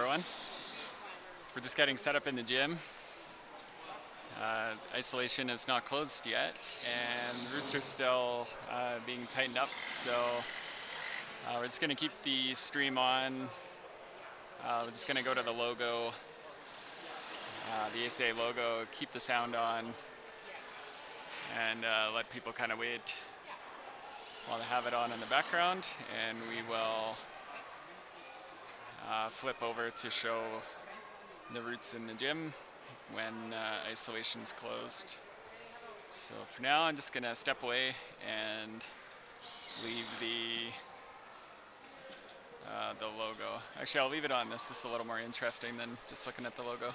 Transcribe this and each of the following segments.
everyone. So we're just getting set up in the gym. Isolation is not closed yet, and the routes are still being tightened up. So we're just going to keep the stream on. We're just going to go to the logo, the ACA logo, keep the sound on, and let people kind of wait while they have it on in the background. And we will flip over to show the routes in the gym when isolation's closed. So for now, I'm just gonna step away and leave the logo. Actually, I'll leave it on this. This is a little more interesting than just looking at the logo.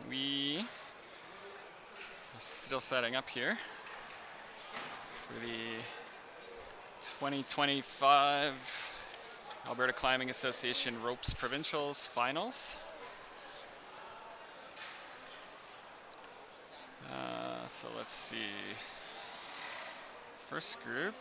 We are still setting up here for the 2025 Alberta Climbing Association Ropes Provincials Finals. So let's see. First group.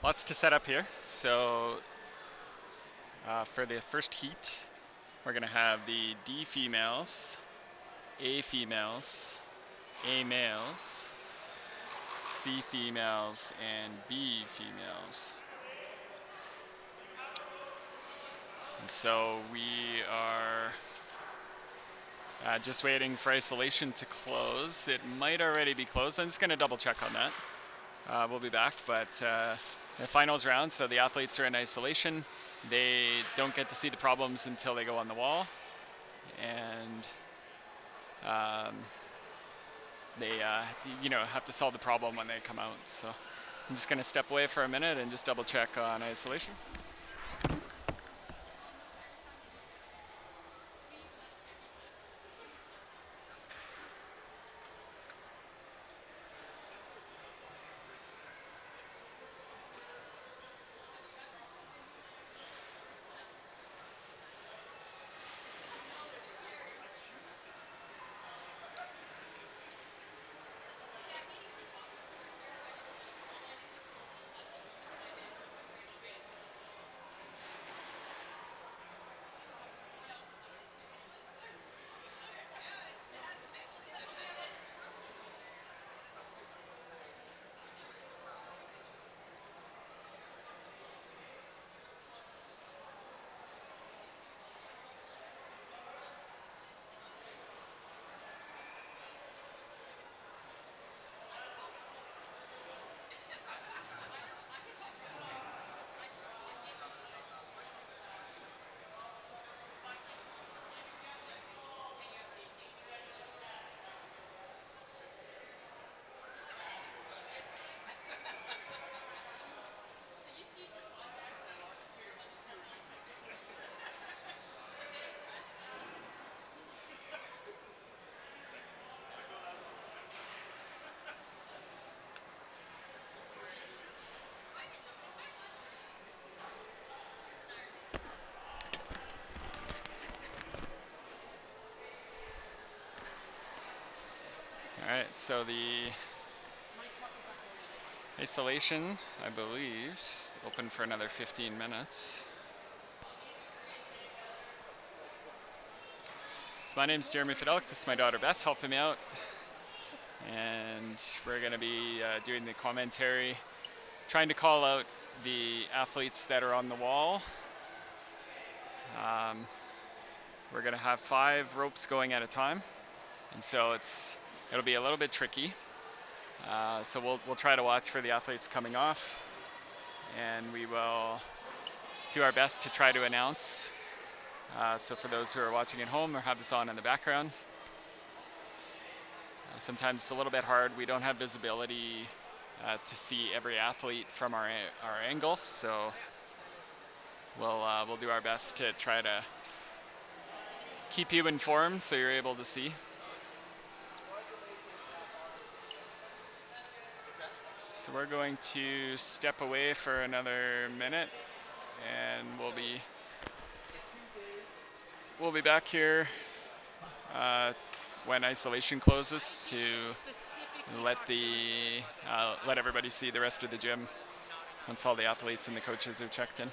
Lots to set up here. So for the first heat, we're going to have the D females, A females, A males, C females, and B females. And so we are just waiting for isolation to close. It might already be closed. I'm just going to double check on that. We'll be back, but the finals round, so the athletes are in isolation. They don't get to see the problems until they go on the wall, and um, they have to solve the problem when they come out. So I'm just going to step away for a minute and just double check on isolation. All right, so the isolation, I believe, is open for another 15 minutes. So my name's Jeremy Fidelic. This is my daughter Beth helping me out. And we're going to be doing the commentary, trying to call out the athletes that are on the wall. Um, we're going to have 5 ropes going at a time, and so it'll be a little bit tricky. So we'll try to watch for the athletes coming off, and we will do our best to try to announce. So for those who are watching at home or have this on in the background, sometimes it's a little bit hard. We don't have visibility to see every athlete from our angle, so we'll do our best to try to keep you informed so you're able to see. So we're going to step away for another minute, and we'll be back here when isolation closes to let everybody see the rest of the gym once all the athletes and the coaches are checked in.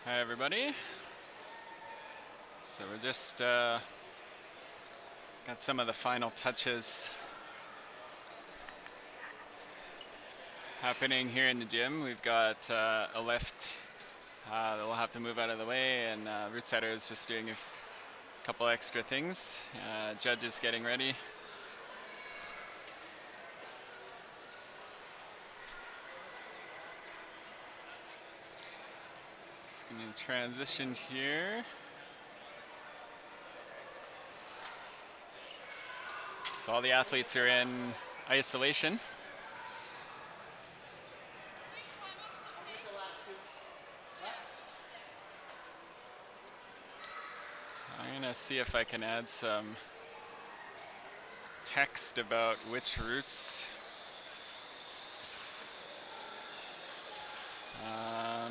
Hi everybody. So we're just got some of the final touches happening here in the gym. We've got a lift that we'll have to move out of the way, and root setter is just doing a couple extra things. Judge is getting ready. Just gonna transition here. So all the athletes are in isolation. I'm gonna see if I can add some text about which routes.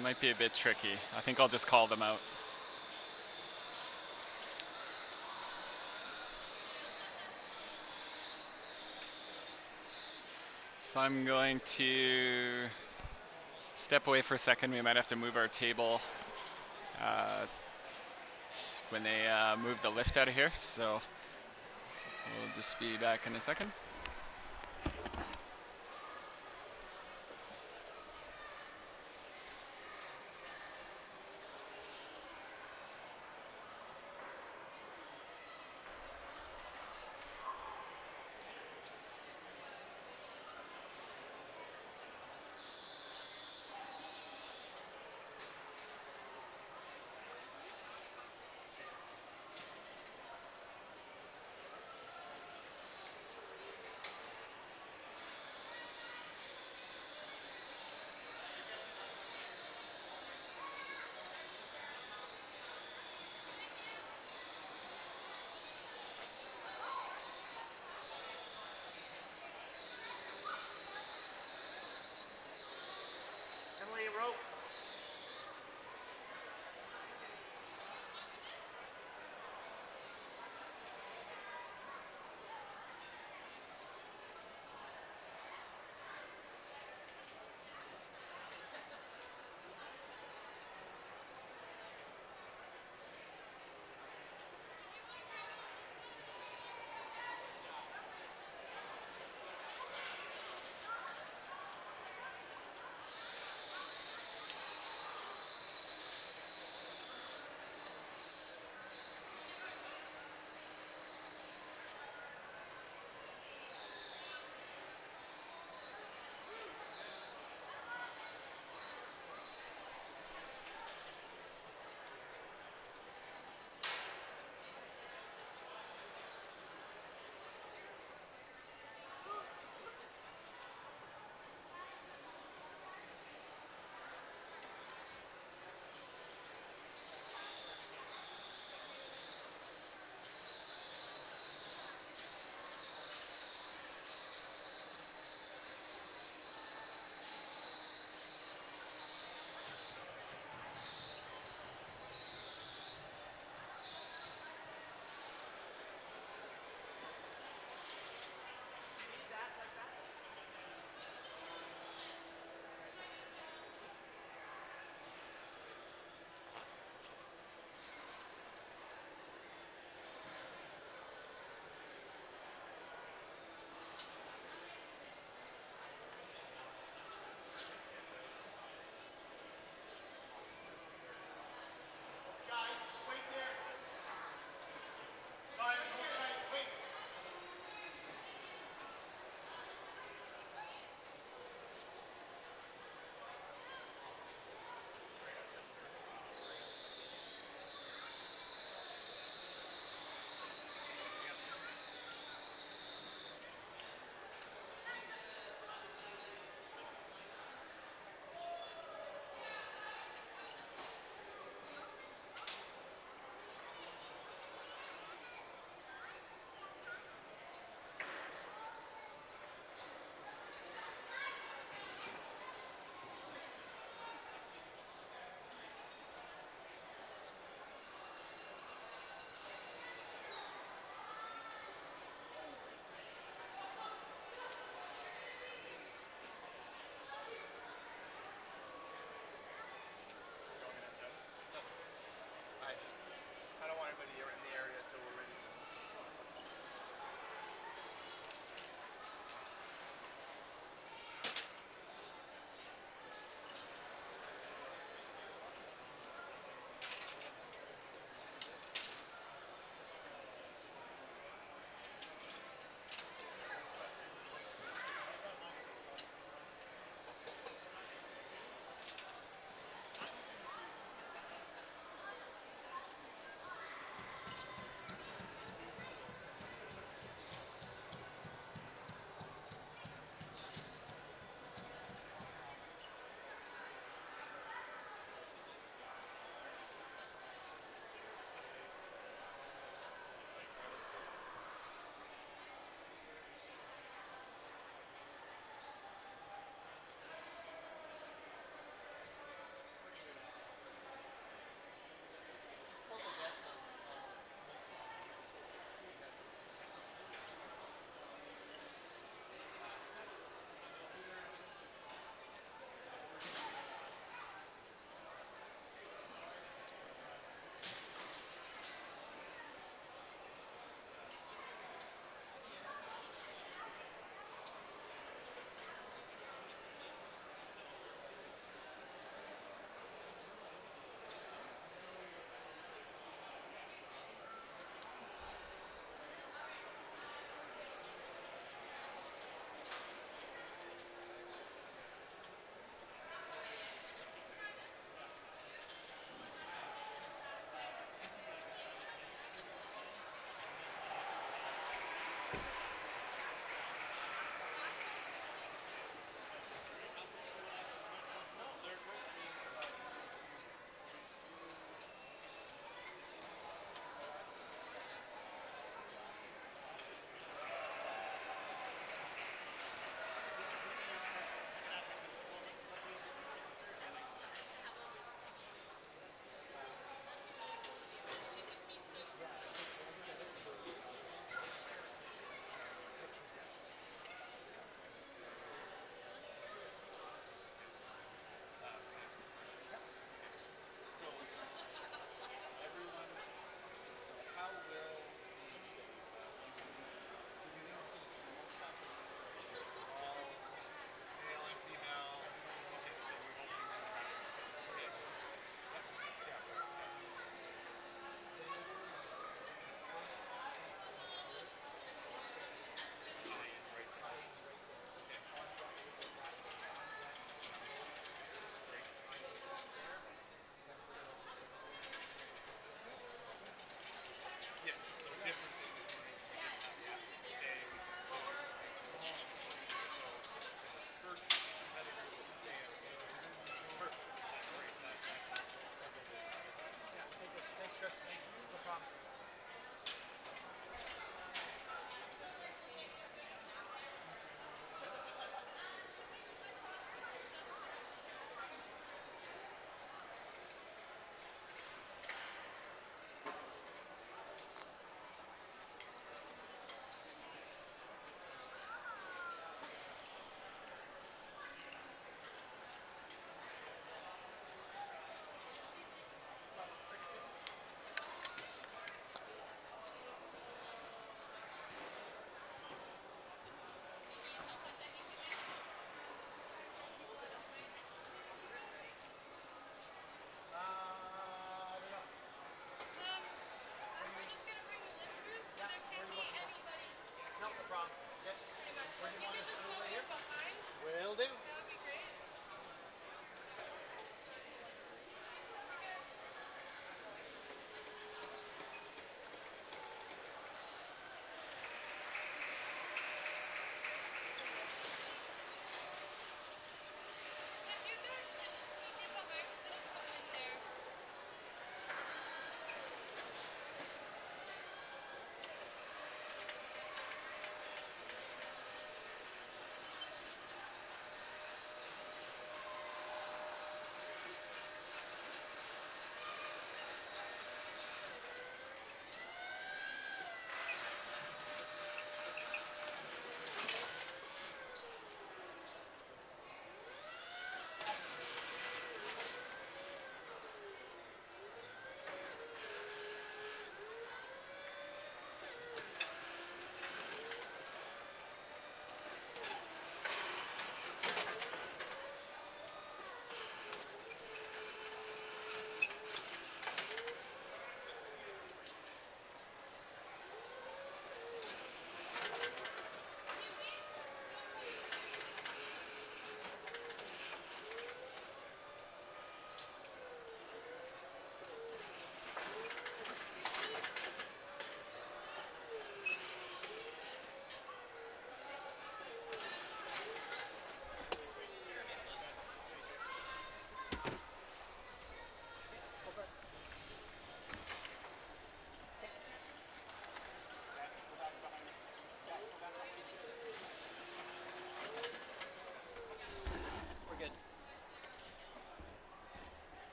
Might be a bit tricky. I think I'll just call them out. So I'm going to step away for a second. We might have to move our table uh, when they move the lift out of here. So we'll just be back in a second.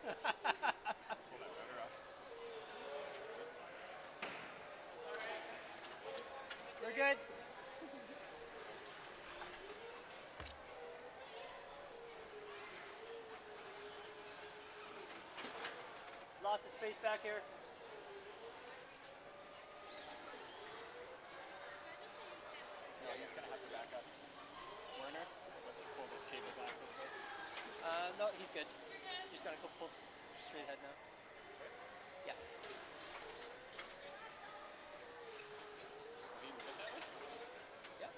We're good. Lots of space back here. No, he's gonna have to back up. Werner, let's just pull this table back this way. No, he's good. Just gotta go pull straight ahead now. Yeah. Will he move it that way? Yeah.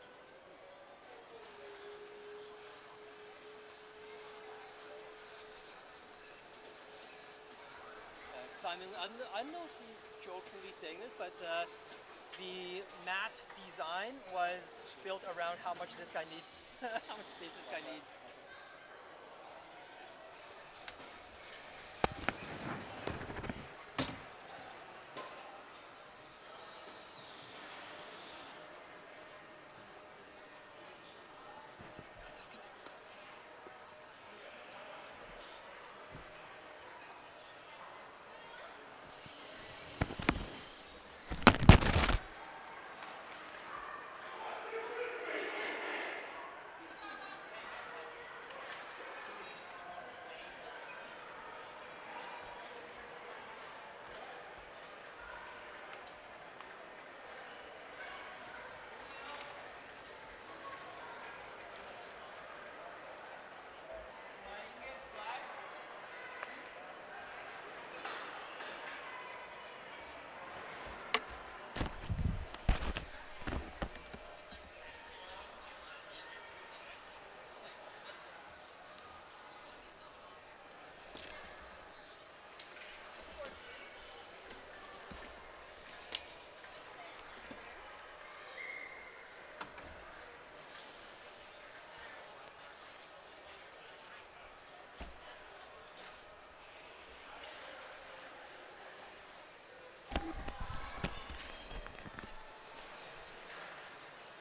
Simon, I don't know if you jokingly saying this, but the mat design was built around how much this guy needs, how much space this guy needs.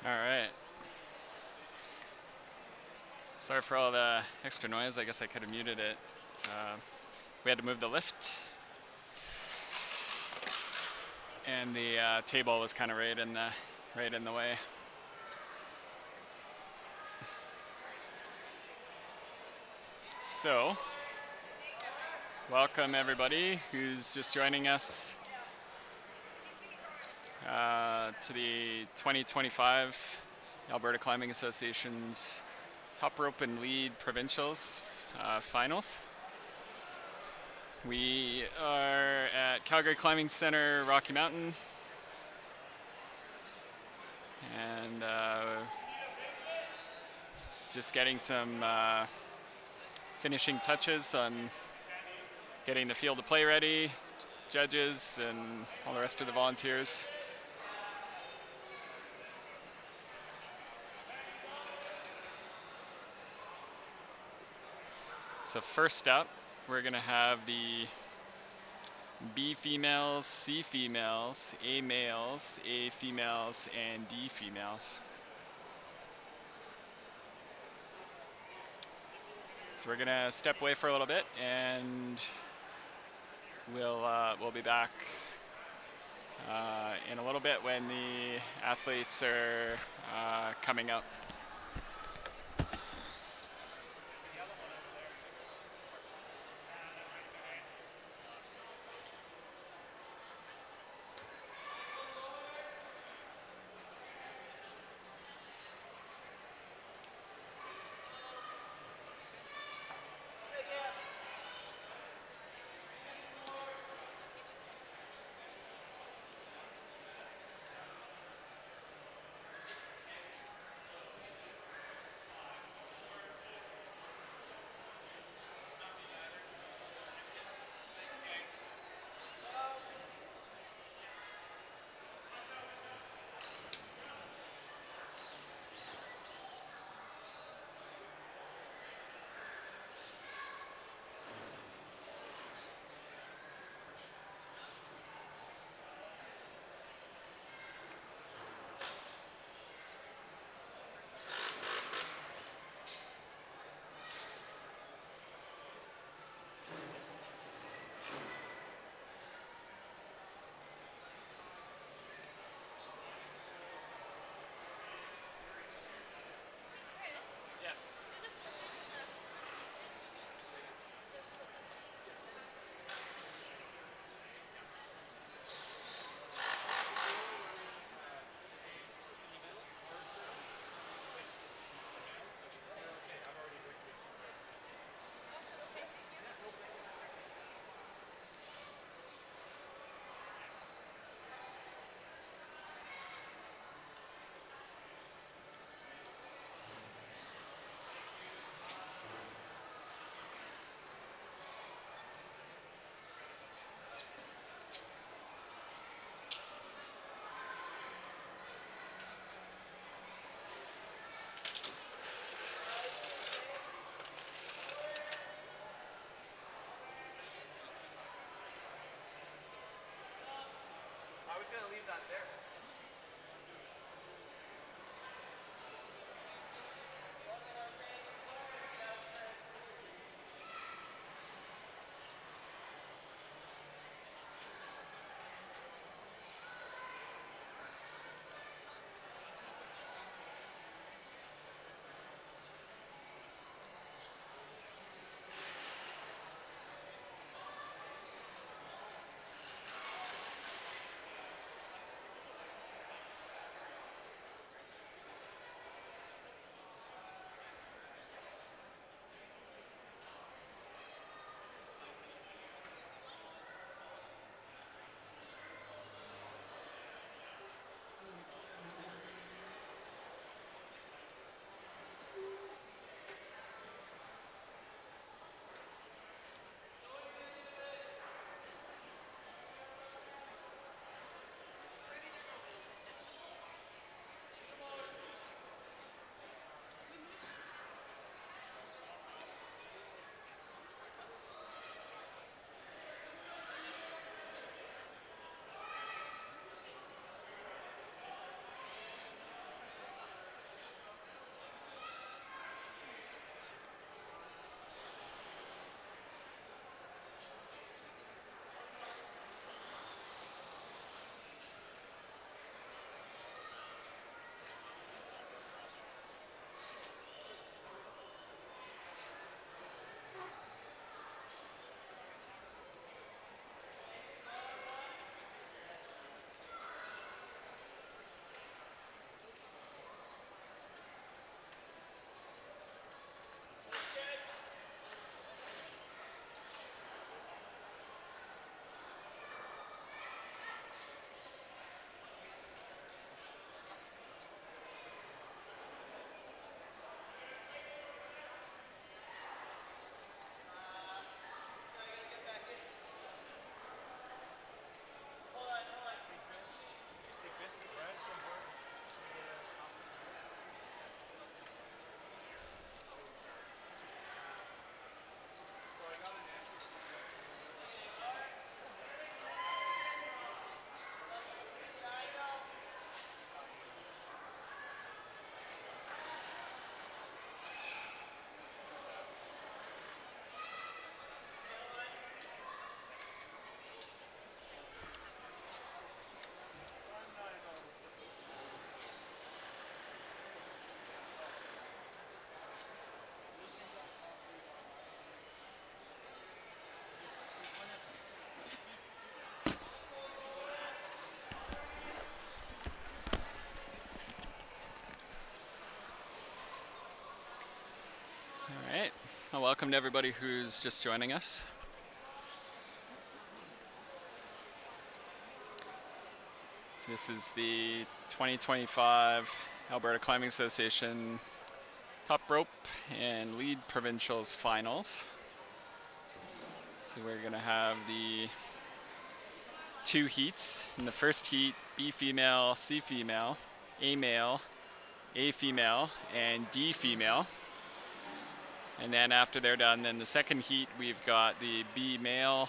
All right. Sorry for all the extra noise. I guess I could have muted it. We had to move the lift, and the table was kind of right in the way. So, welcome everybody who's just joining us to the 2025 Alberta Climbing Association's Top Rope and Lead Provincials finals. We are at Calgary Climbing Center, Rocky Mountain, and just getting some finishing touches on getting the field of play ready, judges, and all the rest of the volunteers. So first up, we're gonna have the B females, C females, A males, A females, and D females. So we're gonna step away for a little bit, and we'll be back in a little bit when the athletes are coming up. All right. Well, welcome to everybody who's just joining us. This is the 2025 Alberta Climbing Association Top Rope and Lead Provincials Finals. So we're going to have the two heats. In the first heat, B female, C female, A male, A female, and D female. And then after they're done, then the second heat, we've got the B male,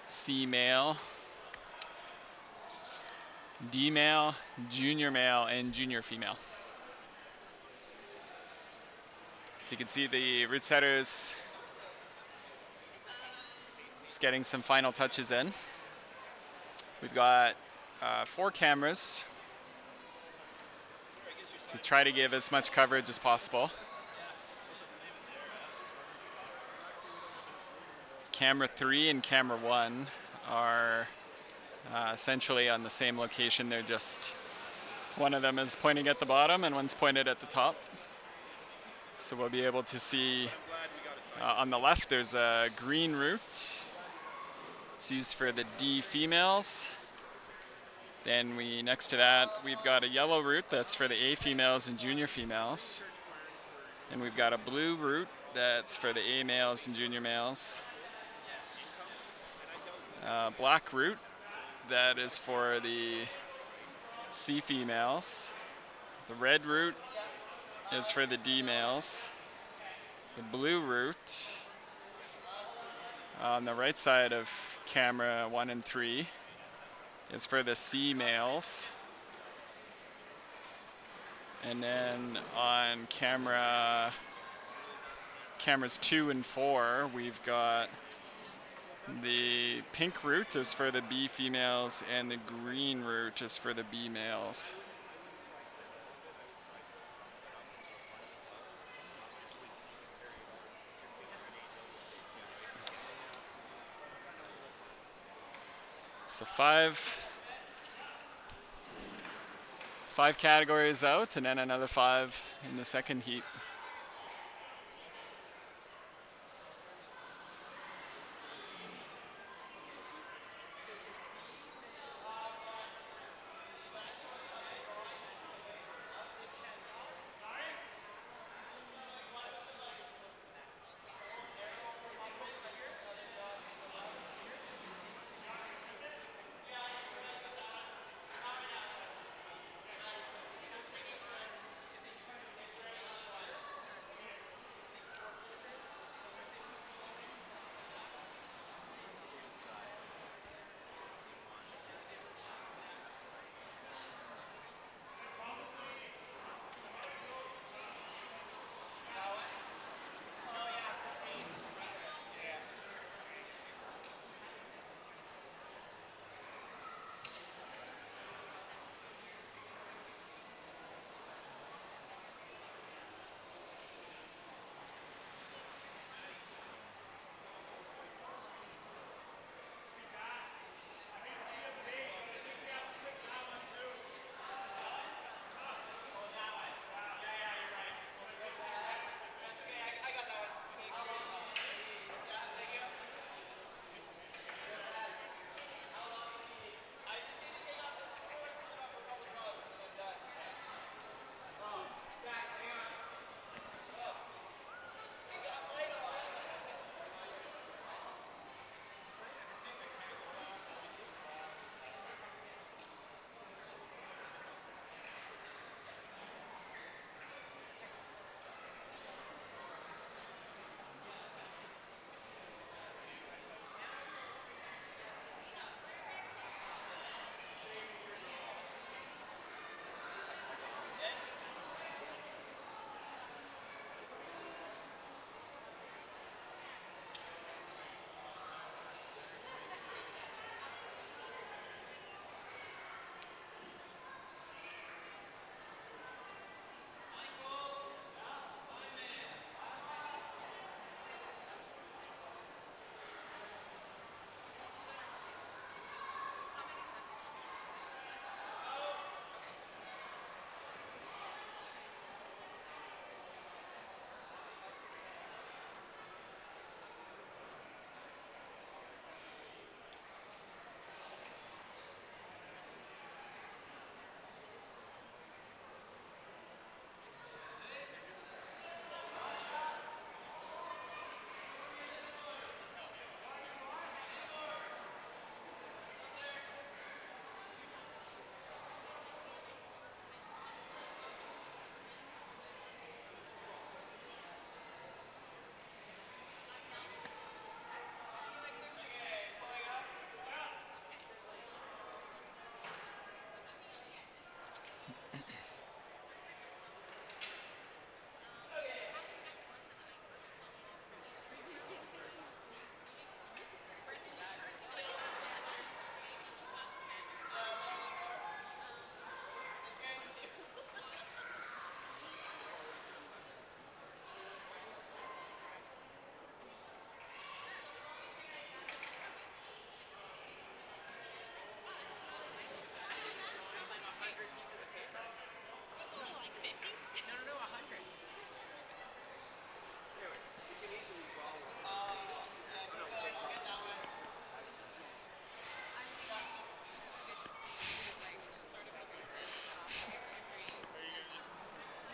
C male, D male, junior male, and junior female. So you can see the route setters just getting some final touches in. We've got 4 cameras to try to give as much coverage as possible. Camera 3 and camera 1 are essentially on the same location. They're just, one of them is pointing at the bottom and one's pointed at the top. So we'll be able to see on the left there's a green route. It's used for the D females. Then next to that we've got a yellow route that's for the A females and junior females. And we've got a blue route that's for the A males and junior males. Black route that is for the C females. The red route is for the D males. The blue route on the right side of camera 1 and 3 is for the C males. And then on cameras 2 and 4, we've got the pink route is for the B females and the green route is for the B males. So five categories out, and then another 5 in the second heat.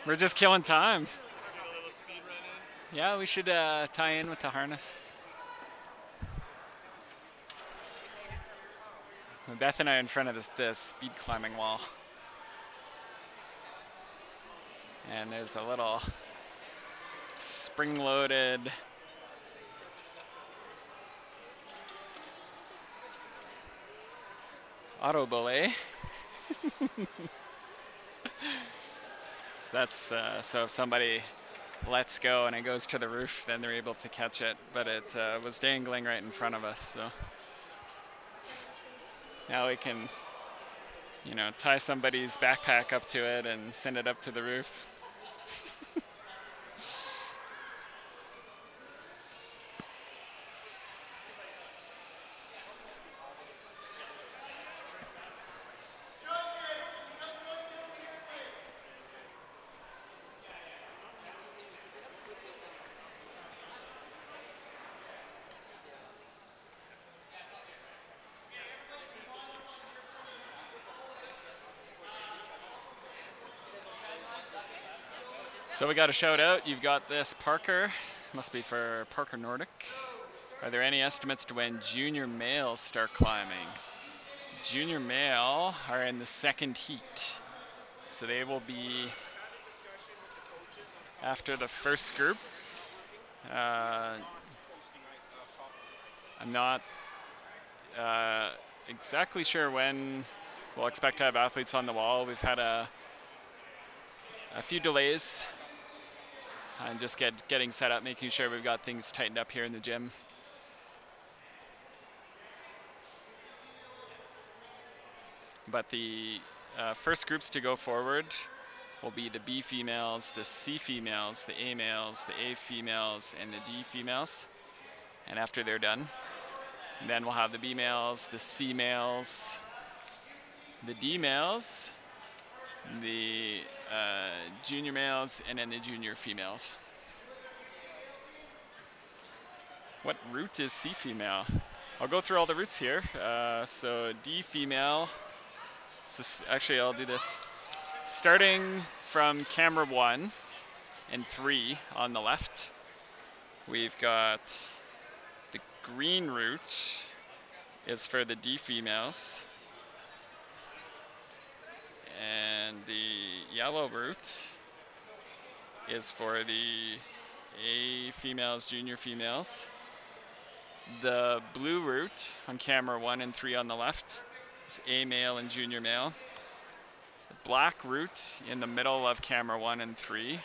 We're just killing time. Yeah, we should tie in with the harness. Beth and I are in front of this speed climbing wall. And there's a little spring-loaded auto belay. That's so if somebody lets go and it goes to the roof, then they're able to catch it. But it was dangling right in front of us, so now we can, tie somebody's backpack up to it and send it up to the roof. So we got a shout out. You've got this Parker. Must be for Parker Nordic. Are there any estimates to when junior males start climbing? Junior male are in the second heat. So they will be after the first group. Uh, I'm not exactly sure when we'll expect to have athletes on the wall. We've had a few delays and just getting set up, making sure we've got things tightened up here in the gym. But the first groups to go forward will be the B females, the C females, the A males, the A females, and the D females. And after they're done, then we'll have the B males, the C males, the D males, the junior males, and then the junior females. What root is C female? I'll go through all the roots here. So D female, so actually I'll do this. Starting from camera 1 and 3 on the left, we've got the green root is for the D females, and the yellow root is for the A females, junior females. The blue root on camera 1 and 3 on the left is A male and junior male. The black root in the middle of camera 1 and 3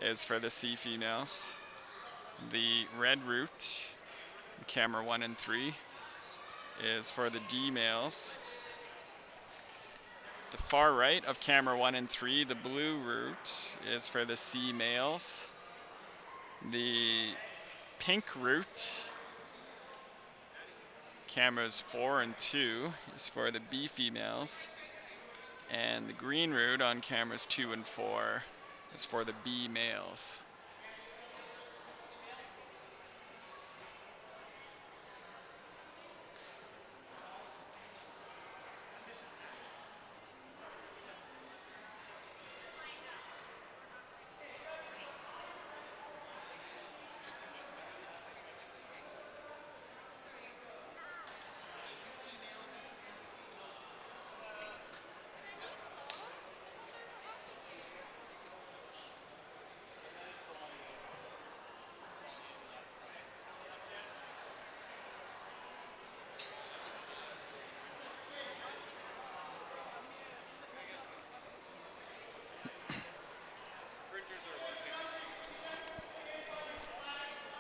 is for the C females. The red root in camera 1 and 3 is for the D males. The far right of camera 1 and 3, the blue root is for the C males. The pink root, cameras 4 and 2, is for the B females. And the green root on cameras 2 and 4 is for the B males.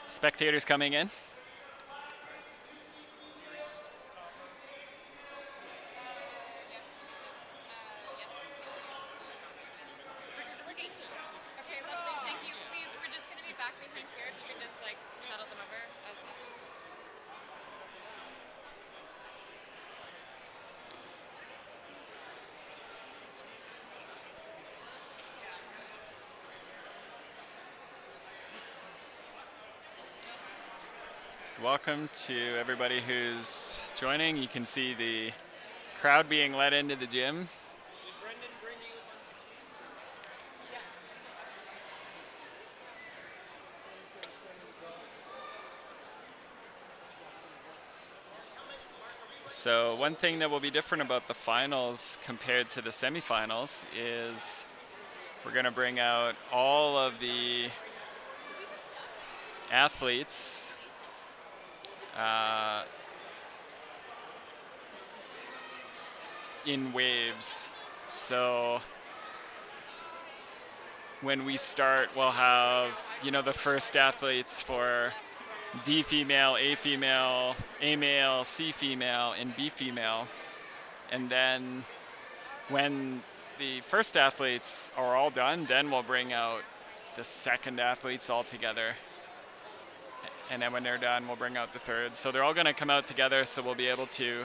Spectators coming in. Okay, lovely. Thank you. Please, we're just going to be back behind here. If you could just like shuttle them over. So welcome to everybody who's joining. You can see the crowd being let into the gym. So one thing that will be different about the finals compared to the semifinals is we're going to bring out all of the athletes in waves. So when we start, we'll have, the first athletes for D female, A male, C female, and B female. And then when the first athletes are all done, then we'll bring out the second athletes all together. And then when they're done, we'll bring out the third. So they're all going to come out together, so we'll be able to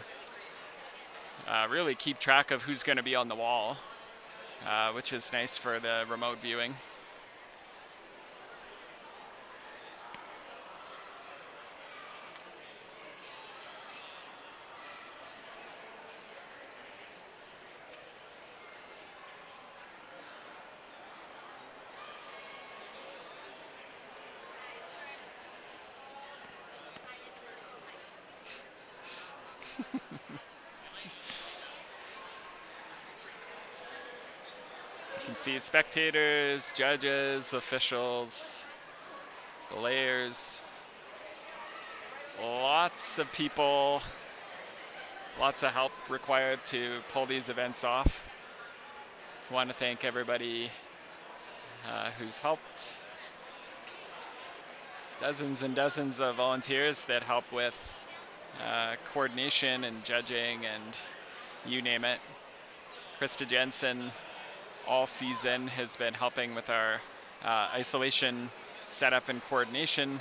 really keep track of who's going to be on the wall, which is nice for the remote viewing. So you can see spectators, judges, officials, belayers, lots of people, lots of help required to pull these events off. Just want to thank everybody who's helped. Dozens and dozens of volunteers that help with coordination and judging and you name it. Krista Jensen all season has been helping with our isolation setup and coordination.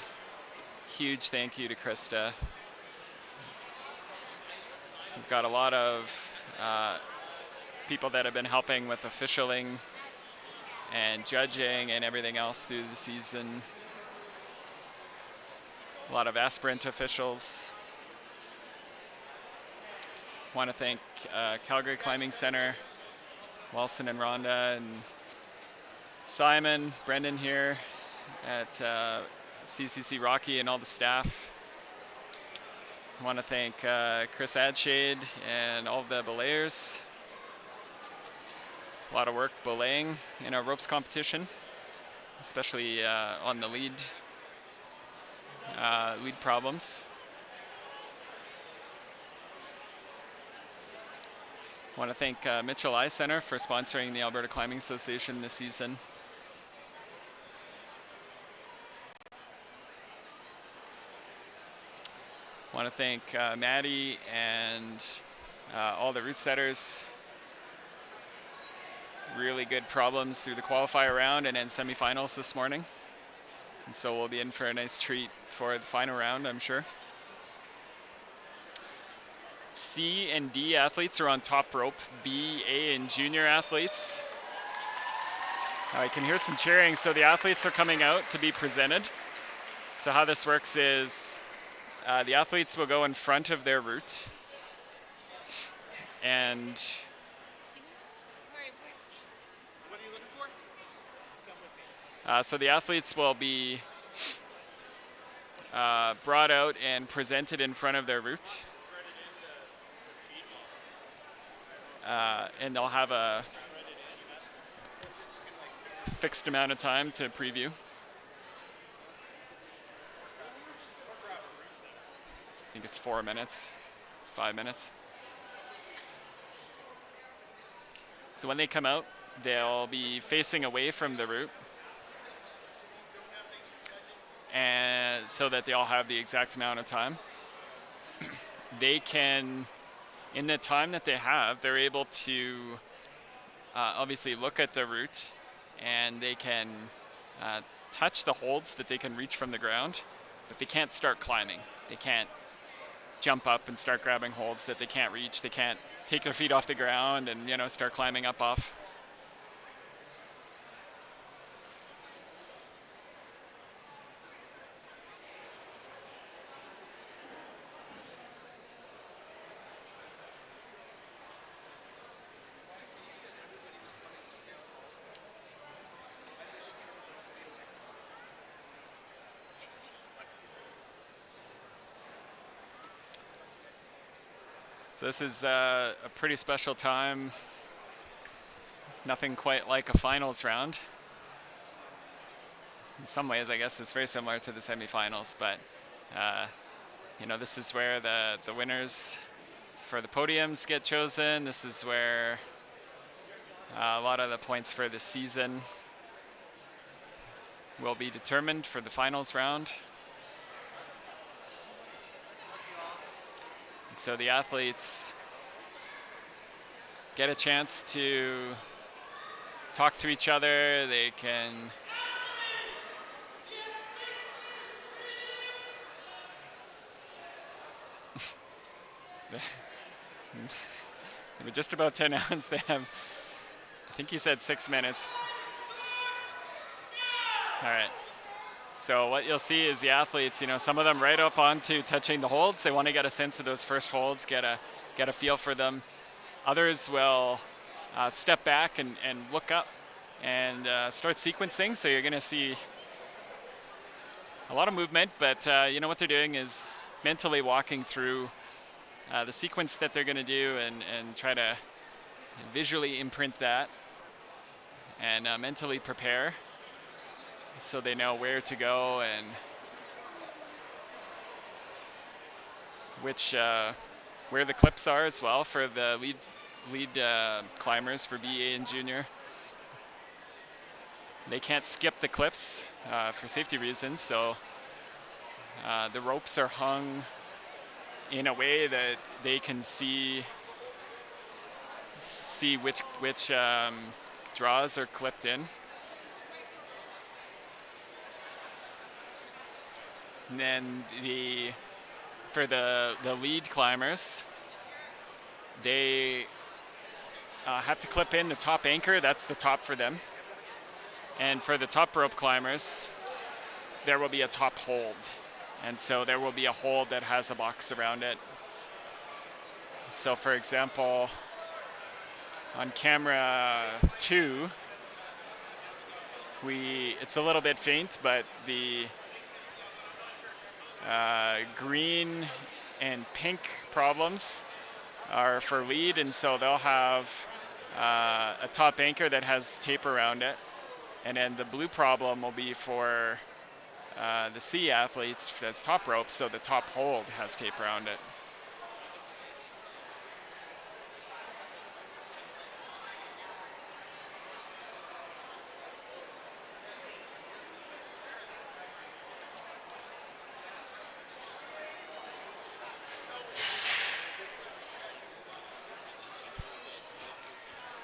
Huge thank you to Krista. We've got a lot of people that have been helping with officialing and judging and everything else through the season. A lot of aspirant officials. Want to thank Calgary Climbing Center, Wilson and Rhonda, and Simon, Brendan here at CCC Rocky and all the staff. I want to thank Chris Adshade and all of the belayers. A lot of work belaying in our ropes competition, especially on the lead problems. I want to thank Mitchell Eye Center for sponsoring the Alberta Climbing Association this season. I want to thank Maddie and all the route setters. Really good problems through the qualifier round and then semifinals this morning. And so we'll be in for a nice treat for the final round, I'm sure. C and D athletes are on top rope. B, A, and junior athletes. I can hear some cheering. So the athletes are coming out to be presented. So how this works is the athletes will go in front of their route. And so the athletes will be brought out and presented in front of their route. And they'll have a fixed amount of time to preview. I think it's 4 minutes, 5 minutes. So when they come out, they'll be facing away from the route, and so that they all have the exact amount of time. They can, in the time that they have, they're able to obviously look at the route, and they can touch the holds that they can reach from the ground, but they can't start climbing. They can't jump up and start grabbing holds that they can't reach. They can't take their feet off the ground and start climbing up off. So this is a pretty special time. Nothing quite like a finals round. In some ways, I guess it's very similar to the semifinals, but this is where the winners for the podiums get chosen. This is where a lot of the points for the season will be determined for the finals round. So the athletes get a chance to talk to each other. They can They're just about 10 ounce. They have, I think he said 6 minutes. All right. So what you'll see is the athletes, some of them right up onto touching the holds. They want to get a sense of those first holds, get a feel for them. Others will step back and look up and start sequencing. So you're going to see a lot of movement, but what they're doing is mentally walking through the sequence that they're going to do and try to visually imprint that and mentally prepare so they know where to go and which where the clips are as well for the lead climbers for BA and junior. They can't skip the clips for safety reasons, so the ropes are hung in a way that they can see which draws are clipped in. And then for the lead climbers, they have to clip in the top anchor. That's the top for them. And for the top rope climbers, there will be a top hold. And so there will be a hold that has a box around it. So for example, on camera 2, it's a little bit faint, but the green and pink problems are for lead, and so they'll have a top anchor that has tape around it. And then the blue problem will be for the C athletes, that's top rope, so the top hold has tape around it.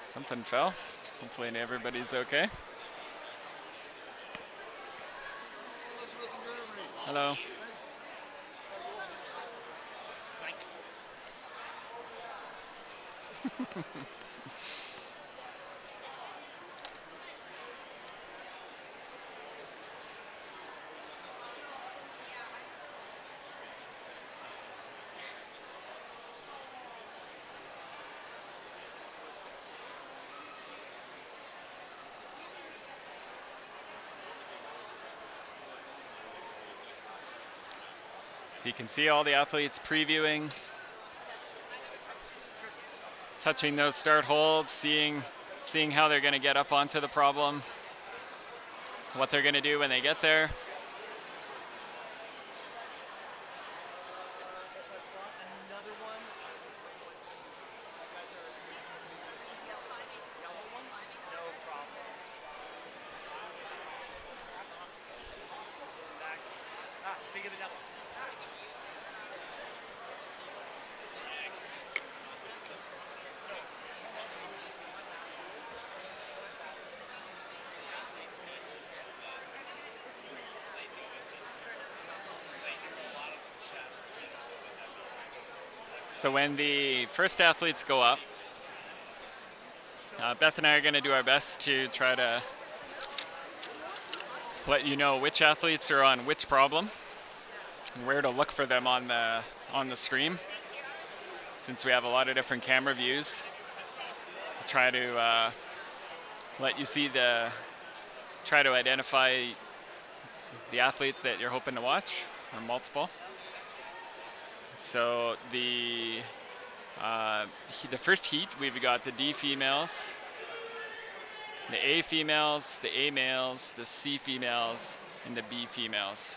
Something fell. Hopefully everybody's okay. Hello. So you can see all the athletes previewing, touching those start holds, seeing how they're going to get up onto the problem, what they're going to do when they get there. Another one. You guys are yellow one? No problem. Back. Speak of the devil. So when the first athletes go up, Beth and I are going to do our best to try to let you know which athletes are on which problem and where to look for them on the stream, since we have a lot of different camera views to try to let you see try to identify the athlete that you're hoping to watch, or multiple. So the first heat, we've got the D females, the A females, the A males, the C females, and the B females.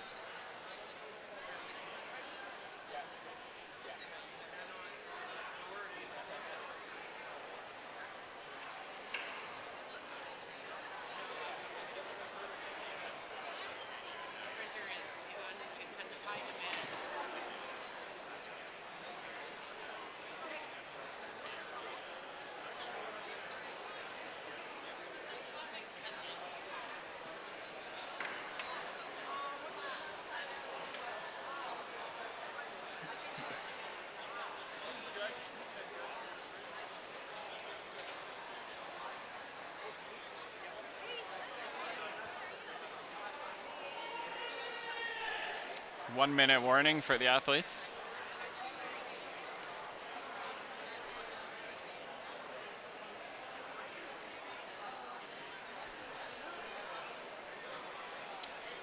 1 minute warning for the athletes.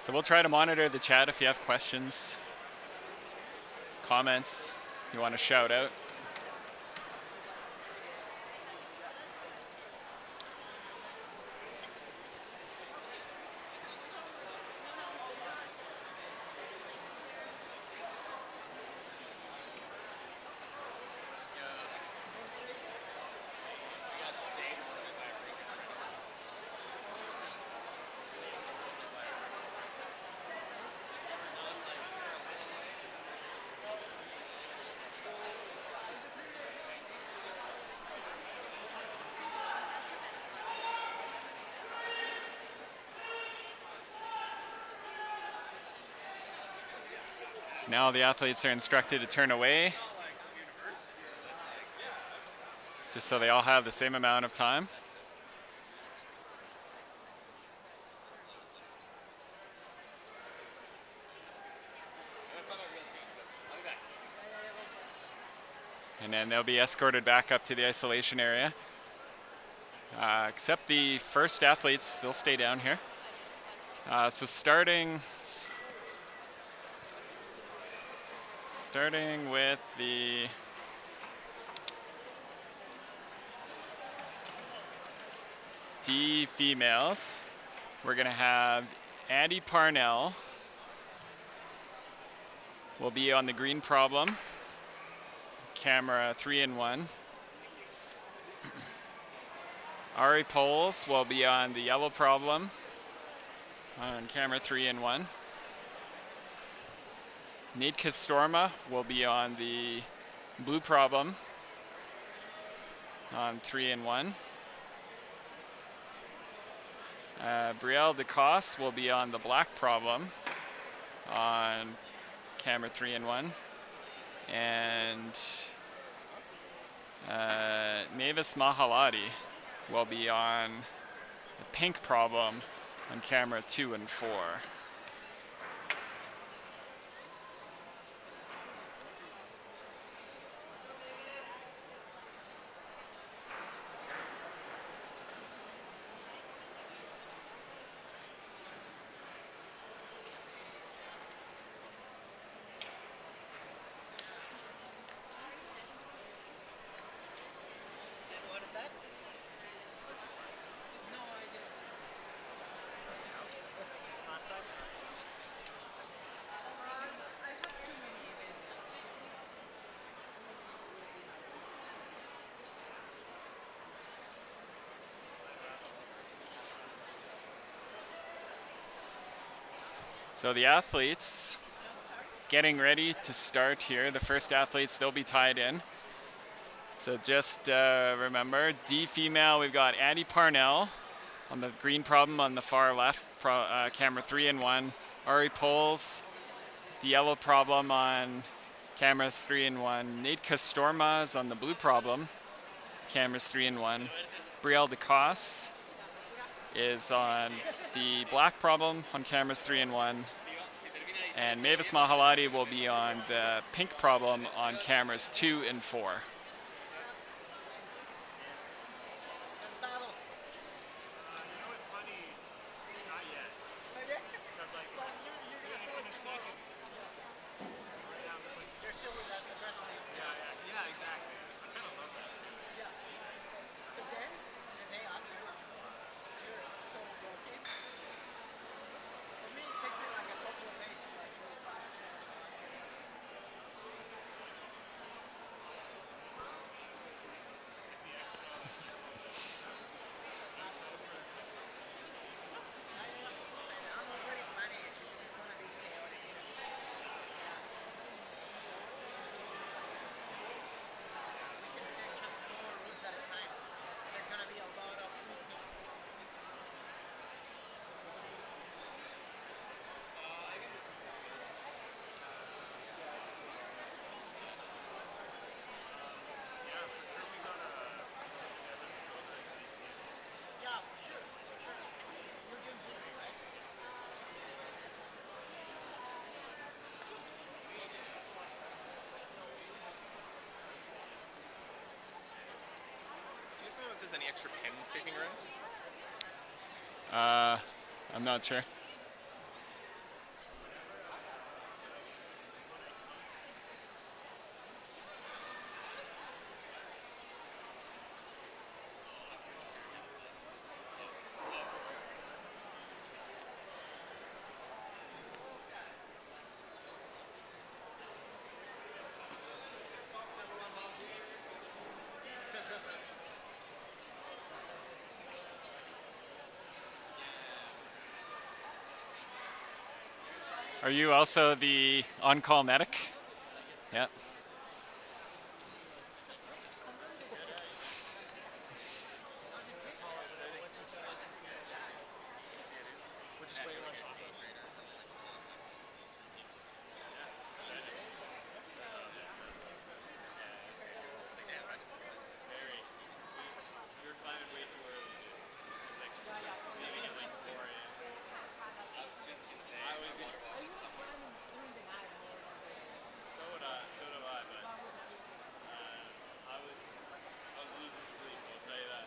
So we'll try to monitor the chat if you have questions, comments, you want to shout out. So now the athletes are instructed to turn away, just so they all have the same amount of time. And then they'll be escorted back up to the isolation area. Except the first athletes, they'll stay down here. So starting with the D females, we're gonna have Andy Parnell will be on the green problem, camera 3 and 1. Ari Poles will be on the yellow problem on camera 3 and 1. Nate Castorma will be on the blue problem on 3 and 1. Brielle DeCoste will be on the black problem on camera 3 and 1. And Mavis Mahalati will be on the pink problem on camera 2 and 4. What is that? No, I didn't. Last time? I have too many events. So the athletes getting ready to start here. The first athletes, they'll be tied in. So just remember, D female, we've got Andy Parnell on the green problem on the far left, camera 3 and 1. Ari Poles, the yellow problem on cameras 3 and 1. Nate Castorma on the blue problem, cameras 3 and 1. Brielle DeCoste is on the black problem on cameras 3 and 1. And Mavis Mahalati will be on the pink problem on cameras 2 and 4. You're still with that adrenaline. Yeah, exactly. I kind of love that. Yeah. But then, the day after, you're so broken. For me, it takes me like a couple of days to like go back. there's any extra pens kicking around? I'm not sure. Are you also the on-call medic? Yeah. We're just waiting on tacos. We were climbing way too early, dude. It was like leaving at like 4 a.m. I was just gonna say, I was gonna. I used to climb during the night more than the So do I, but not with the kids. I was losing sleep. I'll tell you that.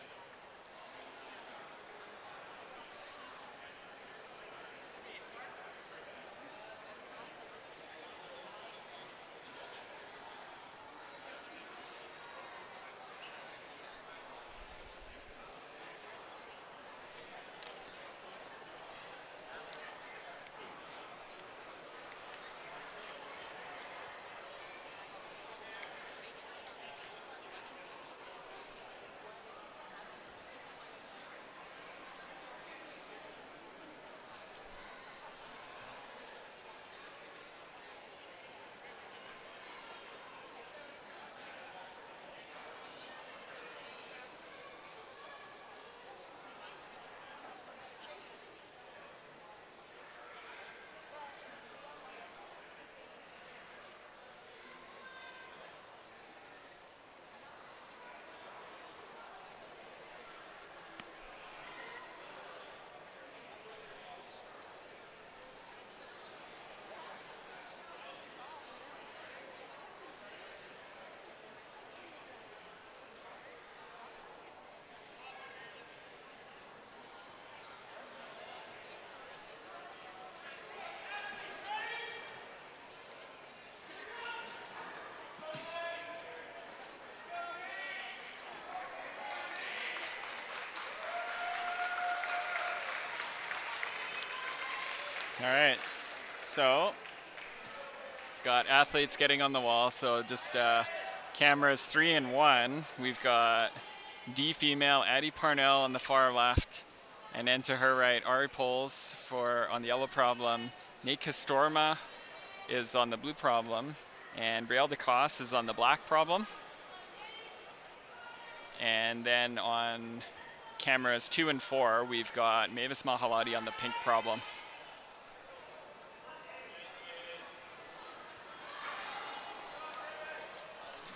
All right. So, got athletes getting on the wall. So just cameras 3 and 1. We've got D female Addie Parnell on the far left, and then to her right, Ari Poles for on the yellow problem. Nate Castorma is on the blue problem, and Brielle DeCoste is on the black problem. And then on cameras 2 and 4, we've got Mavis Mahalati on the pink problem.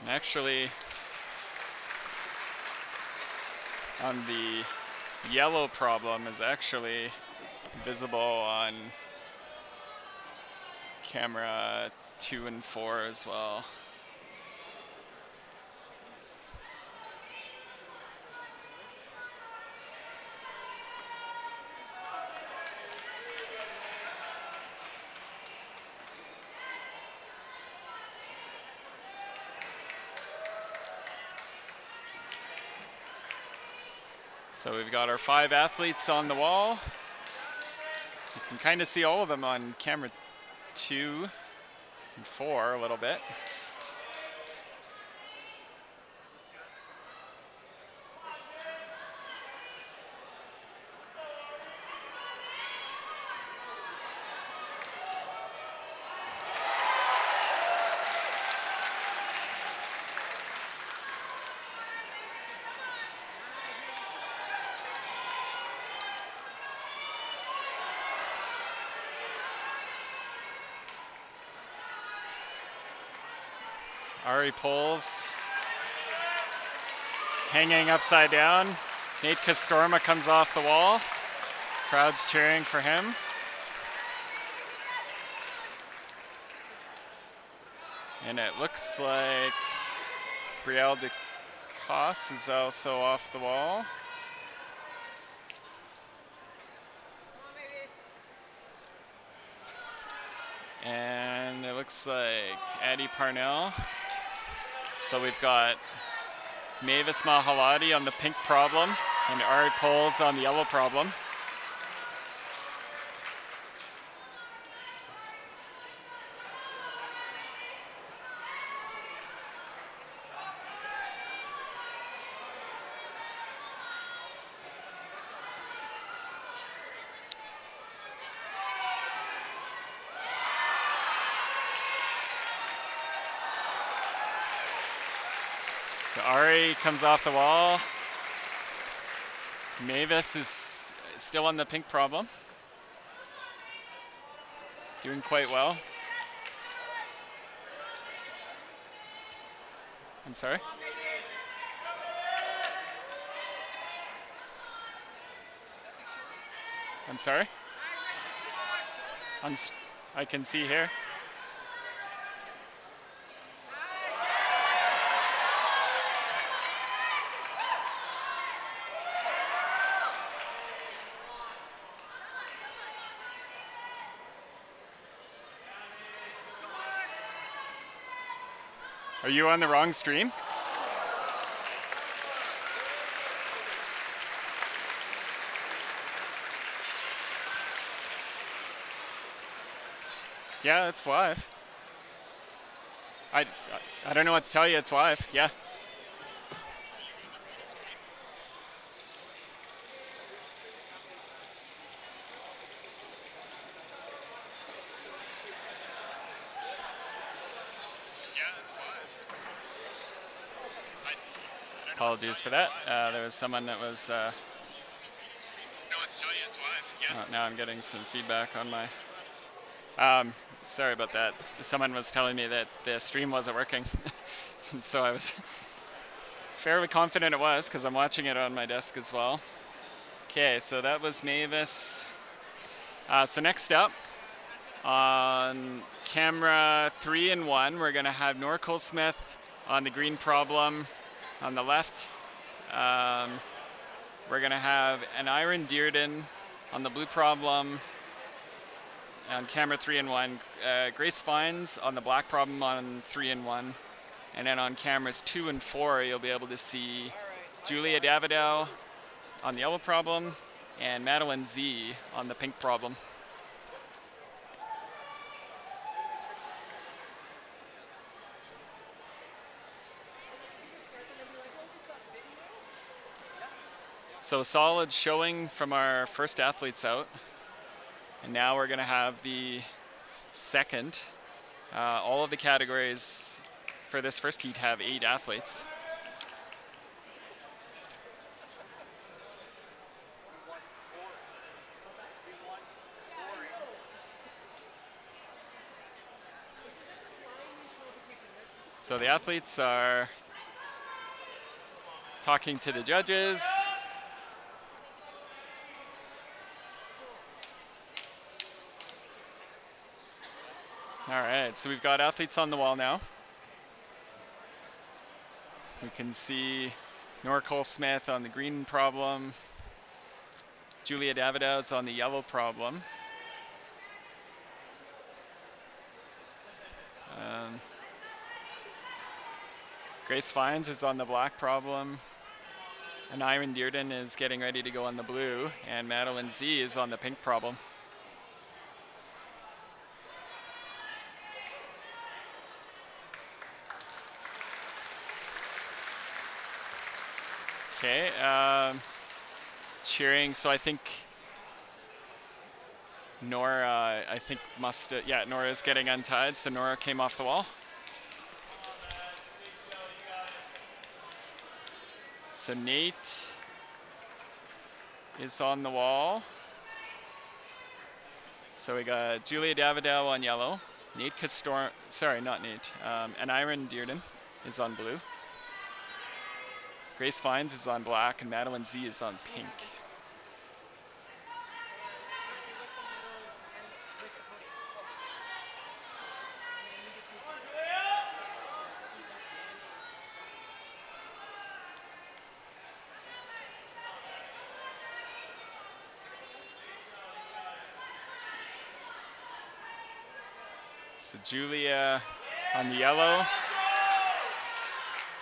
And actually, on the yellow problem is actually visible on camera 2 and 4 as well. So we've got our 5 athletes on the wall. You can kind of see all of them on camera 2 and 4 a little bit. Ari Poles hanging upside down. Nate Castorma comes off the wall. Crowd's cheering for him. And it looks like Brielle Koss is also off the wall. Come on, baby. And it looks like Addie Parnell. So we've got Mavis Mahalati on the pink problem and Ari Poles on the yellow problem. So Ari comes off the wall. Mavis is still on the pink problem. Doing quite well. I'm sorry? Come on, baby. I'm sorry? Eyes right before. Shoulders. I can see here. Eyes. Come on. Are you on the wrong stream? Yeah, it's live. I I don't know what to tell you. It's live. Yeah. Apologies for that. There was someone that was. Now I'm getting some feedback on my. Sorry about that. Someone was telling me that the stream wasn't working, so I was fairly confident it was because I'm watching it on my desk as well. Okay, so that was Mavis. So next up, on camera 3 and 1, we're going to have Norcol Smith on the green problem on the left. We're going to have an Iron Dearden on the blue problem on camera 3 and 1. Grace Fines on the black problem on 3 and 1. And then on cameras 2 and 4, you'll be able to see Julia Davidel on the yellow problem and Madeline Z on the pink problem. So solid showing from our first athletes out. And now we're going to have the second. All of the categories for this first heat have 8 athletes. So the athletes are talking to the judges. All right, so we've got athletes on the wall now. We can see Norcol Smith on the green problem. Julia Davides on the yellow problem. Grace Fines is on the black problem. And Iron Dearden is getting ready to go on the blue. And Madeline Z is on the pink problem. Okay, cheering. So I think Nora, Nora is getting untied. So Nora came off the wall. So Nate is on the wall. So we got Julia Davidel on yellow. Nate Castor, sorry, not Nate. And Iron Dearden is on blue. Grace Fines is on black, and Madeline Z is on pink. So Julia on the yellow,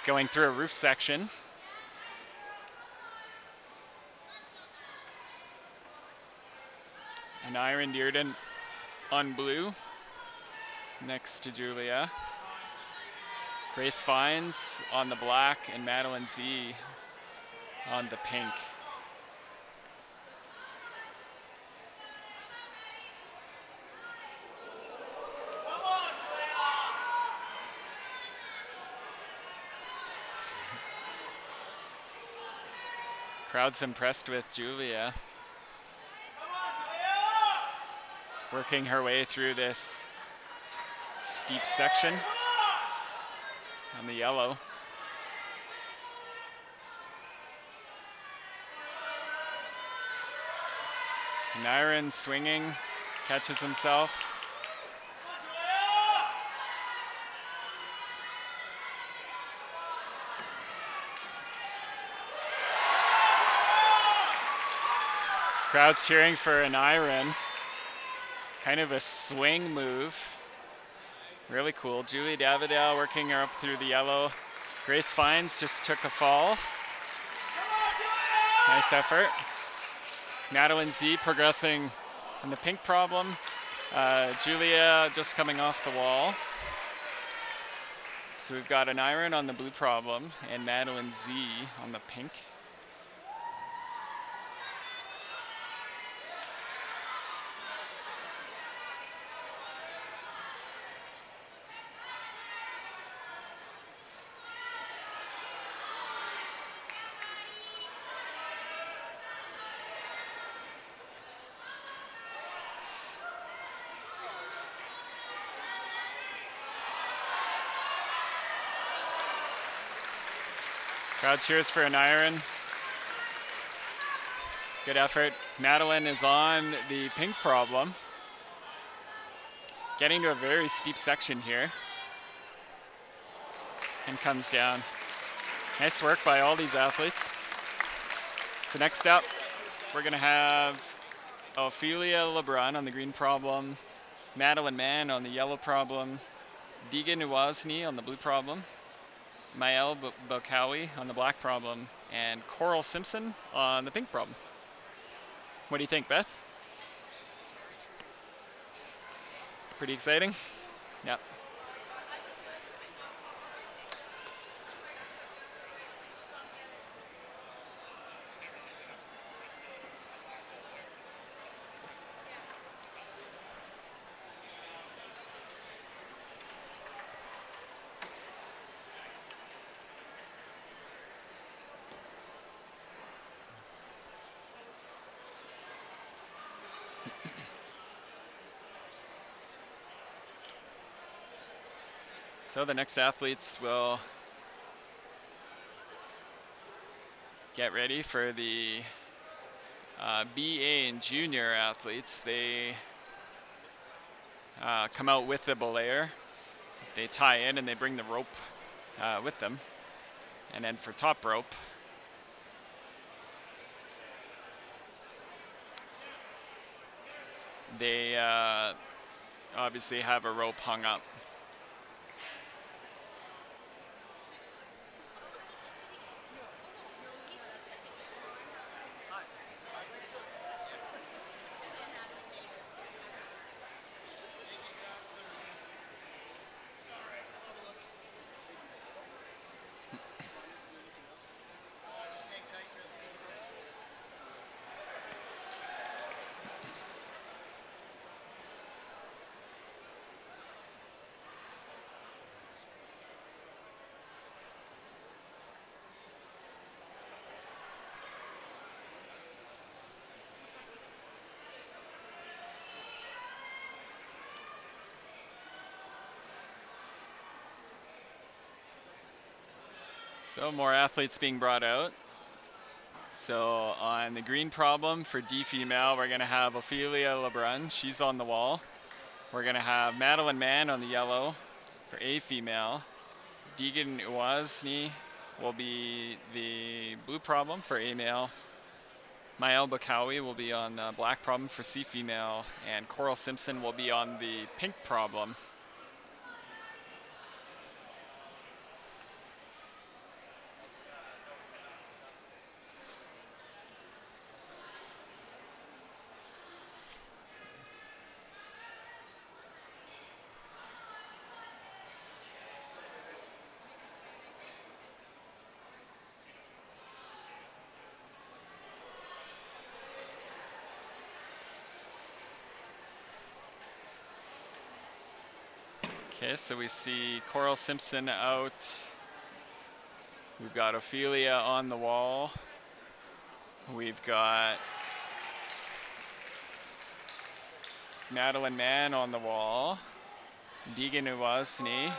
going through a roof section. And Iron Dearden on blue, next to Julia. Grace Fines on the black, and Madeline Z on the pink. Crowd's impressed with Julia. Working her way through this steep section on the yellow. Nyron swinging, catches himself. Crowd's cheering for an iron. Kind of a swing move. Really cool. Julie Davidale working her up through the yellow. Grace Fines just took a fall. Nice effort. Madeline Z progressing in the pink problem. Julia just coming off the wall. So we've got an iron on the blue problem and Madeline Z on the pink. Crowd cheers for an iron. Good effort. Madeline is on the pink problem. Getting to a very steep section here. And comes down. Nice work by all these athletes. So next up, we're going to have Ophelia LeBrun on the green problem, Madeline Mann on the yellow problem, Deegan Uwazny on the blue problem, Mael Bokawi on the black problem, and Coral Simpson on the pink problem. What do you think, Beth? Pretty exciting? Yep. So the next athletes will get ready for the BA and junior athletes. They come out with the belayer. They tie in and they bring the rope with them. And then for top rope, they obviously have a rope hung up. So more athletes being brought out. So on the green problem for D female, we're going to have Ophelia LeBrun. She's on the wall. We're going to have Madeline Mann on the yellow for A female. Deegan Uwazny will be the blue problem for A male. Mael Bokawi will be on the black problem for C female. And Coral Simpson will be on the pink problem Okay, so we see Coral Simpson out. We've got Ophelia on the wall. We've got Madeline Mann on the wall. Deegan Uwasni.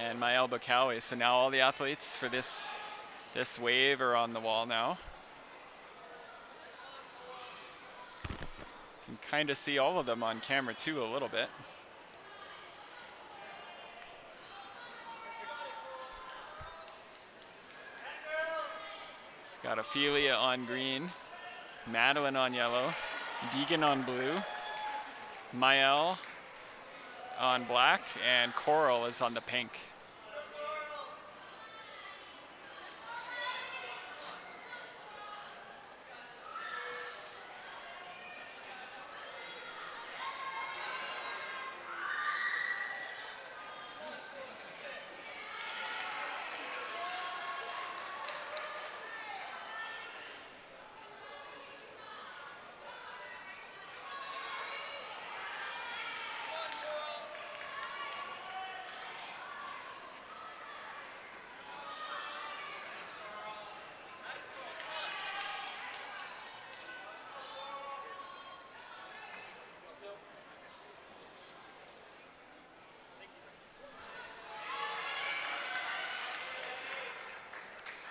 And Mael Bukawi. So now all the athletes for this wave are on the wall now. You can kind of see all of them on camera too a little bit. It's got Ophelia on green, Madeline on yellow, Deegan on blue, Mael on black, and Coral is on the pink.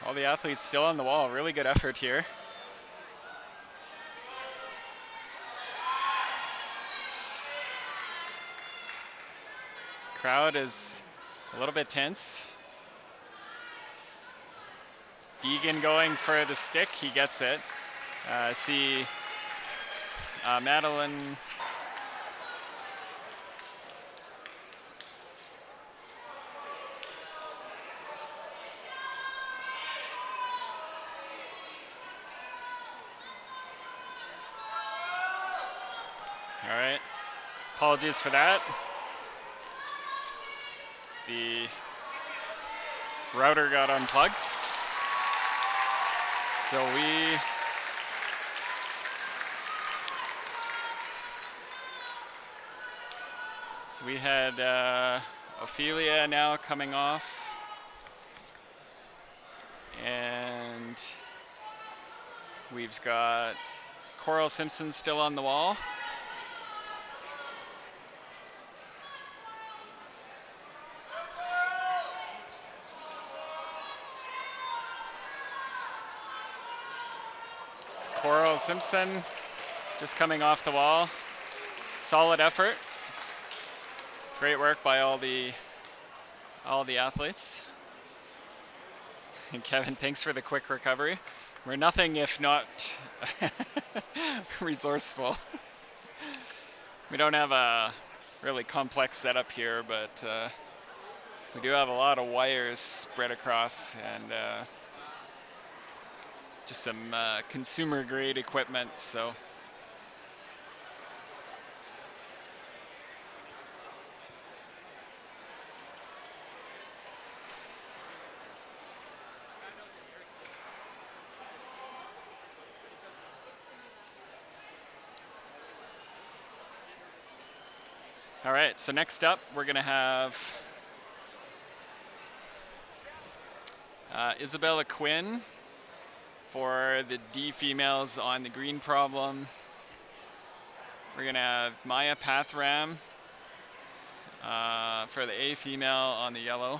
All the athletes still on the wall. Really good effort here. Crowd is a little bit tense. Deegan going for the stick. He gets it. See Madeline. All right. Apologies for that. The router got unplugged. So we had Ophelia now coming off. And we've got Coral Simpson still on the wall. It's Coral Simpson just coming off the wall. Solid effort. Great work by all the athletes. And Kevin, thanks for the quick recovery. We're nothing if not resourceful. We don't have a really complex setup here, but we do have a lot of wires spread across and just some consumer grade equipment. So all right, so next up we're gonna have Isabella Quinn for the D females on the green problem. We're gonna have Maya Pathram for the A female on the yellow.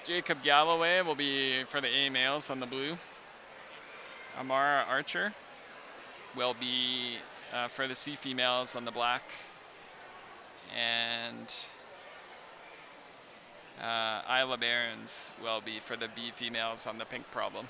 Jacob Galloway will be for the A males on the blue. Amara Archer will be for the C females on the black. And Isla Barons will be for the B females on the pink problem.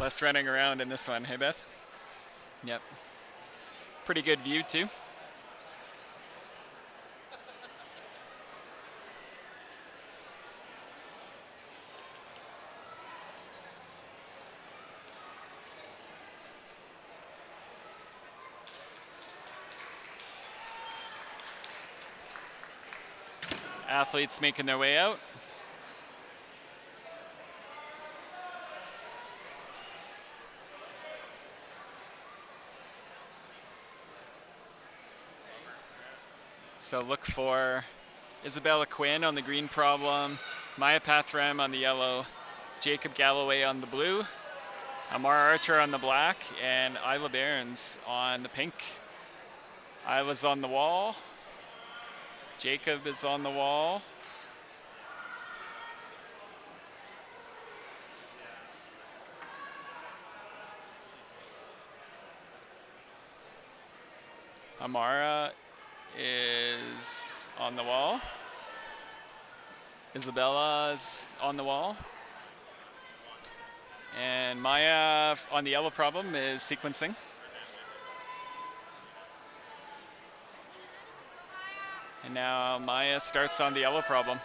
Less running around in this one, hey Beth? Yep. Pretty good view too. athletes making their way out. So look for Isabella Quinn on the green problem, Maya Pathram on the yellow, Jacob Galloway on the blue, Amara Archer on the black, and Isla Behrens on the pink. Isla's on the wall. Jacob is on the wall. Amara is on the wall. Isabella's on the wall. And Maya on the yellow problem is sequencing. And now Maya starts on the yellow problem.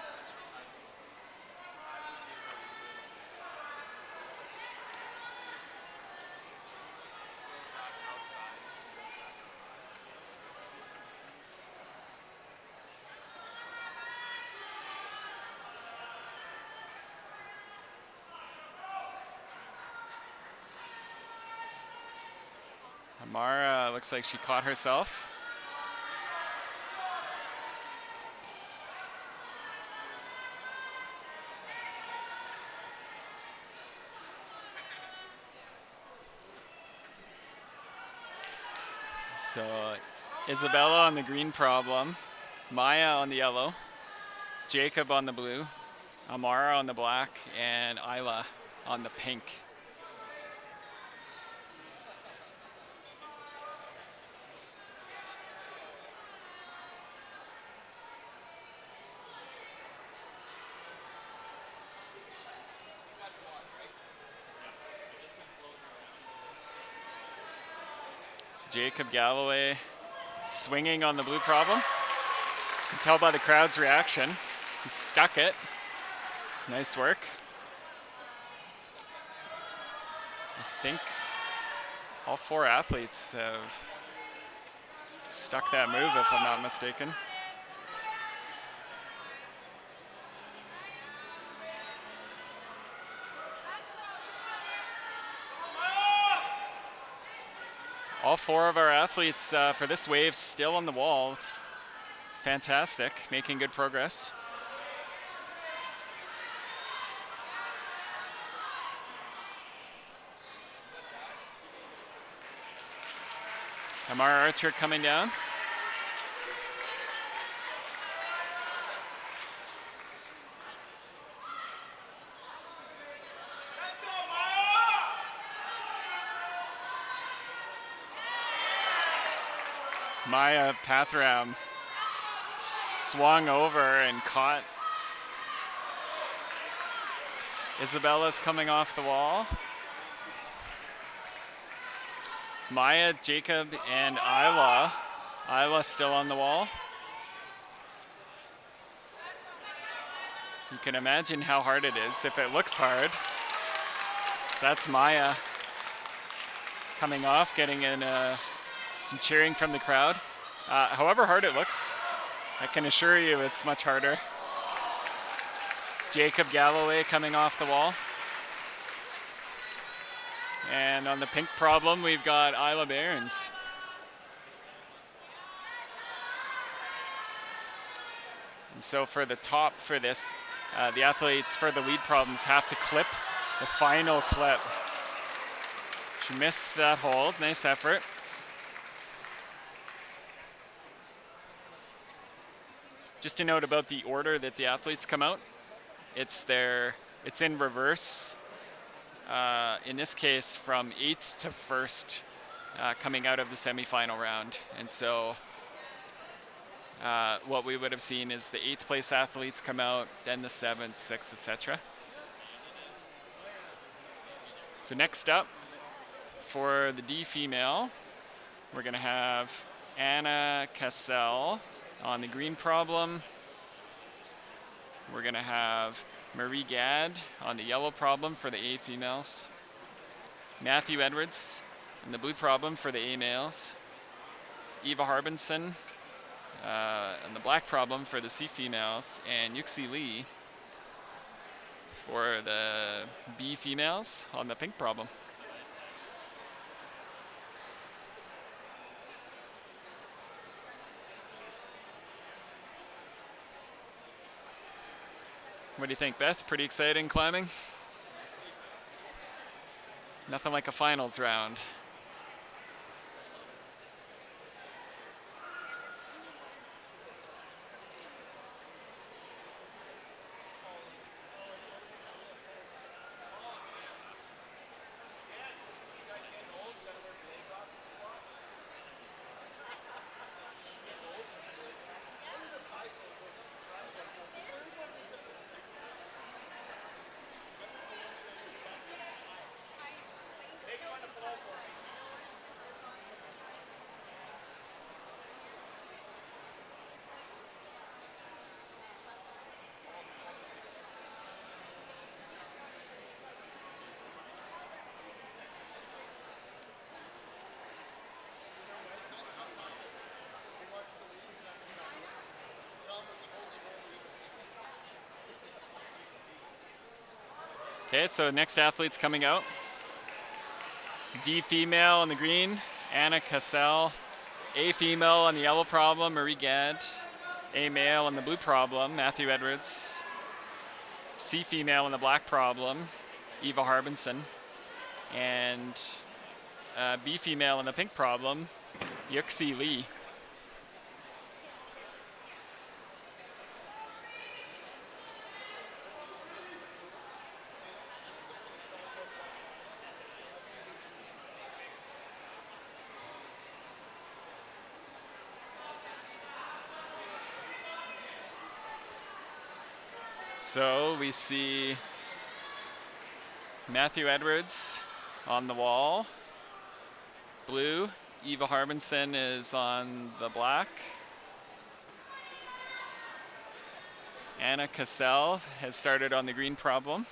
Amara looks like she caught herself. So Isabella on the green problem, Maya on the yellow, Jacob on the blue, Amara on the black, and Isla on the pink. It's Jacob Galloway swinging on the blue problem. You can tell by the crowd's reaction. He stuck it. Nice work. I think all four athletes have stuck that move, if I'm not mistaken. All four of our athletes for this wave still on the wall. It's fantastic, making good progress. Amara Archer coming down. Maya Pathram swung over and caught. Isabella's coming off the wall. Maya, Jacob, and Isla. Isla still on the wall. You can imagine how hard it is if it looks hard. So that's Maya coming off, getting in some cheering from the crowd. However hard it looks, I can assure you it's much harder. Jacob Galloway coming off the wall. And on the pink problem, we've got Isla Behrens. And so for the top for this, the athletes for the lead problems have to clip the final clip. She missed that hold. Nice effort. Just a note about the order that the athletes come out. It's in reverse. In this case, from 8th to 1st, coming out of the semifinal round. And so what we would have seen is the 8th place athletes come out, then the 7th, 6th, etc. So next up, for the D female, we're going to have Anna Cassell on the green problem. We're going to have Marie Gadd on the yellow problem for the A females. Matthew Edwards on the blue problem for the A males. Eva Harbinson and the black problem for the C females, and Yuxi Lee for the B females on the pink problem. What do you think, Beth? Pretty exciting climbing? Nothing like a finals round. Okay, so next athlete's coming out. D female on the green, Anna Cassell. A female on the yellow problem, Marie Gad. A male on the blue problem, Matthew Edwards. C female on the black problem, Eva Harbinson. And B female on the pink problem, Yuxi Lee. So we see Matthew Edwards on the wall, blue. Eva Harbinson is on the black. Anna Cassell has started on the green problem.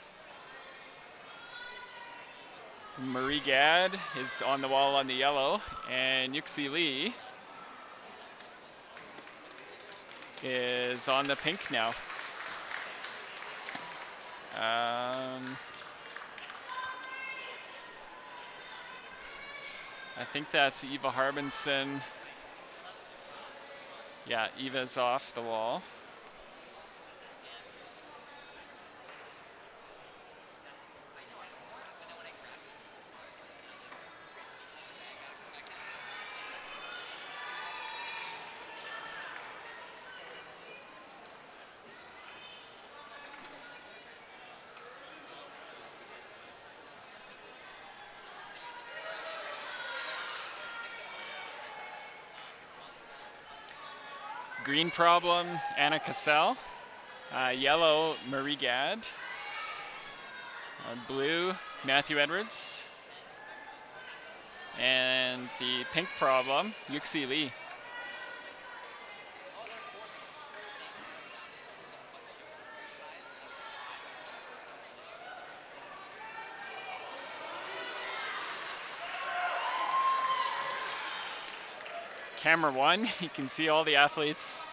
Marie Gad is on the wall on the yellow, and Yuxi Lee is on the pink now. I think that's Eva Harbinson. Yeah, Eva's off the wall. Green problem, Anna Cassell. Yellow, Marie Gad. Blue, Matthew Edwards. And the pink problem, Yuxi Lee. Camera 1, you can see all the athletes.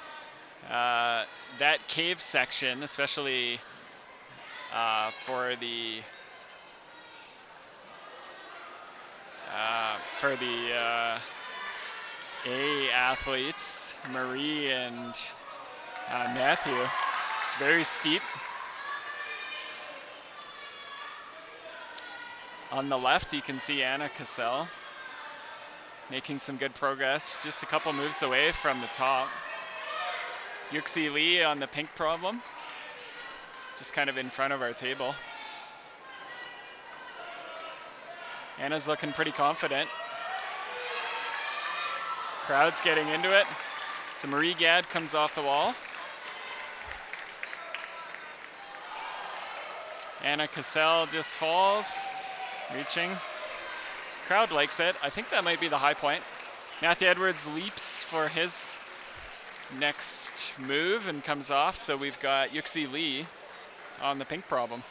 That cave section, especially for the A athletes, Marie and Matthew. It's very steep. On the left, you can see Anna Cassell making some good progress, just a couple moves away from the top. Yuxi Lee on the pink problem, just kind of in front of our table. Anna's looking pretty confident. Crowd's getting into it. So Marie Gad comes off the wall. Anna Cassell just falls, reaching. Crowd likes it. I think that might be the high point. Matthew Edwards leaps for his next move and comes off. So we've got Yuxi Lee on the pink problem.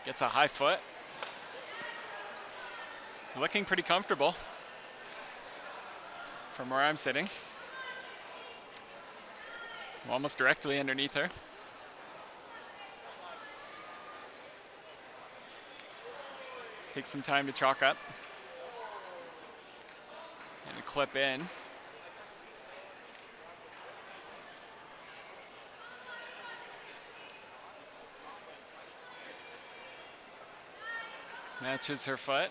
Gets a high foot. Looking pretty comfortable from where I'm sitting. I'm almost directly underneath her. Takes some time to chalk up and clip in. Matches her foot.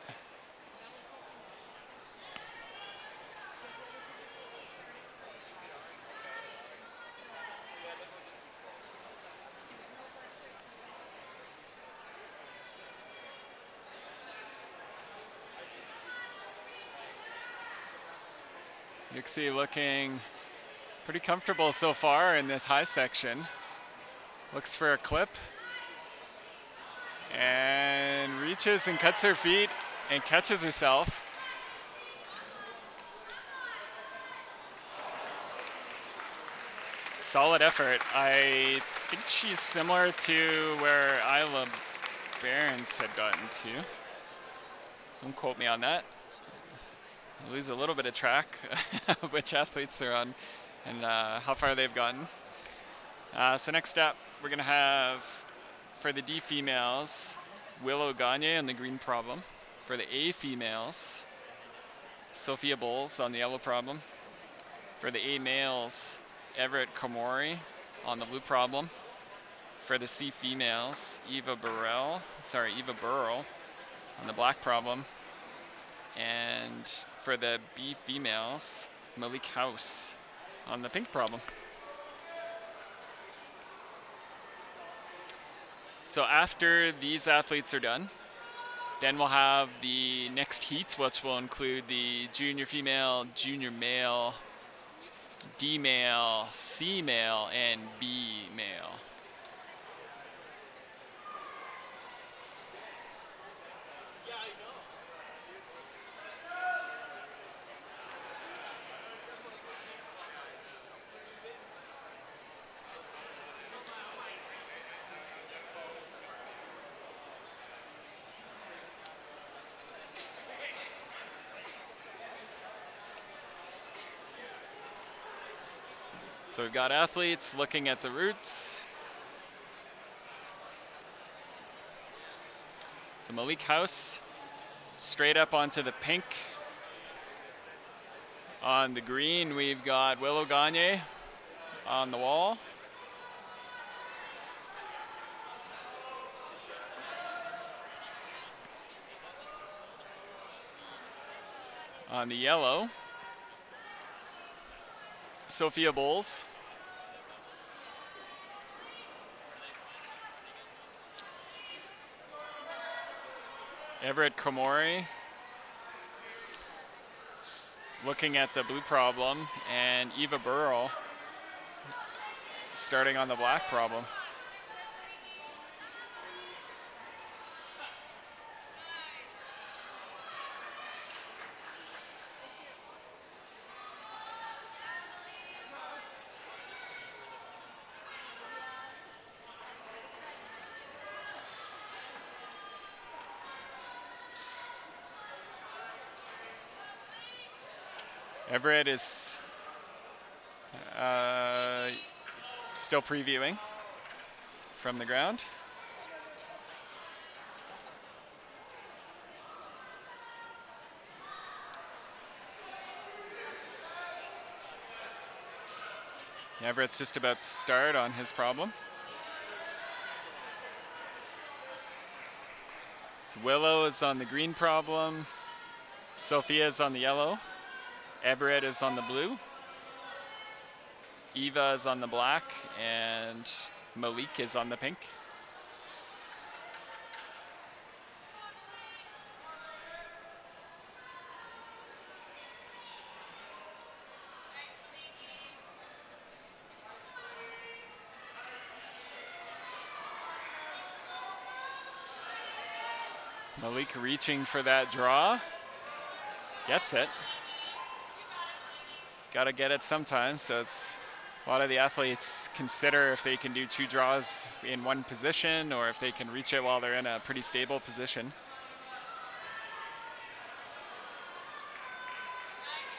Yixi looking pretty comfortable so far in this high section. Looks for a clip and reaches and cuts her feet and catches herself. Solid effort. I think she's similar to where Isla Barons had gotten to. Don't quote me on that. I lose a little bit of track which athletes are on and how far they've gotten. So next up, we're going to have, for the D females, Willow Gagne on the green problem. For the A females, Sophia Bowles on the yellow problem. For the A males, Everett Komori on the blue problem. For the C females, Eva Burrell on the black problem. And for the B females, Malik House on the pink problem. So after these athletes are done, then we'll have the next heat, which will include the junior female, junior male, D male, C male, and B male. So we've got athletes looking at the routes. So Malik House straight up onto the pink. On the green, we've got Willow Gagne on the wall. On the yellow, Sophia Bowles. Everett Komori looking at the blue problem, and Eva Burrell starting on the black problem. Everett is still previewing from the ground. Everett's just about to start on his problem. So Willow is on the green problem. Sophia is on the yellow. Everett is on the blue. Eva is on the black. And Malik is on the pink. Malik reaching for that draw. Gets it. Gotta get it sometime, so it's A lot of the athletes consider if they can do 2 draws in one position or if they can reach it while they're in a pretty stable position.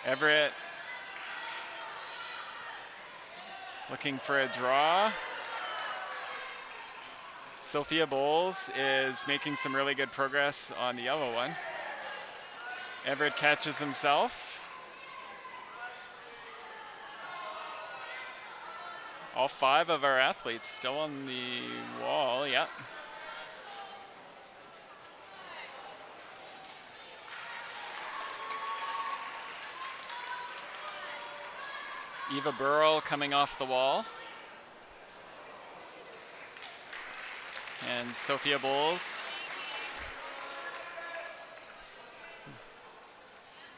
Everett looking for a draw. Sophia Bowles is making some really good progress on the yellow one. Everett catches himself. All 5 of our athletes still on the wall. Yep. Eva Burrow coming off the wall. And Sophia Bowles.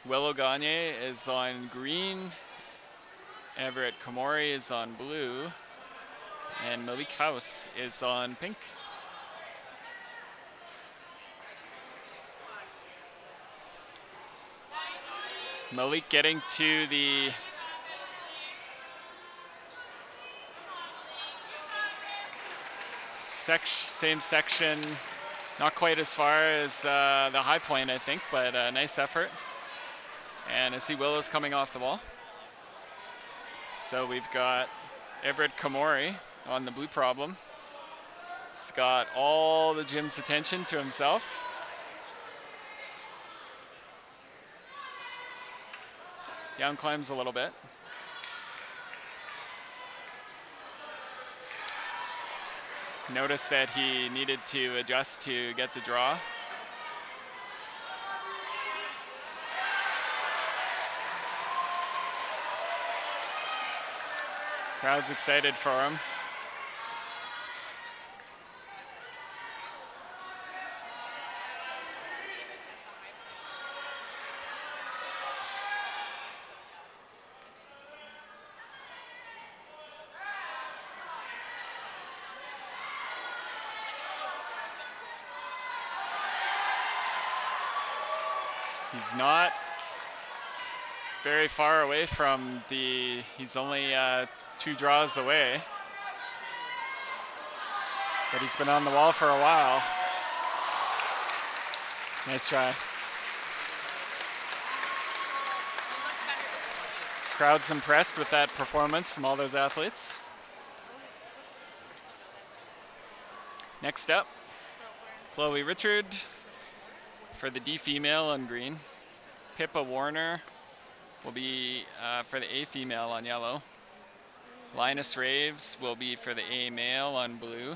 Willow Gagne is on green. Everett Komori is on blue. And Malik House is on pink. Malik getting to the same section, not quite as far as the high point, I think, but a nice effort. And I see Willow's coming off the wall. So we've got Everett Komori on the blue problem. He's got all the gym's attention to himself. Down climbs a little bit. Notice that he needed to adjust to get the draw. Crowd's excited for him. He's not very far away from he's only 2 draws away. But he's been on the wall for a while. Nice try. Crowd's impressed with that performance from all those athletes. Next up, Chloe Richard for the D female on green. Pippa Warner will be for the A female on yellow. Linus Raves will be for the A male on blue.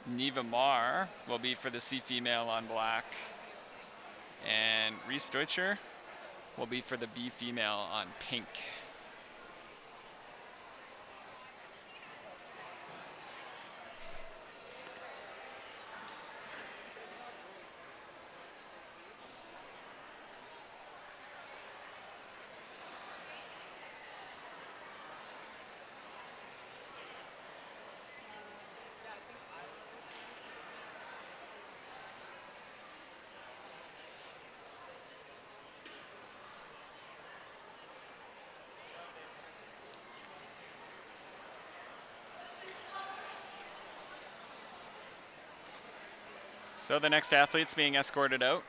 Neva Marr will be for the C female on black. And Reese Deutscher will be for the B female on pink. So the next athlete's being escorted out.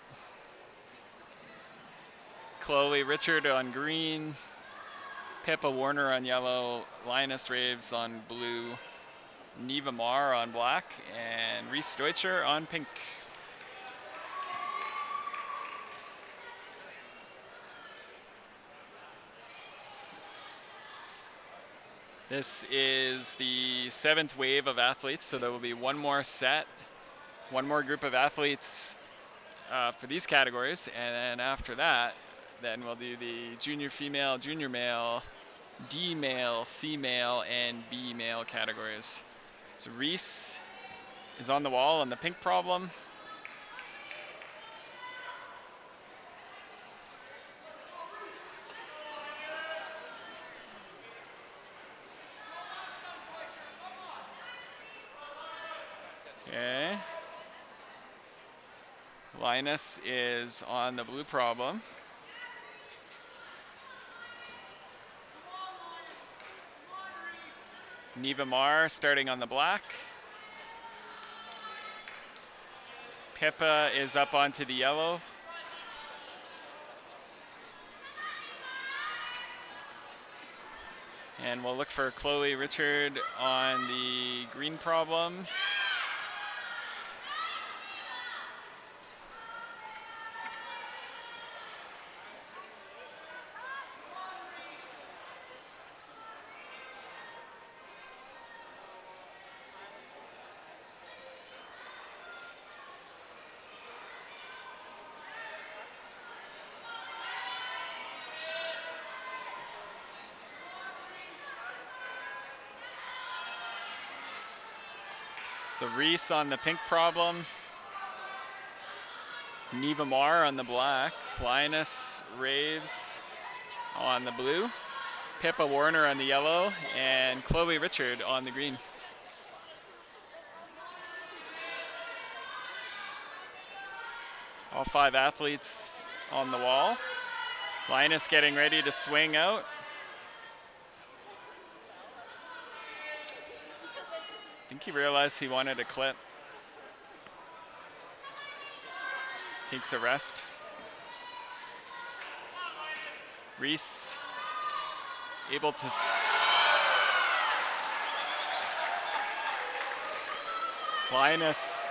Chloe Richard on green, Pippa Warner on yellow, Linus Raves on blue, Neva Marr on black, and Reese Deutscher on pink. This is the 7th wave of athletes, so there will be one more set, one more group of athletes for these categories, and then after that, then we'll do the junior female, junior male, D male, C male, and B male categories. So Reese is on the wall on the pink problem. Okay. Linus is on the blue problem. Neva Mar starting on the black. Pippa is up onto the yellow. And we'll look for Chloe Richard on the green problem. So Reese on the pink problem. Neva Mar on the black. Linus Raves on the blue. Pippa Warner on the yellow. And Chloe Richard on the green. All 5 athletes on the wall. Linus getting ready to swing out. I think he realized he wanted a clip. Takes a rest. Reese able to Linus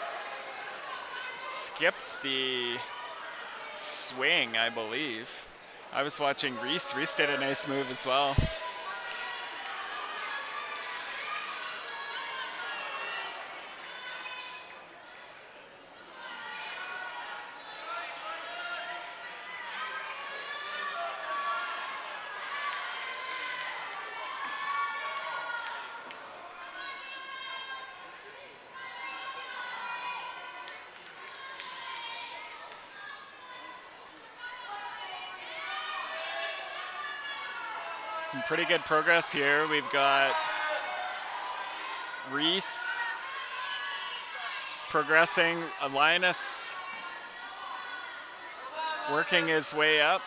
skipped the swing, I believe. I was watching Reese. Reese did a nice move as well. Some pretty good progress here. We've got Reese progressing, Linus working his way up,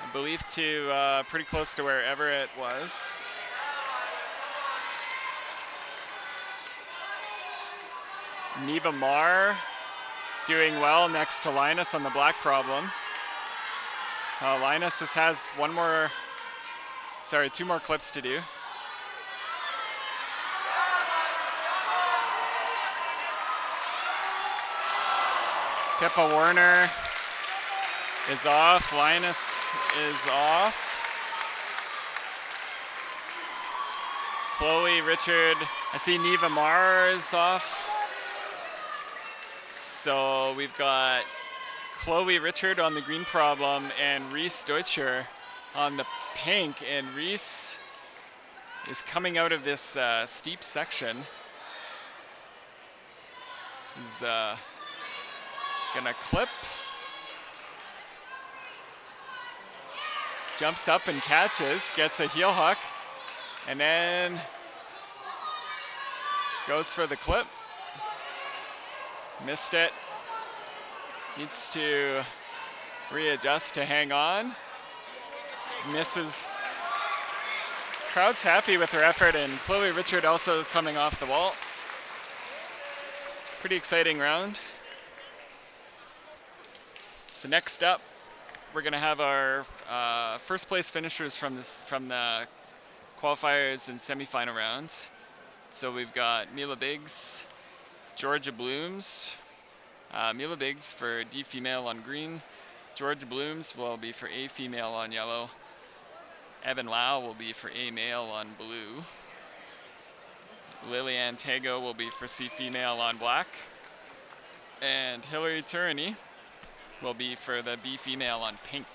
I believe to pretty close to where Everett was. Neva Mar doing well next to Linus on the black problem. Linus has two more clips to do. Pippa Warner is off. Linus is off. Chloe Richard, I see Neva Mar is off. So we've got Chloe Richard on the green problem and Reese Deutscher on the pink. And Reese is coming out of this steep section. This is gonna clip. Jumps up and catches, gets a heel hook, and then goes for the clip. Missed it. Needs to readjust to hang on. Misses. Crowd's happy with her effort, and Chloe Richard also is coming off the wall. Pretty exciting round. So next up, we're gonna have our first place finishers from the qualifiers and semifinal rounds. So we've got Mila Biggs, Georgia Blooms. Mila Biggs for D female on green. Georgia Blooms will be for A female on yellow. Evan Lau will be for A male on blue. Lillian Tago will be for C female on black. And Hillary Turini will be for the B female on pink.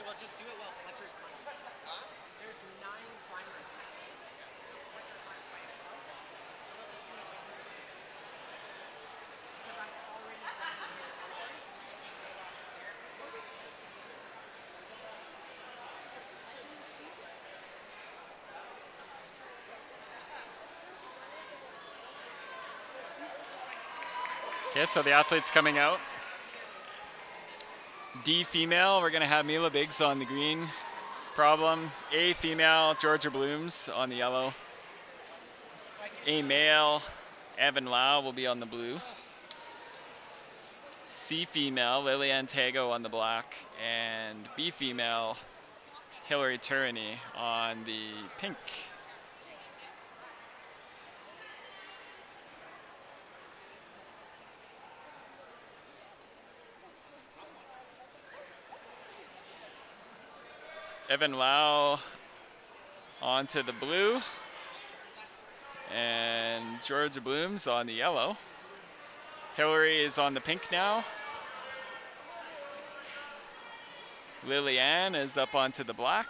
we'll just do it while Fletcher's playing. Huh? There's 9 climbers in that game. Okay. So Fletcher climbs by himself. So they'll just do it with him. Because I'm already climbing his climbers, and then we build off of there. Okay, so the athletes coming out. D female, we're gonna have Mila Biggs on the green problem. A female, Georgia Blooms on the yellow. A male, Evan Lau will be on the blue. C female, Liliane Tago on the black. And B female, Hillary Turini on the pink. Evan Lau onto the blue. And Georgia Blooms on the yellow. Hillary is on the pink now. Liliane is up onto the black.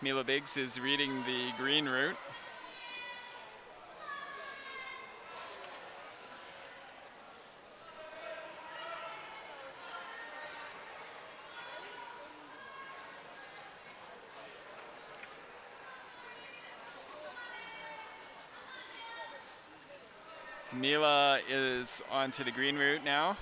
Mila Biggs is reading the green route. So Mila is onto the green route now.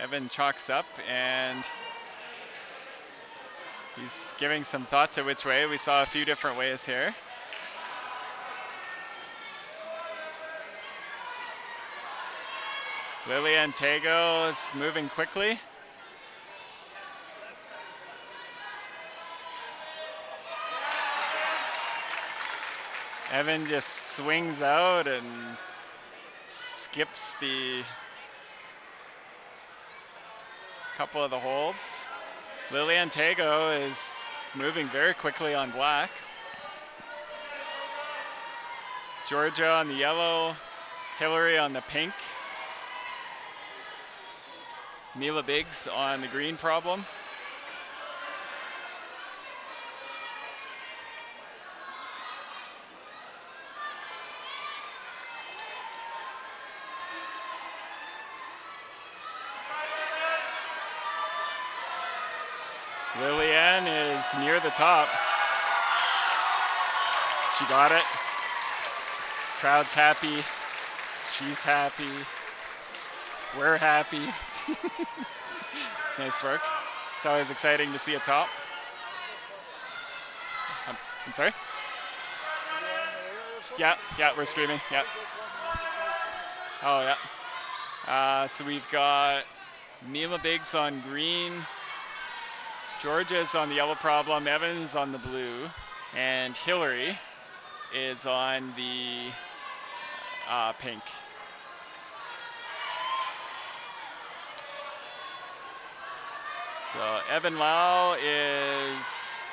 Evan chalks up and he's giving some thought to which way. We saw a few different ways here. Liliane Tago is moving quickly. Evan just swings out and skips the couple of the holds. Liliane Tago is moving very quickly on black. Georgia on the yellow, Hillary on the pink. Mila Biggs on the green problem. Liliane is near the top. She got it. Crowd's happy. She's happy. We're happy. Nice work. It's always exciting to see a top. I'm sorry? Yeah, we're streaming. Yeah. Oh, yeah. So we've got Mila Biggs on green. Georgia's on the yellow problem. Evans on the blue. And Hillary is on the pink. So Evan Lau is,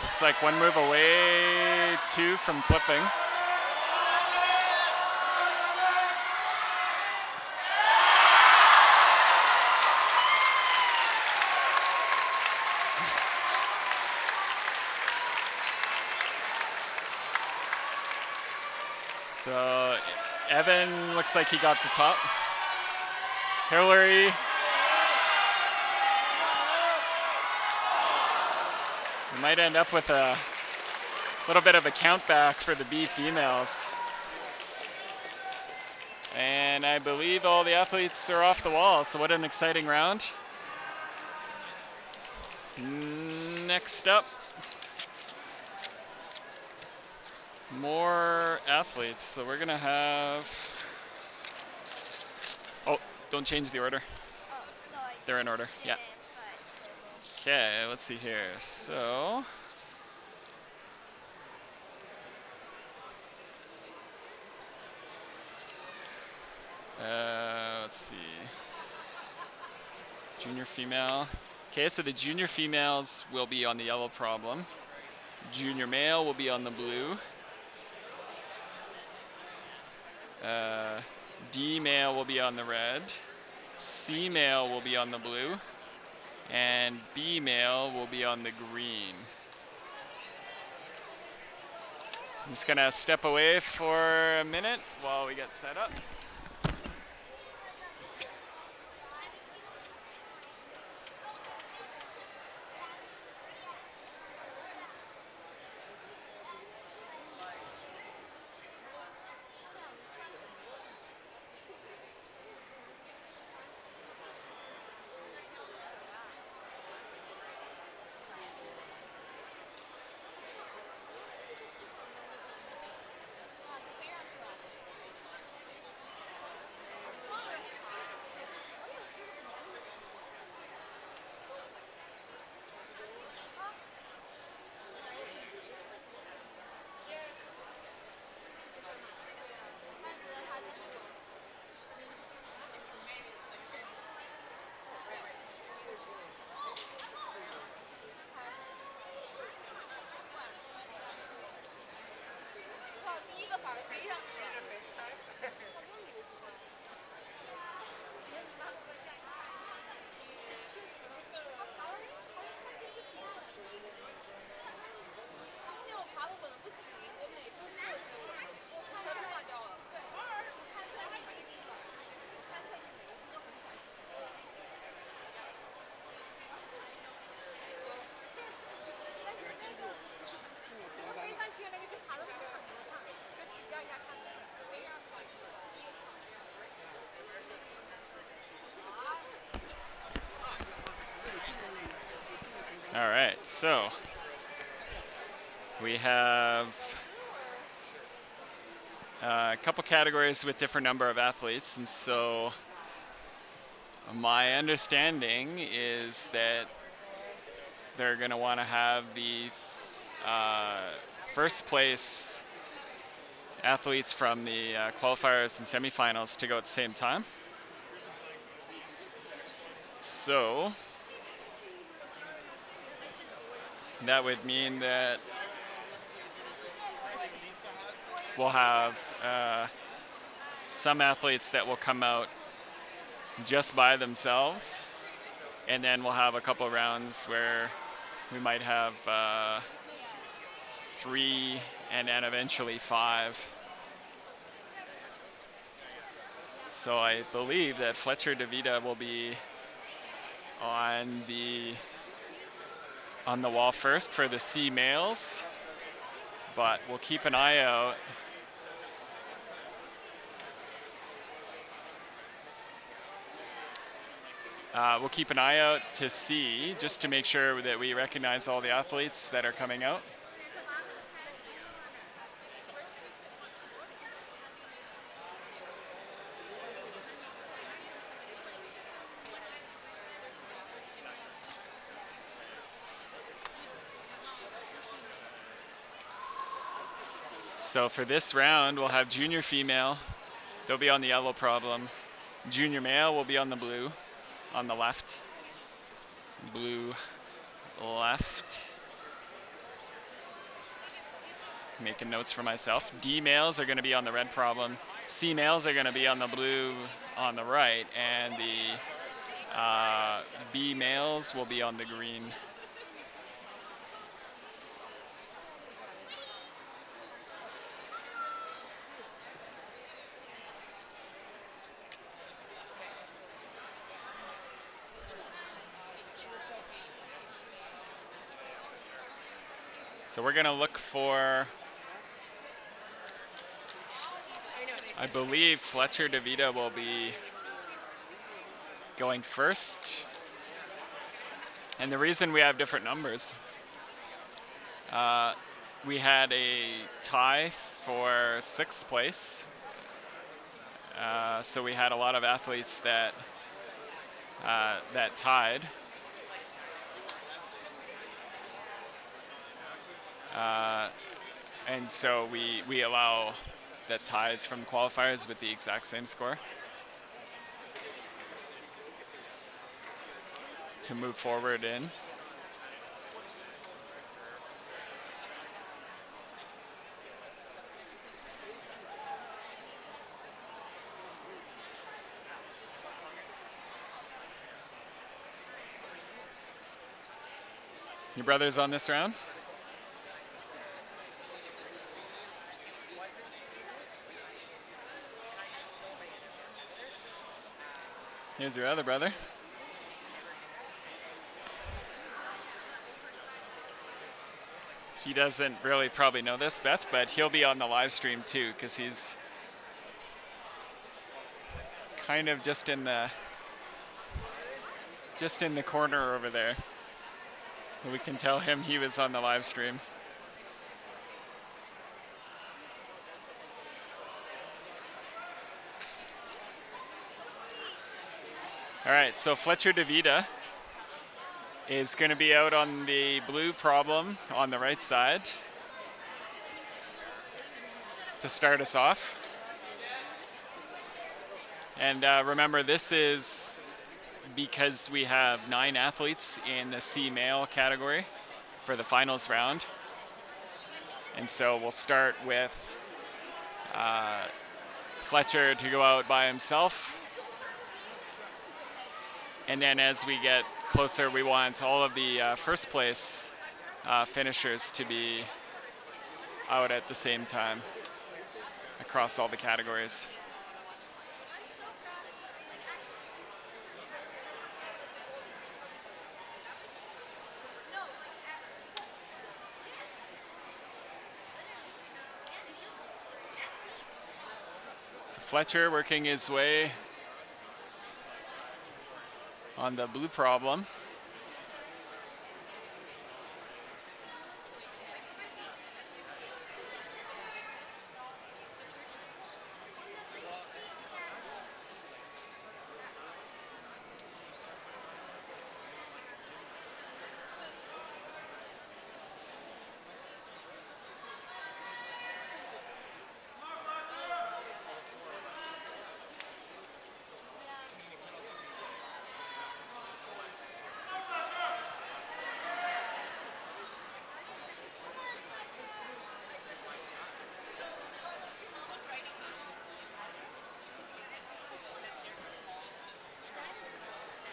looks like one move away, 2 from clipping. So Evan looks like he got the top. Hillary. We might end up with a little bit of a count back for the B females. And I believe all the athletes are off the wall, so what an exciting round. Next up, more athletes. So we're gonna have. Oh, don't change the order. They're in order. Yeah. Okay, let's see here. So. Let's see. Junior female. Okay, so the junior females will be on the yellow problem. Junior male will be on the blue. Uh, D male will be on the red. C male will be on the blue. And B male will be on the green. I'm just gonna step away for a minute while we get set up. All right, so we have a couple categories with different number of athletes, and so my understanding is that they're going to want to have the uh, first place athletes from the qualifiers and semifinals to go at the same time. So that would mean that we'll have some athletes that will come out just by themselves, and then we'll have a couple rounds where we might have 3 and then eventually 5. So I believe that Fletcher DeVita will be on the wall first for the C males, but we'll keep an eye out. We'll keep an eye out to see, just to make sure that we recognize all the athletes that are coming out. So for this round, we'll have junior female. They'll be on the yellow problem. Junior male will be on the blue, on the left. Blue left. Making notes for myself. D males are going to be on the red problem. C males are going to be on the blue on the right, and the B males will be on the green. So we're going to look for, I believe Fletcher DeVita will be going first. And the reason we have different numbers, we had a tie for sixth place. So we had a lot of athletes that tied. Uh, and so we allow that ties from qualifiers with the exact same score to move forward in. Your brother's on this round? Here's your other brother. He doesn't really probably know this, Beth, but he'll be on the live stream too, because he's kind of just in the corner over there. So we can tell him he was on the live stream. All right, so Fletcher DeVita is going to be out on the blue problem on the right side to start us off. And remember, this is because we have 9 athletes in the C male category for the finals round. And so we'll start with uh, Fletcher to go out by himself. And then as we get closer, we want all of the first place finishers to be out at the same time across all the categories. So Fletcher working his way on the blue problem.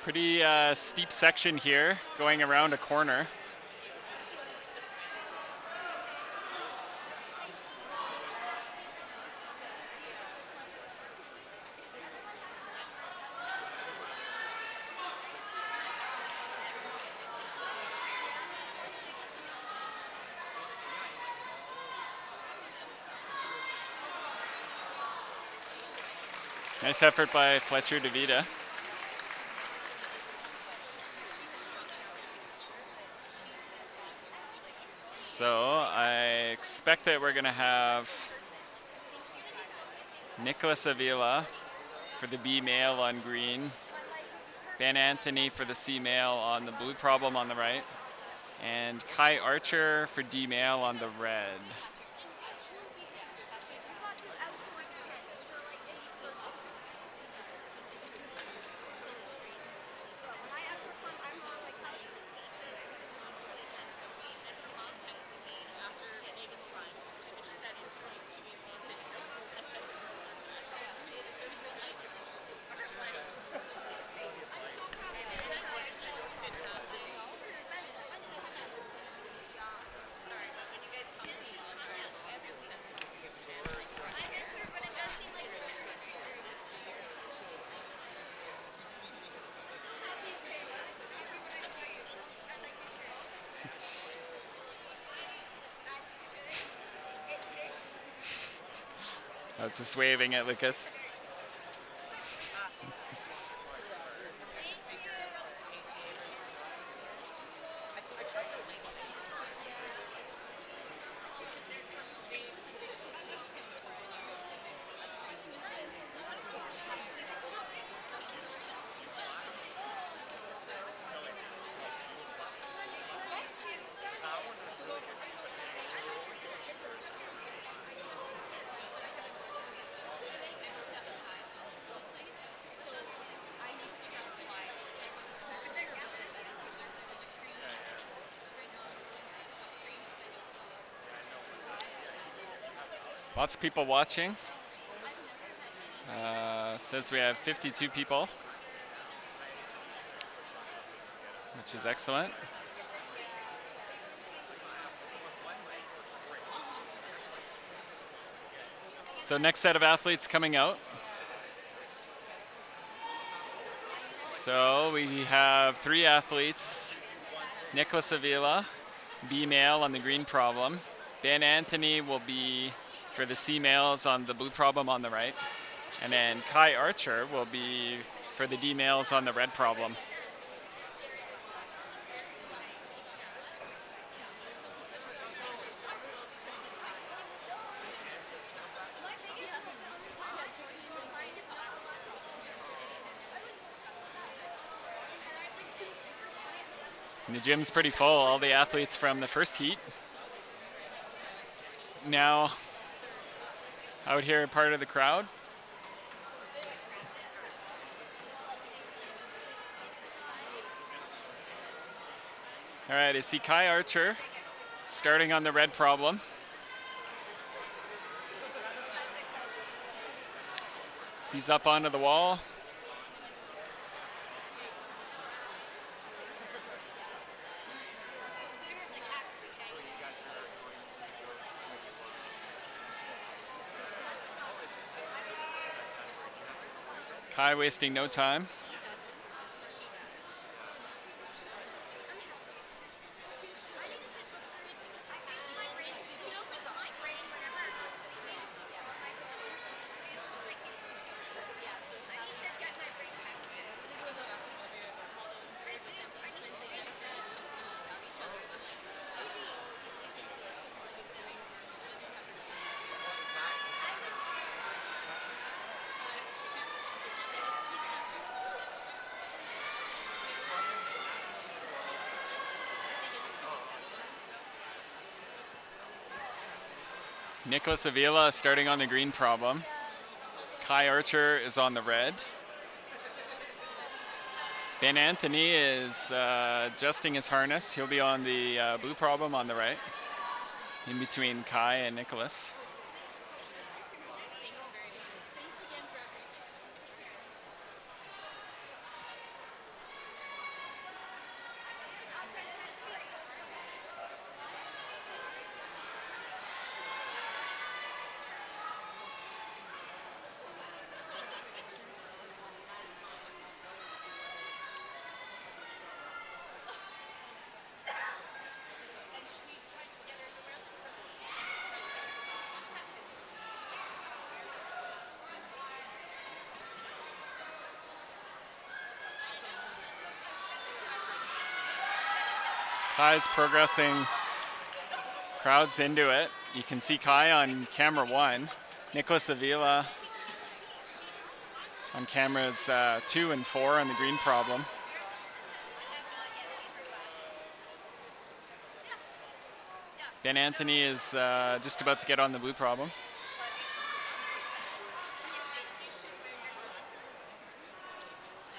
Pretty steep section here, going around a corner. Nice effort by Fletcher DeVita. So I expect that we're going to have Nicholas Avila for the B male on green, Ben Anthony for the C male on the blue problem on the right, and Kai Archer for D male on the red. That's just waving at Lucas. ACA versus I tried to link ACA. Lots of people watching. Says we have 52 people, which is excellent. So next set of athletes coming out. So we have 3 athletes. Nicholas Avila, B male on the green problem. Ben Anthony will be for the C males on the blue problem on the right. And then Kai Archer will be for the D males on the red problem. And the gym's pretty full, all the athletes from the first heat. Now out here, part of the crowd. All right, I see Kai Archer starting on the red problem. He's up onto the wall. Kai wasting no time. Nicholas Avila starting on the green problem. Kai Archer is on the red. Ben Anthony is adjusting his harness. He'll be on the blue problem on the right, in between Kai and Nicholas. Kai's progressing, crowd's into it. You can see Kai on camera 1. Nicholas Avila on cameras 2 and 4 on the green problem. Ben Anthony is just about to get on the blue problem.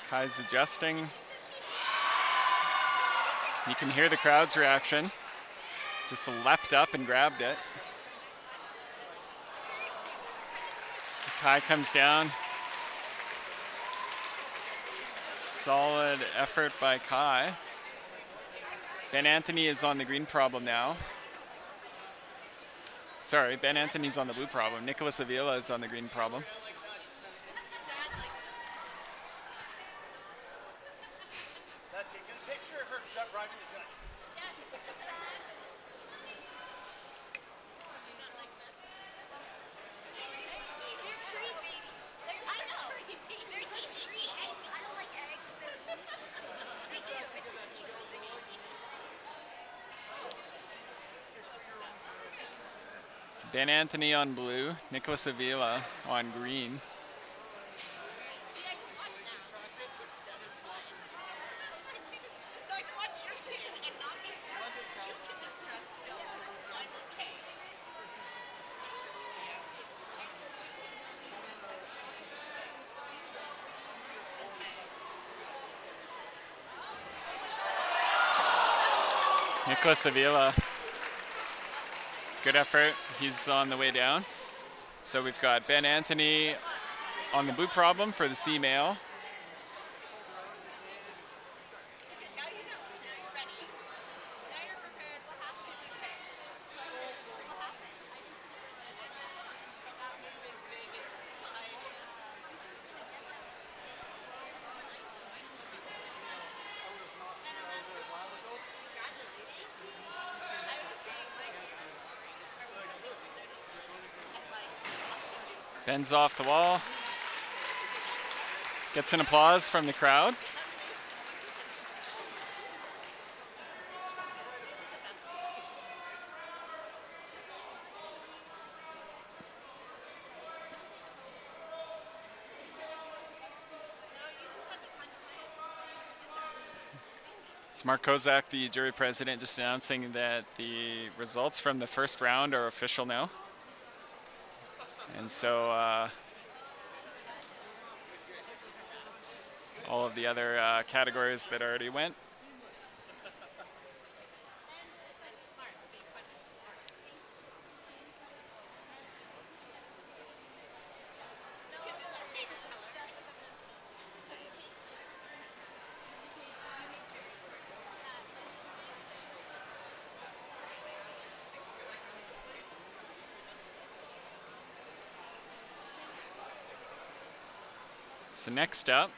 Kai's adjusting. You can hear the crowd's reaction. Just leapt up and grabbed it. Kai comes down. Solid effort by Kai. Ben Anthony is on the green problem now. Sorry, Ben Anthony's on the blue problem. Nicholas Avila is on the green problem. That's it. Get a picture of her riding the judge. So Ben Anthony on blue, Nicholas Avila on green. Nicholas Avila, good effort. He's on the way down. So we've got Ben Anthony on the blue problem for the C male. Ben's off the wall. Gets an applause from the crowd. It's Mark Kozak, the jury president, just announcing that the results from the first round are official now. And so all of the other categories that already went. So next up,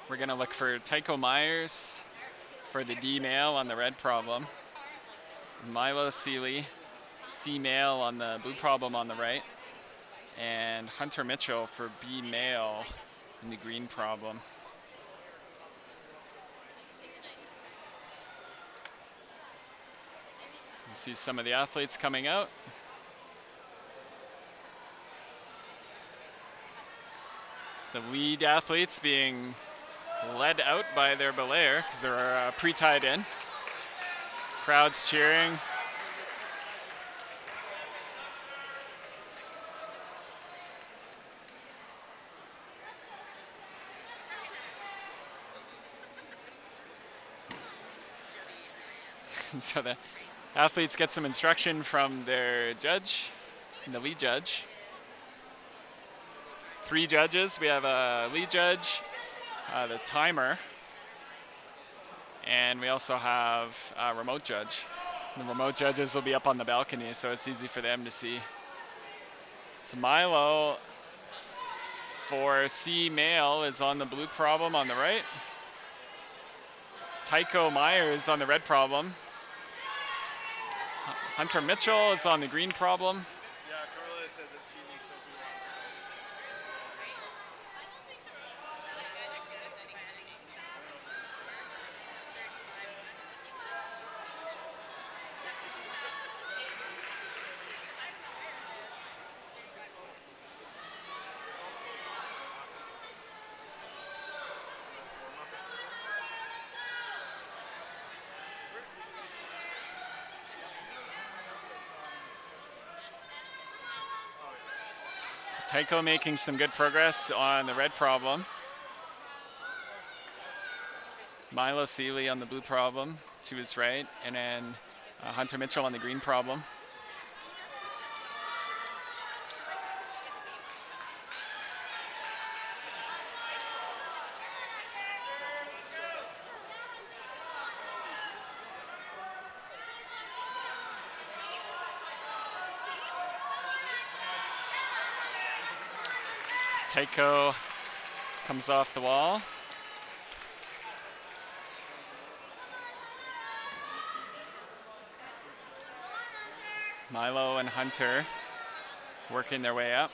we're going to look for Tycho Myers for the D male on the red problem. Milo Seeley, C male on the blue problem on the right. And Hunter Mitchell for B male in the green problem. You see some of the athletes coming out. The lead athletes being led out by their belayer because they're pre-tied in. Crowds cheering. So the athletes get some instruction from their judge, the lead judge. 3 judges. We have a lead judge, the timer, and we also have a remote judge. The remote judges will be up on the balcony, so it's easy for them to see. So Milo for C male is on the blue problem on the right. Tycho Myers on the red problem. Hunter Mitchell is on the green problem. Yeah, Carla said that she needs something on her. So Tycho making some good progress on the red problem. Milo Seeley on the blue problem to his right, and then Hunter Mitchell on the green problem. Tycho comes off the wall. Milo and Hunter working their way up.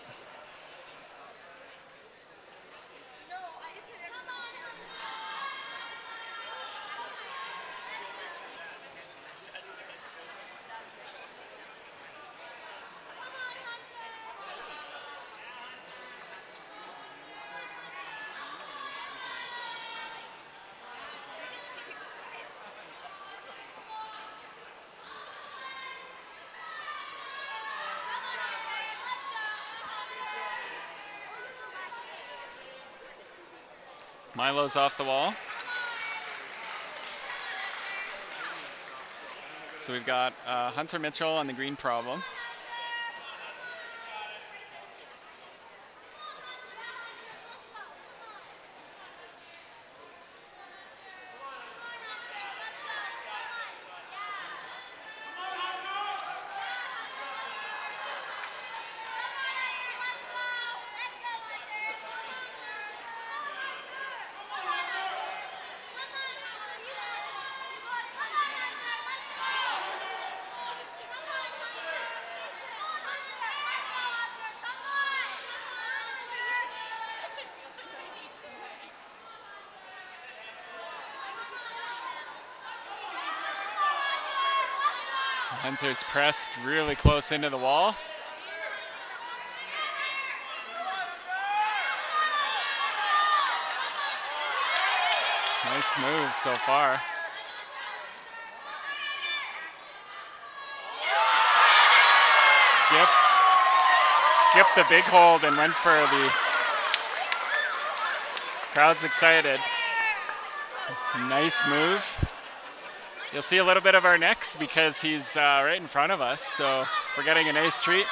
Milo's off the wall. So we've got Hunter Mitchell on the green problem. Hunter's pressed really close into the wall. Nice move so far. Skipped the big hold and went for the crowd's excited. Nice move. You'll see a little bit of our necks because he's right in front of us, so we're getting a nice treat.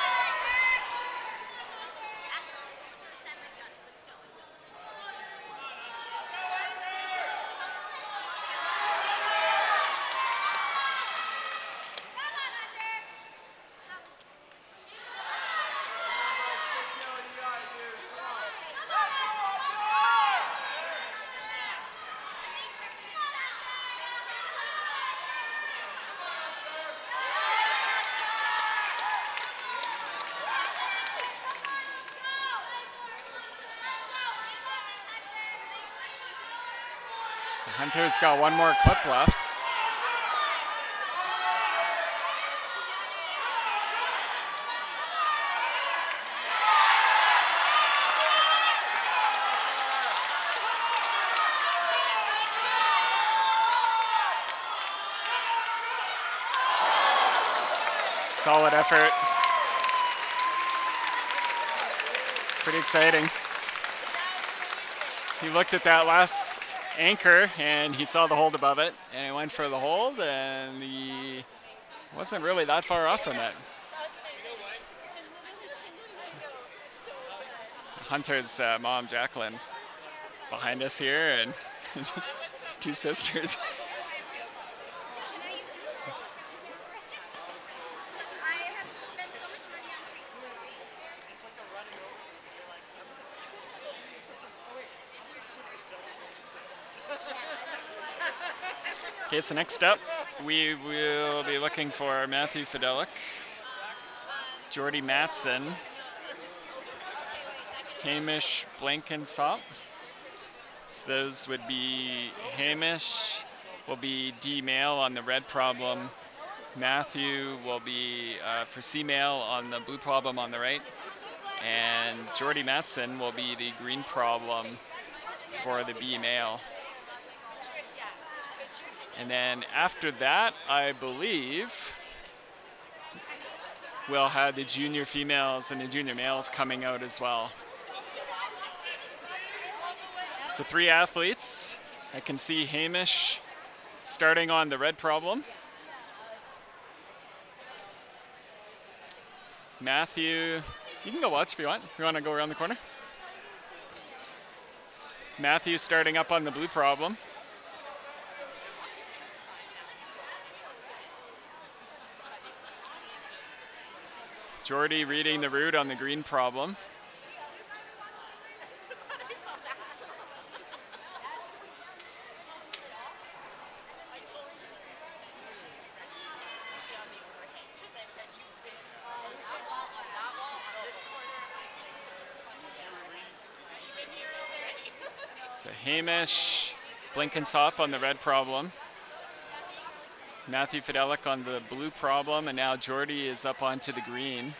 Hunter's got one more clip left. Solid effort. Pretty exciting. He looked at that last anchor and he saw the hold above it and he went for the hold and he wasn't really that far off from it. Hunter's mom, Jacqueline, behind us here, and his two sisters. Okay, so next up, we will be looking for Matthew Fidelic, Jordy Matson, Hamish Blankensop. So those would be Hamish will be D male on the red problem. Matthew will be for C male on the blue problem on the right. And Jordy Matson will be the green problem for the B male. And then after that, I believe we'll have the junior females and the junior males coming out as well. So 3 athletes. I can see Hamish starting on the red problem. Matthew, you can go watch if you want. You want to go around the corner? It's Matthew starting up on the blue problem. Jordy reading the route on the green problem. So Hamish Blankensop on the red problem. Matthew Fidelic on the blue problem, and now Jordy is up onto the green.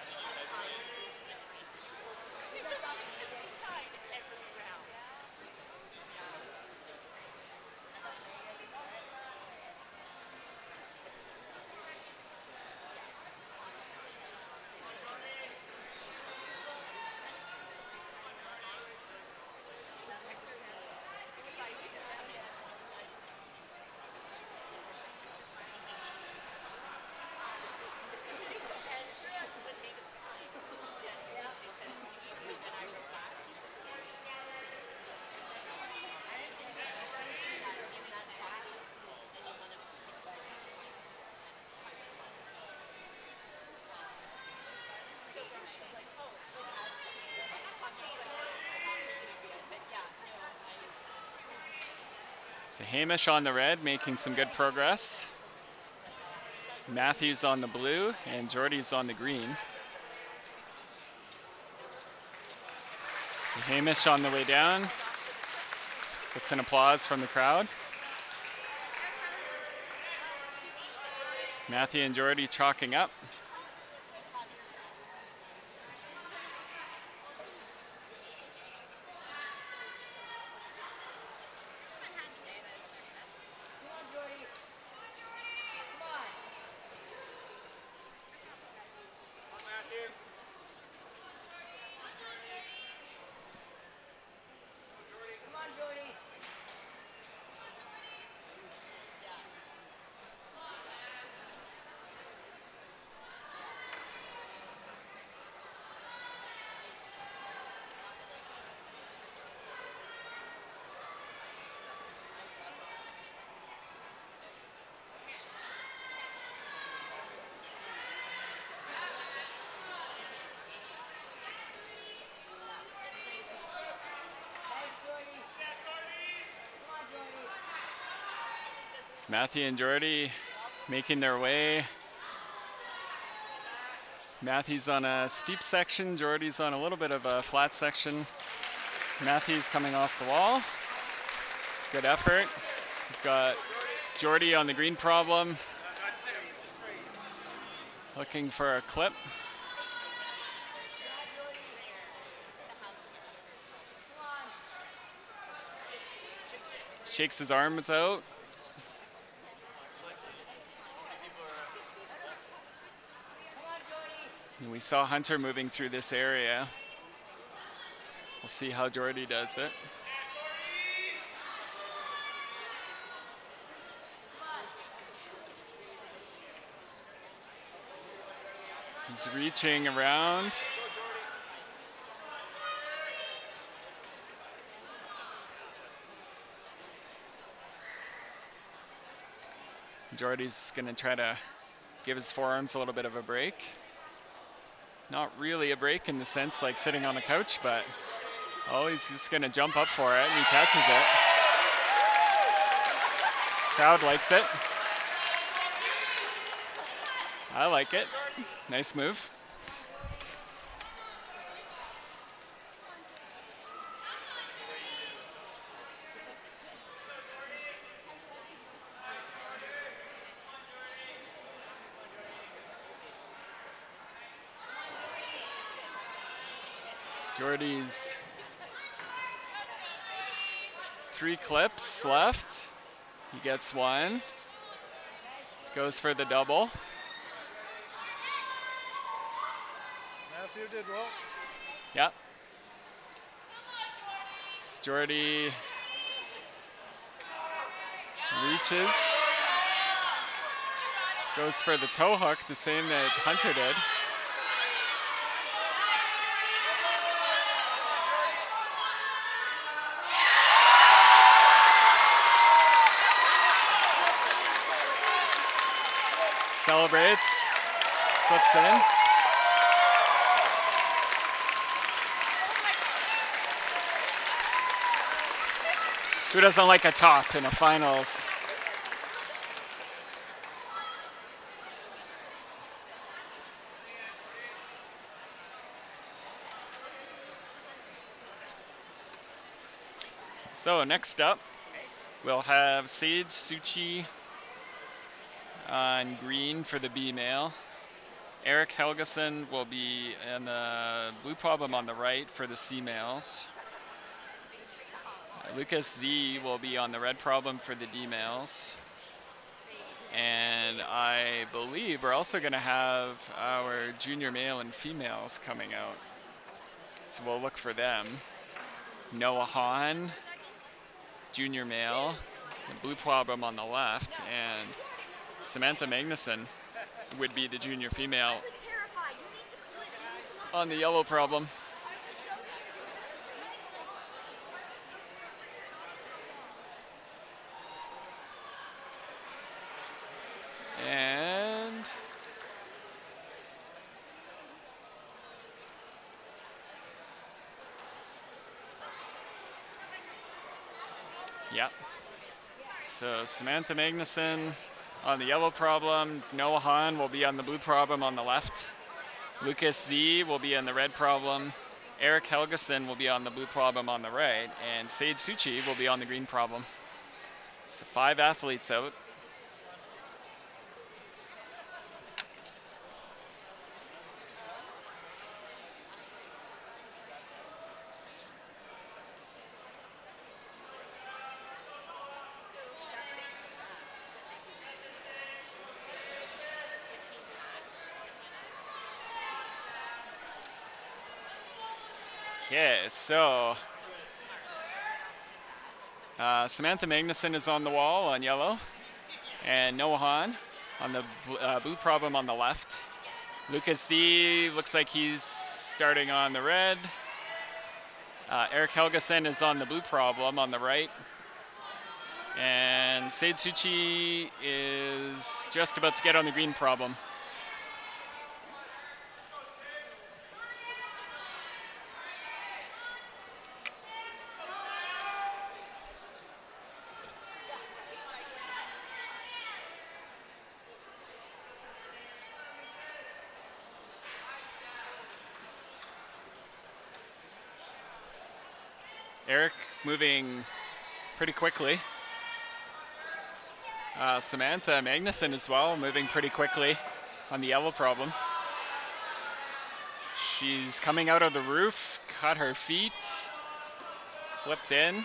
So Hamish on the red, making some good progress. Matthews on the blue, and Jordy's on the green. Hamish on the way down. Gets an applause from the crowd. Matthew and Jordy chalking up. Come on, Jordy. Come on. Come on, Jordy. Yeah. Nice, Jordy. Come on, Jordy. It's Matthew and Jordy making their way. Matthew's on a steep section, Jordy's on a little bit of a flat section. Matthew's coming off the wall. Good effort. We've got Jordy on the green problem, looking for a clip. Yeah, Jordy. Come on. Shakes his arms out. Come on, Jordy. And we saw Hunter moving through this area. We'll see how Jordy does it. Come on. He's reaching around. Jordy's going to try to give his forearms a little bit of a break. Not really a break in the sense like sitting on a couch, but oh, he's just going to jump up for it and he catches it. Crowd likes it. I like it. Nice move. Jordy's 3 clips left. He gets one. Goes for the double. Matthew did well. Yep. It's Jordy reaches. Goes for the toe hook, the same that Hunter did. Celebrates, flips in. Who doesn't like a top in a finals? So next up, we'll have Sage Suchi on green for the B male. Eric Helgeson will be in the blue problem on the right for the C males. Lucas Z will be on the red problem for the D males. And I believe we're also going to have our junior male and females coming out. So we'll look for them. Noah Hahn, junior male, the blue problem on the left, and Samantha Magnuson would be the junior female on the yellow problem. And yep. So Samantha Magnuson on the yellow problem. Noah Hahn will be on the blue problem on the left. Lucas Z will be on the red problem. Eric Helgeson will be on the blue problem on the right. And Sage Suchi will be on the green problem. So 5 athletes out. Okay, so Really smart. Did Samantha Magnuson is on the wall on yellow, and Noah Hahn on the blue problem on the left. Lucas C looks like he's starting on the red. Eric Helgeson is on the blue problem on the right. And Sade Suchi is just about to get on the green problem. Eric moving pretty quickly. Samantha Magnuson as well, moving pretty quickly on the yellow problem. She's coming out of the roof, caught her feet, clipped in.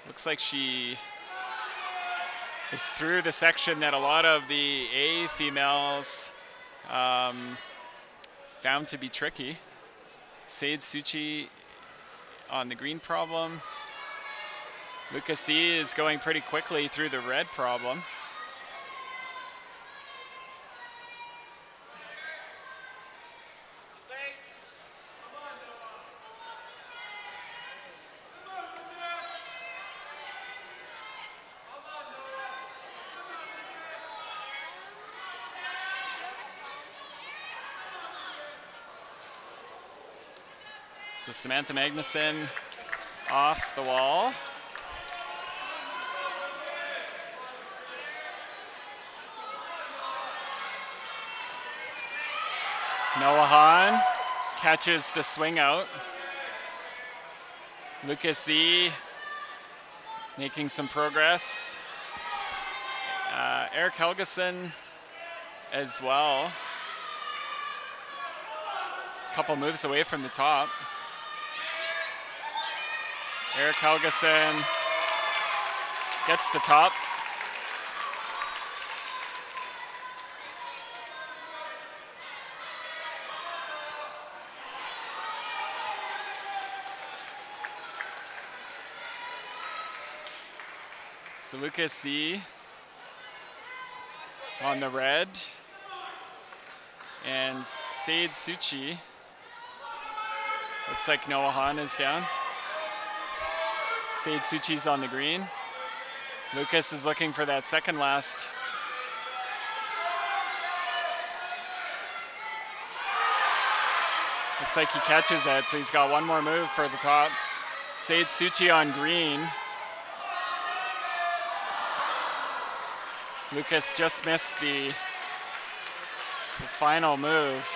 Looks like she is through the section that a lot of the A females found to be tricky. Sade Suchi on the green problem. Lucas C is going pretty quickly through the red problem. So Samantha Magnuson off the wall. Noah Hahn catches the swing out. Lucas C making some progress. Eric Helgeson as well. Just a couple moves away from the top. Eric Helgeson gets the top. So Lucas C on the red. And Sade Suchi. Looks like Noah Hahn is down. Sade Suchi's on the green. Lucas is looking for that second last. Looks like he catches it, so he's got one more move for the top. Sade Suchi on green. Lucas just missed the final move.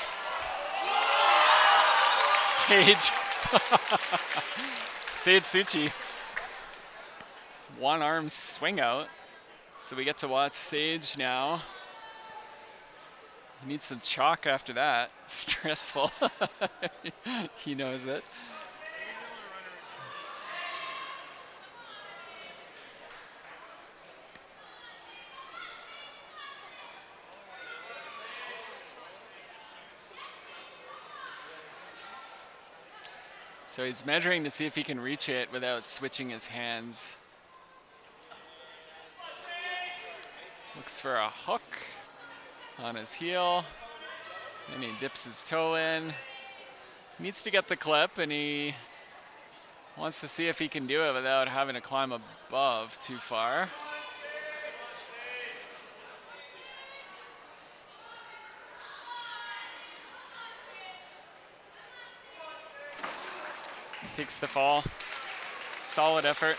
Sage. Sade Suchi. One arm swing out. So we get to watch Sage now. He needs some chalk after that. Stressful. He knows it. So he's measuring to see if he can reach it without switching his hands. Looks for a hook on his heel. And he dips his toe in. Needs to get the clip, and he wants to see if he can do it without having to climb above too far. Takes the fall. Solid effort.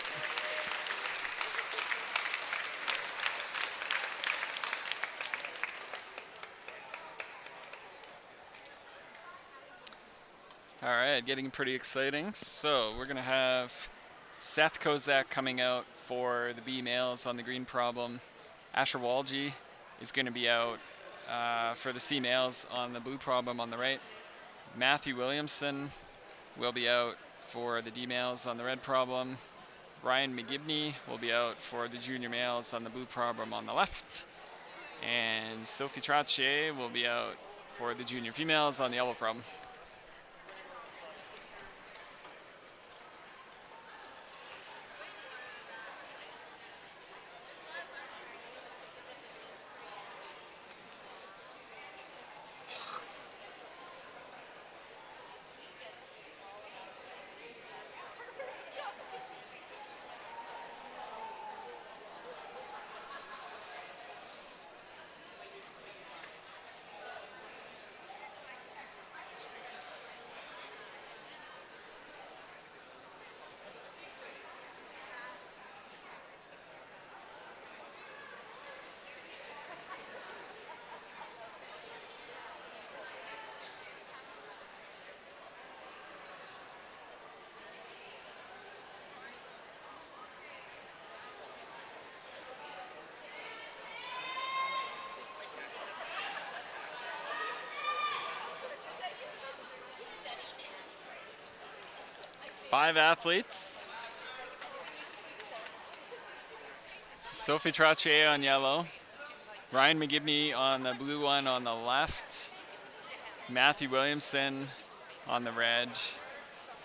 All right, getting pretty exciting. So we're going to have Seth Kozak coming out for the B males on the green problem. Asher Walji is going to be out for the C males on the blue problem on the right. Matthew Williamson will be out for the D males on the red problem. Ryan McGibney will be out for the junior males on the blue problem on the left. And Sophie Trottier will be out for the junior females on the yellow problem. 5 athletes. Sophie Trottier on yellow. Ryan McGibney on the blue one on the left. Matthew Williamson on the red.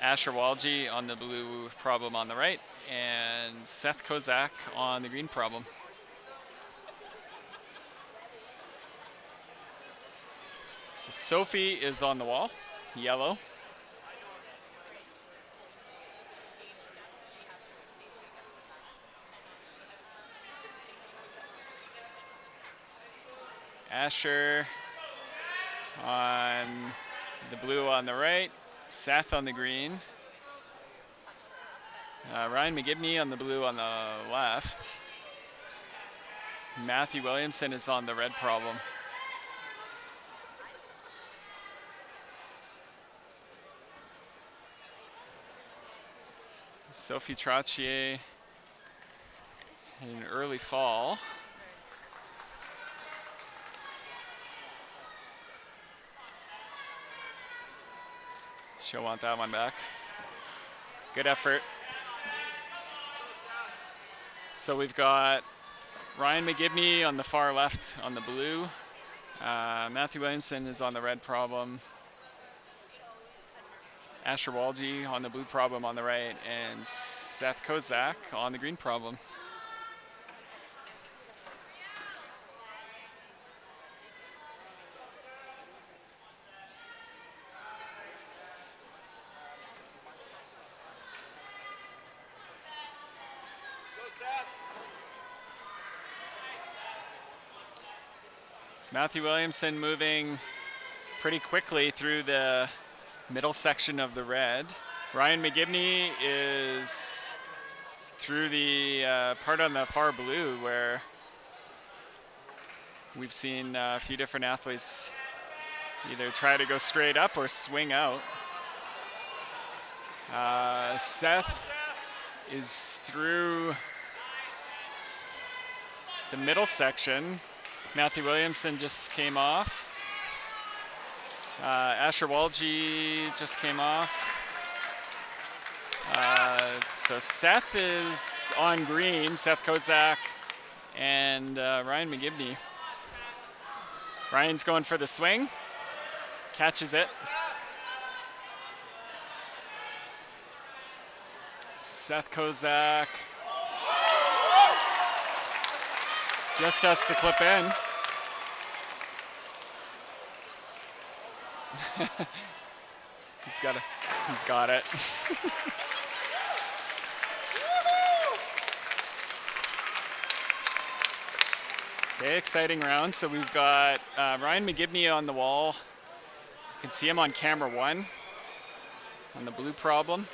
Asher Walgie on the blue problem on the right. And Seth Kozak on the green problem. So Sophie is on the wall, yellow. Asher on the blue on the right, Seth on the green. Ryan McGibney on the blue on the left. Matthew Williamson is on the red problem. Sophie Trottier in early fall. She'll want that one back. Good effort. So we've got Ryan McGibney on the far left on the blue. Matthew Williamson is on the red problem. Asher Walgie on the blue problem on the right, and Seth Kozak on the green problem. It's Matthew Williamson moving pretty quickly through the middle section of the red. Ryan McGibney is through the part on the far blue where we've seen a few different athletes either try to go straight up or swing out. Seth is through the middle section. Matthew Williamson just came off. Asher Walgie just came off. So Seth is on green, Seth Kozak and Ryan McGibney. Ryan's going for the swing, catches it. Seth Kozak just has to clip in. He's got it. Okay, exciting round. So we've got Ryan McGibney on the wall. You can see him on camera 1 on the blue problem.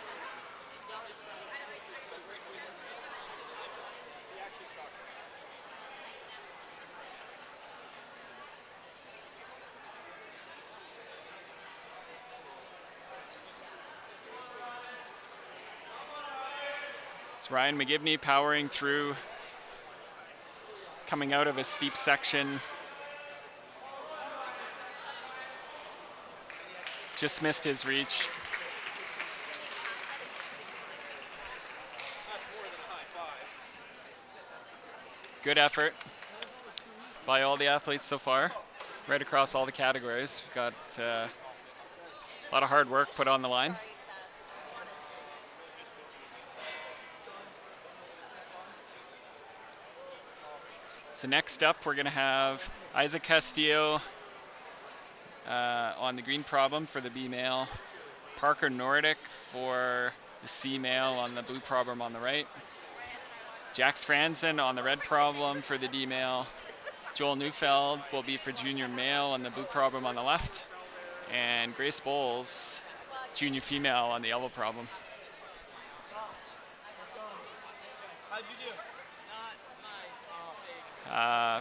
It's Ryan McGibney powering through, coming out of a steep section. Just missed his reach. Good effort by all the athletes so far, right across all the categories. We've got a lot of hard work put on the line. So next up, we're going to have Isaac Castillo on the green problem for the B male, Parker Nordic for the C male on the blue problem on the right, Jax Franzen on the red problem for the D male, Joel Neufeld will be for junior male on the blue problem on the left, and Grace Bowles, junior female on the yellow problem. How'd you do?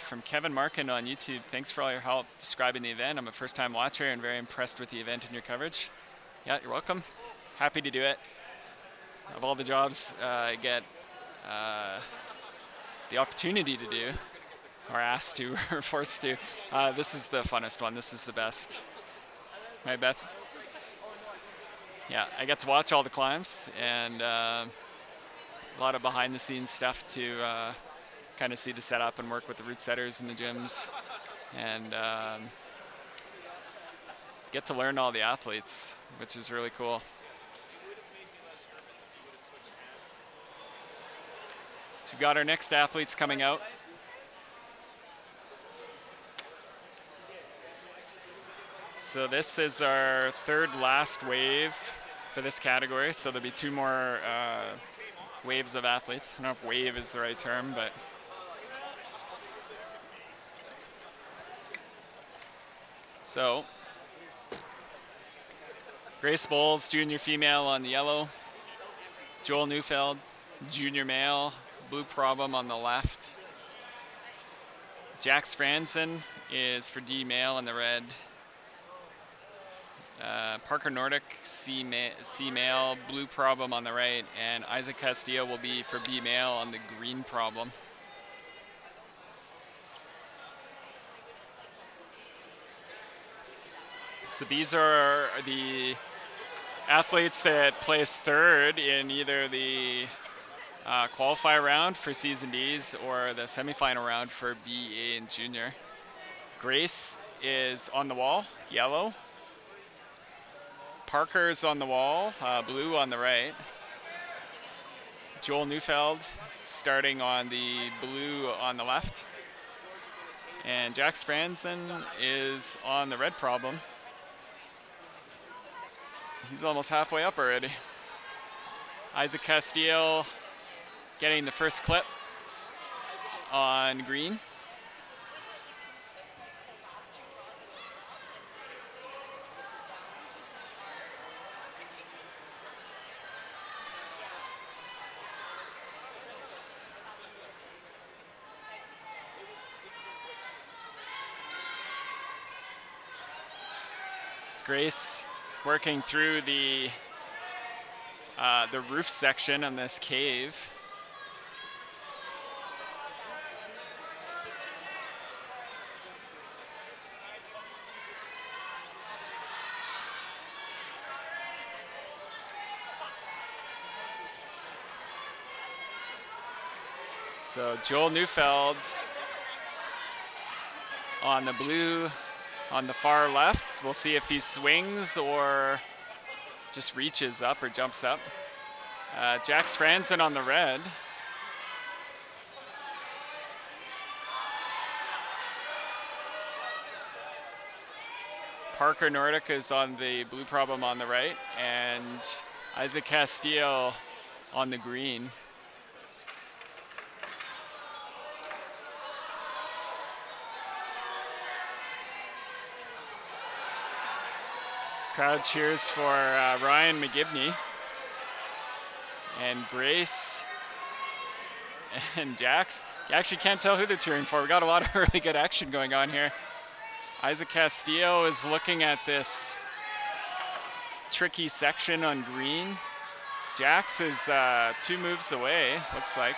From Kevin Markin on YouTube, thanks for all your help describing the event. I'm a first-time watcher and very impressed with the event and your coverage. Yeah, you're welcome. Happy to do it. Of all the jobs I get the opportunity to do, or asked to, or forced to, this is the funnest one. This is the best. Right, Beth? yeah, I get to watch all the climbs and a lot of behind the scenes stuff to kind of see the setup and work with the route setters in the gyms and get to learn all the athletes, which is really cool. So we got our next athletes coming out. So this is our third last wave for this category. So there'll be two more waves of athletes. I don't know if wave is the right term, but so Grace Bowles, junior female on the yellow. Joel Neufeld, junior male, blue problem on the left. Jax Franzen is for D male in the red. Parker Nordic, C male, blue problem on the right, and Isaac Castillo will be for B male on the green problem. So these are the athletes that placed third in either the qualifier round for C's and D's or the semifinal round for B, A, and junior. Grace is on the wall, yellow. Parker's on the wall, blue on the right. Joel Neufeld starting on the blue on the left. And Jax Franzen is on the red problem. He's almost halfway up already. Isaac Castillo getting the first clip on green. Grace working through the roof section on this cave. So Joel Neufeld on the blue on the far left. We'll see if he swings or just reaches up or jumps up. Jax Franzen on the red. Parker Nordic is on the blue problem on the right, and Isaac Castillo on the green. Crowd cheers for Ryan McGibney and Grace and Jax. You actually can't tell who they're cheering for. We got a lot of really good action going on here. Isaac Castillo is looking at this tricky section on green. Jax is 2 moves away, looks like.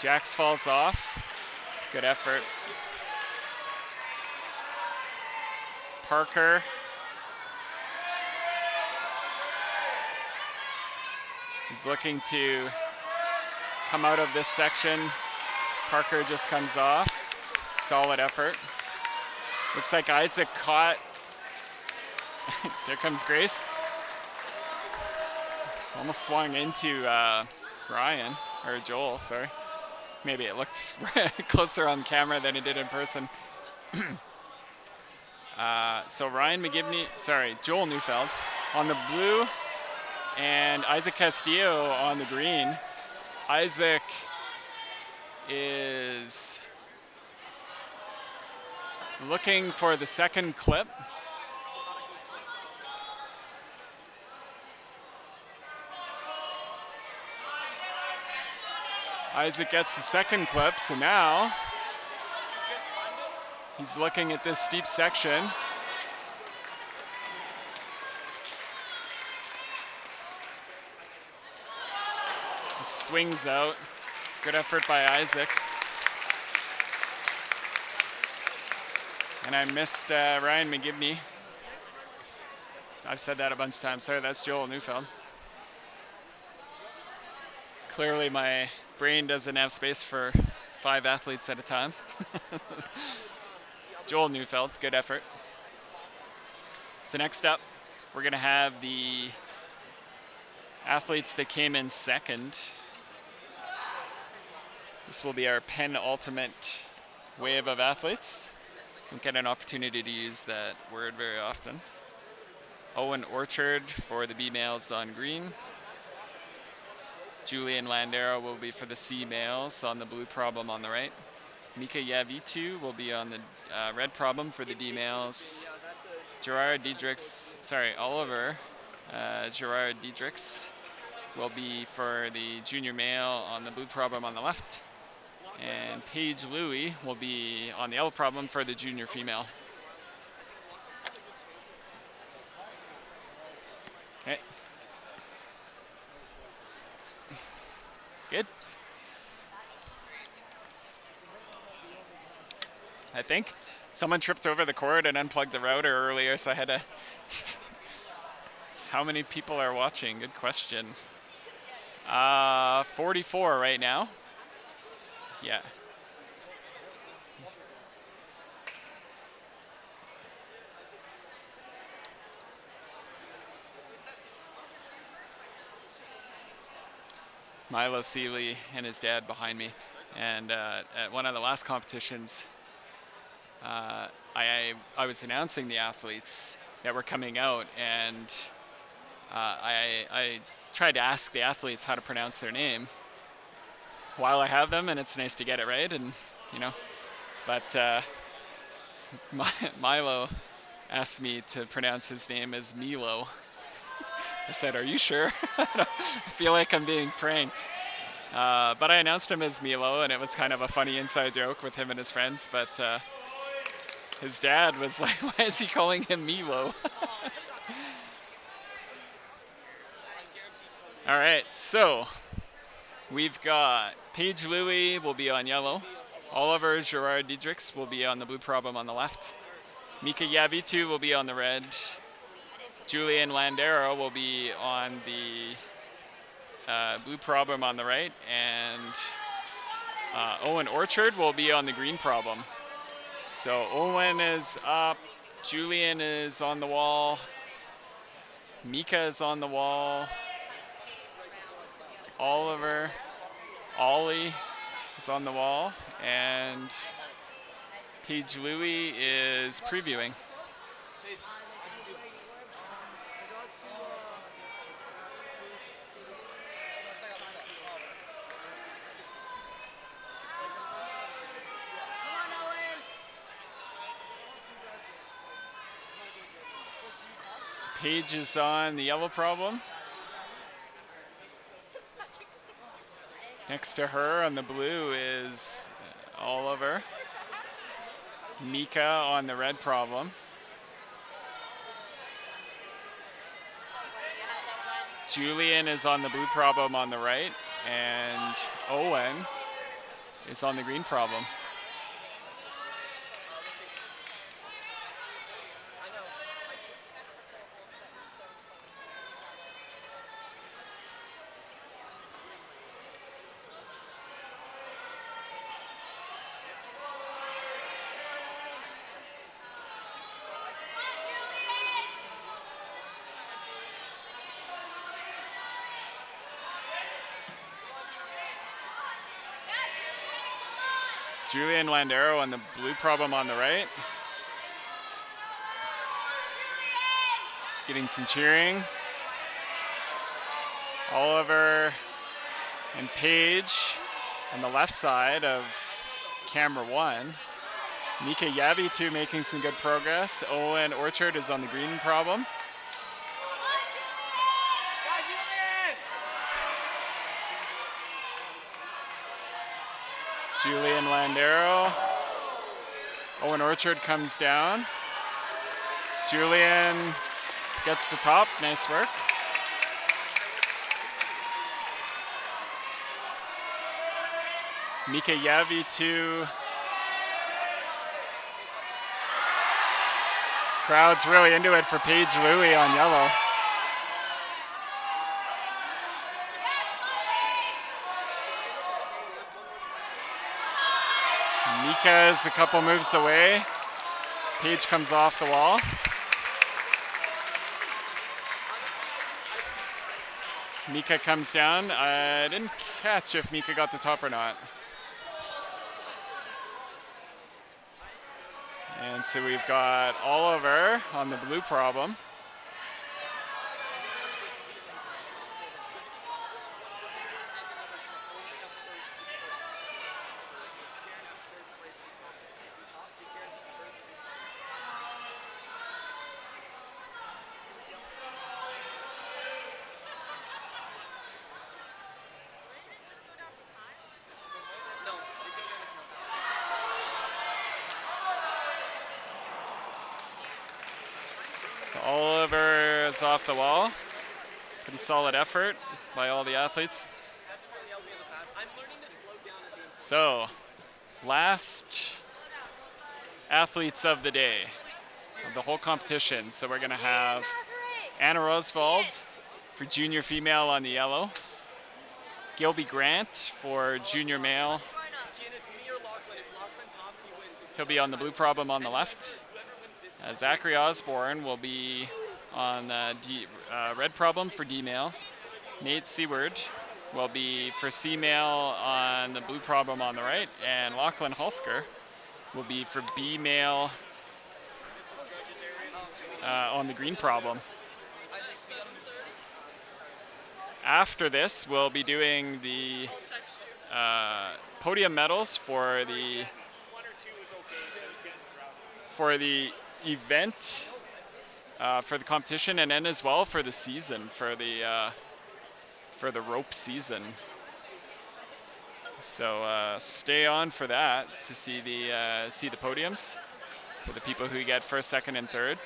Jax falls off. Good effort. Parker. He's looking to come out of this section. Parker just comes off. Solid effort. Looks like Isaac caught. There comes Grace. Almost swung into Ryan, or Joel, sorry. Maybe it looked closer on camera than it did in person. So Joel Neufeld on the blue and Isaac Castillo on the green. Isaac is looking for the second clip. Isaac gets the second clip, so now he's looking at this steep section. Just swings out. Good effort by Isaac. And I missed Ryan McGibney. I've said that a bunch of times. Sorry, that's Joel Neufeld. Clearly, my brain doesn't have space for 5 athletes at a time. Joel Neufeld, good effort. So next up, we're going to have the athletes that came in second. This will be our penultimate wave of athletes. Don't get an opportunity to use that word very often. Owen Orchard for the B males on green. Julian Landero will be for the C males on the blue problem on the right. Mika Yavitu will be on the red problem for the D males. Oliver Gerard Diedrichs will be for the junior male on the blue problem on the left. And Paige Louie will be on the yellow problem for the junior female. Okay. Good. I think someone tripped over the cord and unplugged the router earlier, so I had to. How many people are watching? Good question. 44 right now. Yeah. Milo Seeley and his dad behind me. And at one of the last competitions, I was announcing the athletes that were coming out, and I tried to ask the athletes how to pronounce their name while I have them, and it's nice to get it right, and but Milo asked me to pronounce his name as Milo. I said, "Are you sure?" I feel like I'm being pranked. But I announced him as Milo, and it was kind of a funny inside joke with him and his friends. But his dad was like, "Why is he calling him Milo?" All right, so we've got Paige Louie will be on yellow. Oliver Gerard Diedrichs will be on the blue problem on the left. Mika Yavitu will be on the red. Julian Landero will be on the blue problem on the right. And Owen Orchard will be on the green problem. So Owen is up. Julian is on the wall. Mika is on the wall. Ollie is on the wall. And Paige Louie is previewing. So Paige is on the yellow problem. Next to her on the blue is Oliver. Mika on the red problem. Julian is on the blue problem on the right, and Owen is on the green problem. It's Julian Landero on the blue problem on the right. Getting some cheering. Oliver and Paige on the left side of camera 1. Mika Yavitu making some good progress. Owen Orchard is on the green problem. Julian Landero. Owen Orchard comes down. Julian gets the top. Nice work. Mika Yavitu Crowd's really into it for Paige Louie on yellow. Mika is a couple moves away. Paige comes off the wall. Mika comes down. I didn't catch if Mika got the top or not. And so we've got Oliver on the blue problem. So Oliver is off the wall. Pretty solid effort by all the athletes. So, last athletes of the day, of the whole competition. So we're going to have Anna Roswald for junior female on the yellow. Gilby Grant for junior male. He'll be on the blue problem on the left. Zachary Osborne will be on the red problem for D male. Nate Seward will be for C male on the blue problem on the right. And Lachlan Hulsker will be for B male on the green problem. After this, we'll be doing the podium medals for the event, for the competition, and then as well for the season, for the rope season. So stay on for that to see the podiums for the people who get first, second, and third.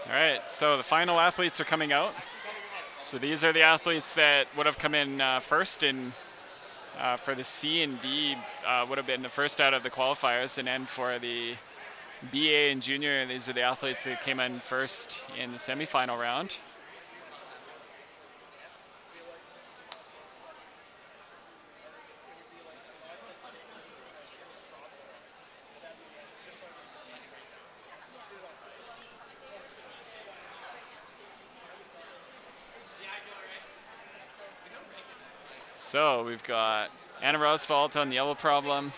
All right, so the final athletes are coming out. So these are the athletes that would have come in first in for the C and D would have been the first out of the qualifiers, and then for the BA and junior, these are the athletes that came in first in the semifinal round. So we've got Anna Roswald on the yellow problem.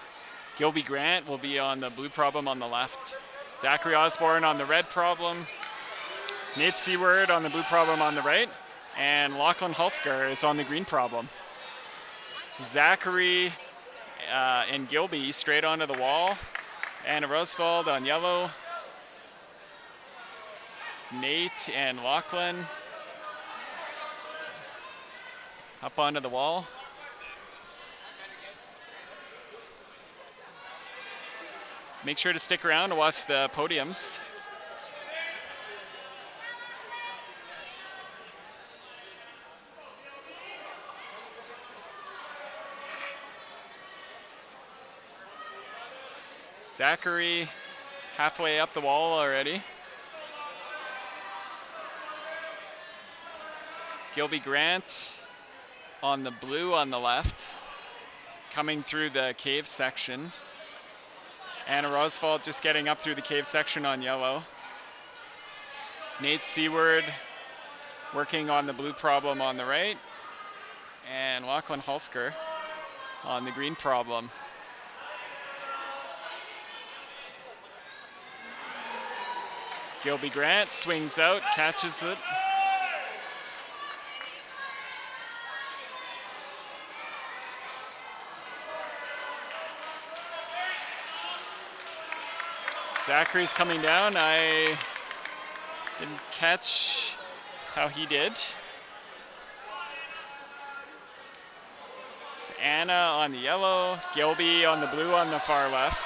Gilby Grant will be on the blue problem on the left. Zachary Osborne on the red problem. Nate Seward on the blue problem on the right. And Lachlan Hulsker is on the green problem. So Zachary and Gilby straight onto the wall. Anna Roswald on yellow. Nate and Lachlan up onto the wall. So make sure to stick around to watch the podiums. Zachary halfway up the wall already. Gilby Grant on the blue on the left, coming through the cave section. Anna Roswald just getting up through the cave section on yellow. Nate Seward working on the blue problem on the right. And Lachlan Hulsker on the green problem. Gilby Grant swings out, catches it. Zachary's coming down. I didn't catch how he did. It's Anna on the yellow, Gilby on the blue on the far left.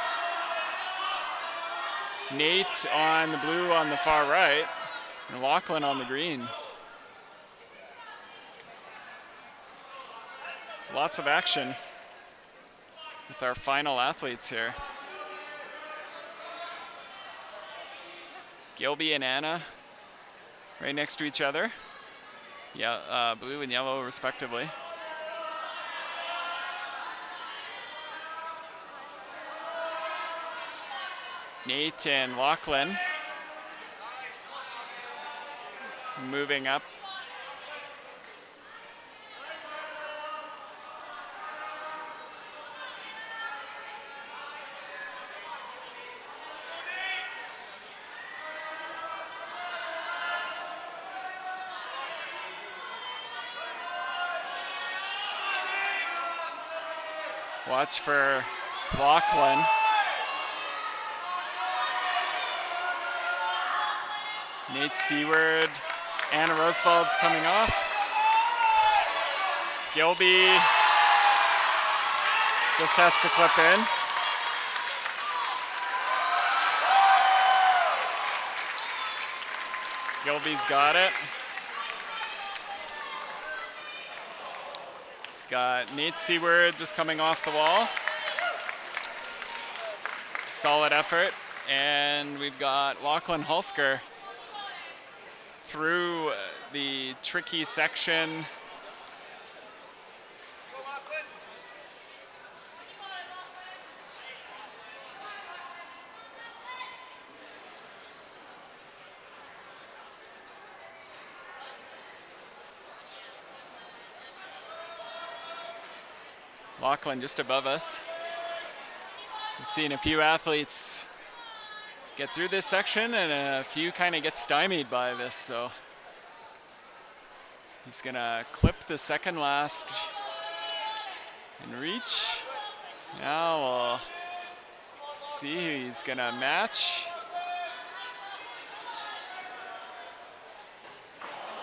Nate on the blue on the far right, and Lachlan on the green. It's lots of action with our final athletes here. Gilby and Anna right next to each other. Yeah, blue and yellow respectively. Nate and Lachlan moving up. Watch for Lachlan. Nate Seward, Anna Roosevald's coming off. Gilby just has to clip in. Gilby's got it. He's got Nate Seward just coming off the wall. Solid effort. And we've got Lachlan Hulsker through the tricky section. Lachlan just above us. We've seen a few athletes get through this section and a few kind of get stymied by this, so he's gonna clip the second last and reach. Now we'll see who he's gonna match.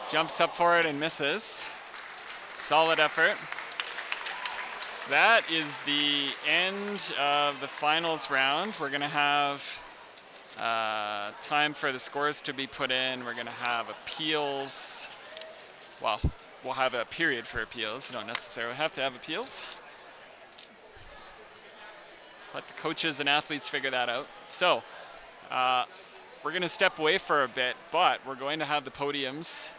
Jumps up for it and misses. Solid effort. So that is the end of the finals round. We're gonna have time for the scores to be put in. We're gonna have appeals. Well, we'll have a period for appeals. You don't necessarily have to have appeals. Let the coaches and athletes figure that out. So we're going to step away for a bit, but we're going to have the podiums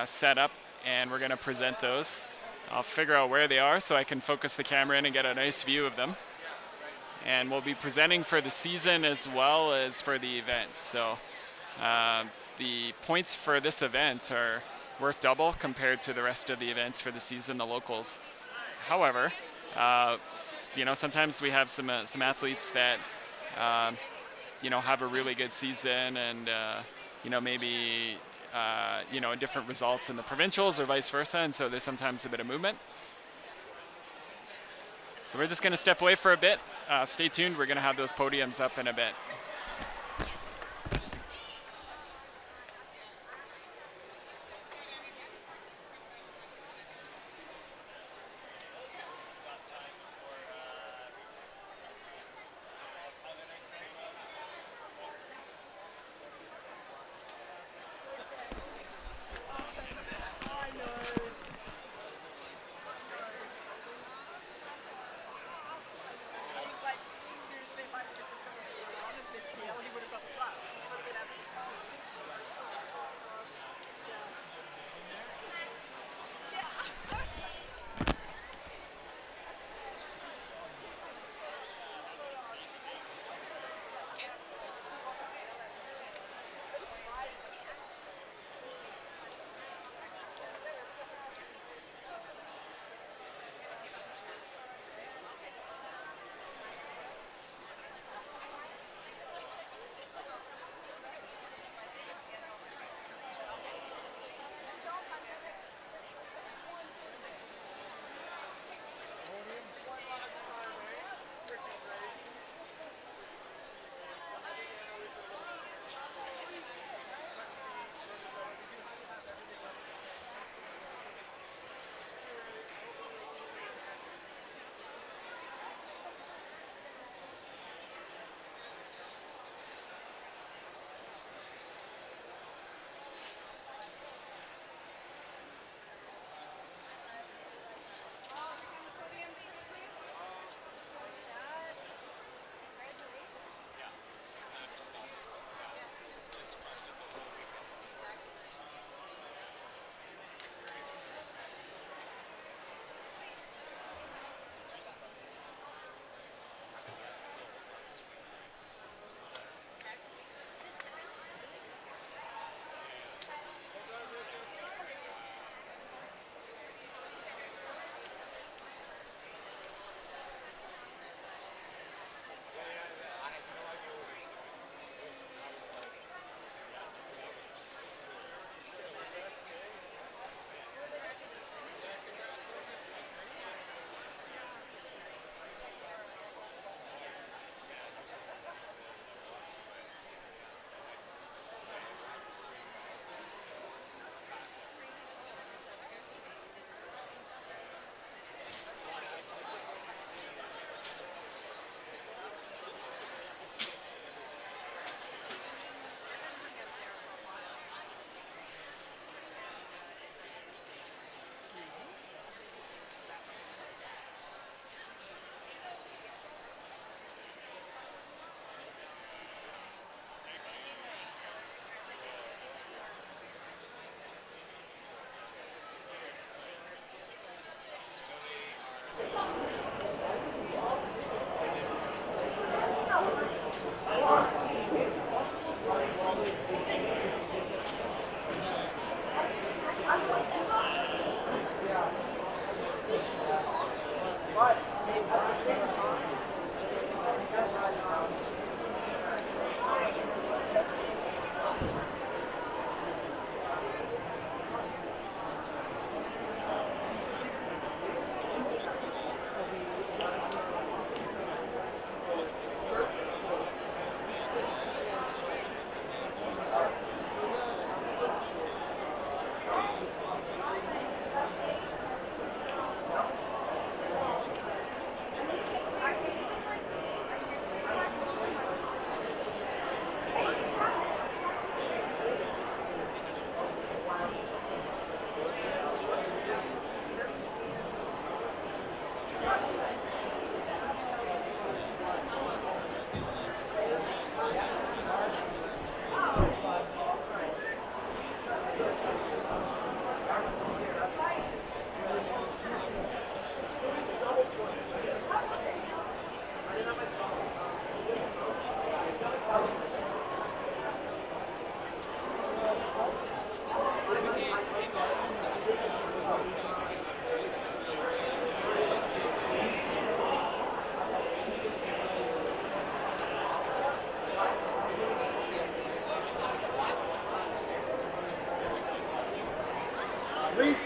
set up, and we're going to present those. I'll figure out where they are so I can focus the camera in and get a nice view of them. And we'll be presenting for the season as well as for the event. So the points for this event are worth double compared to the rest of the events for the season, the locals. However, sometimes we have some athletes that have a really good season and maybe different results in the provincials or vice versa, and so there's sometimes a bit of movement. So we're just going to step away for a bit. Stay tuned. We're going to have those podiums up in a bit.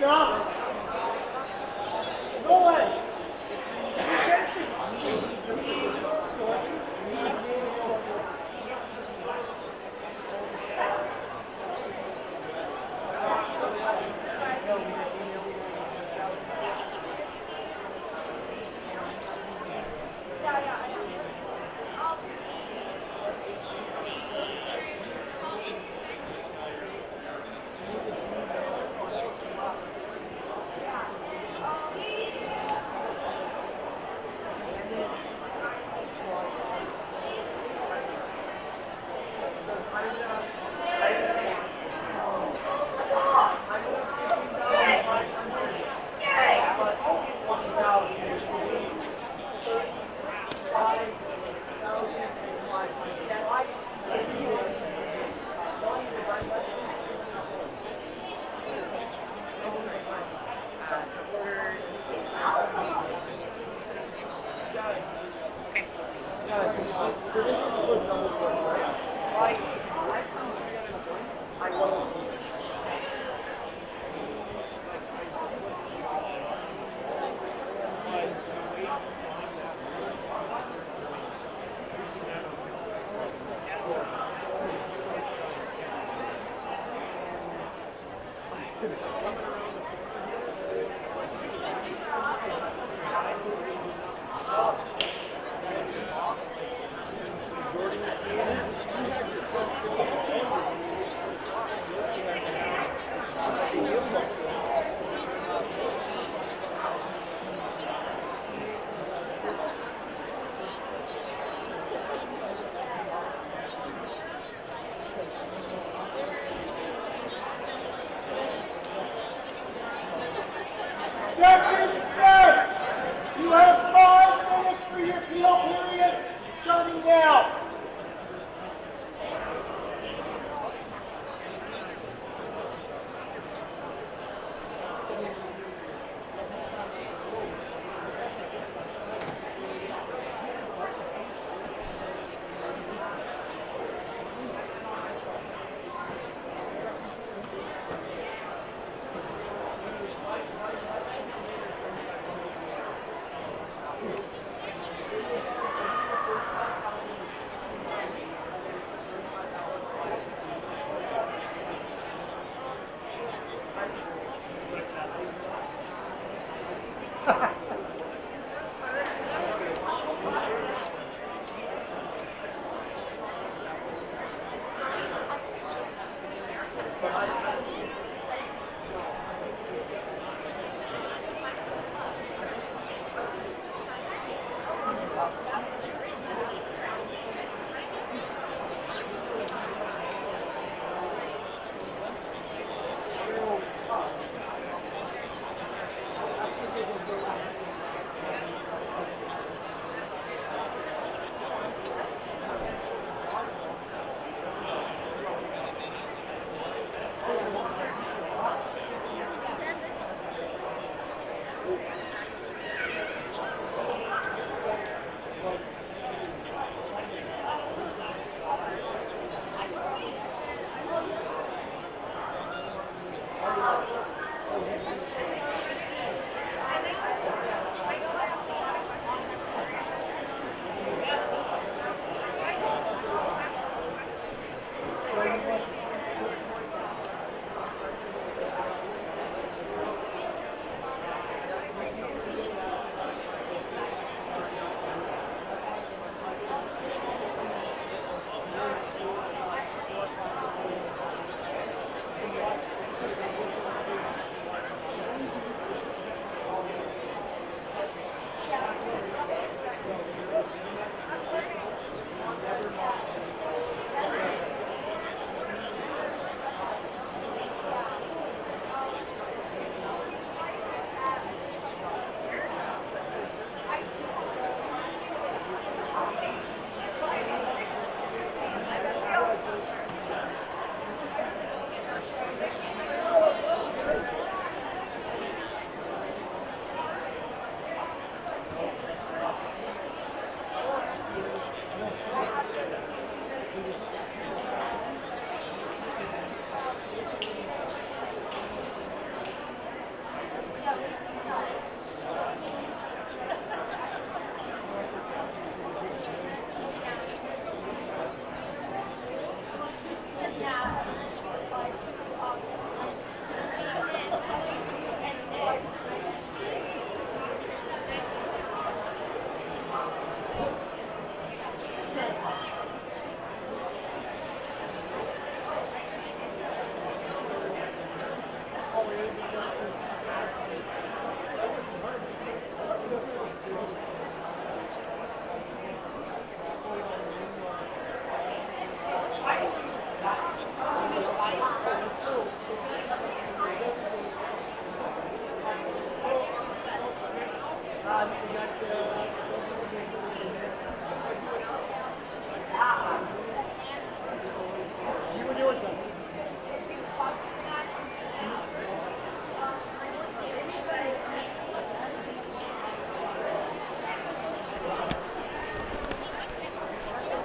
No way.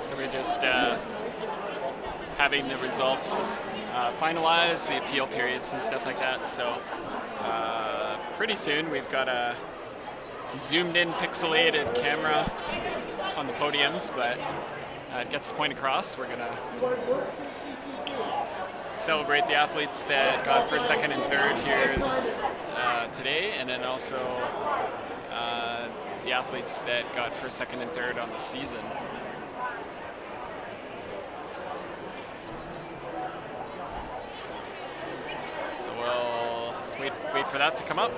So we're just having the results finalized, the appeal periods and stuff like that. So pretty soon we've got a zoomed in pixelated camera on the podiums, but it gets the point across. We're going to celebrate the athletes that got first, second, and third here today, and then also the athletes that got first, second, and third on the season. So we'll wait for that to come up.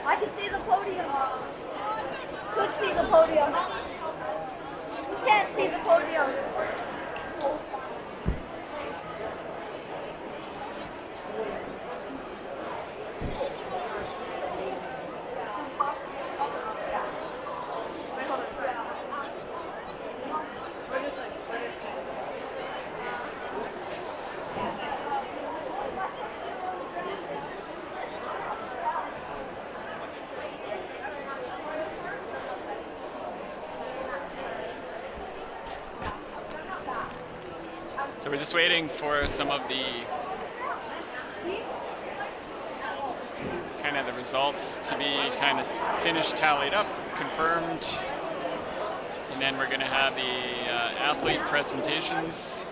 I can see the podium. Could see the podium. You can't see the podium. So we're just waiting for some of the kind of the results to be kind of finished, tallied up, confirmed, and then we're going to have the athlete presentations.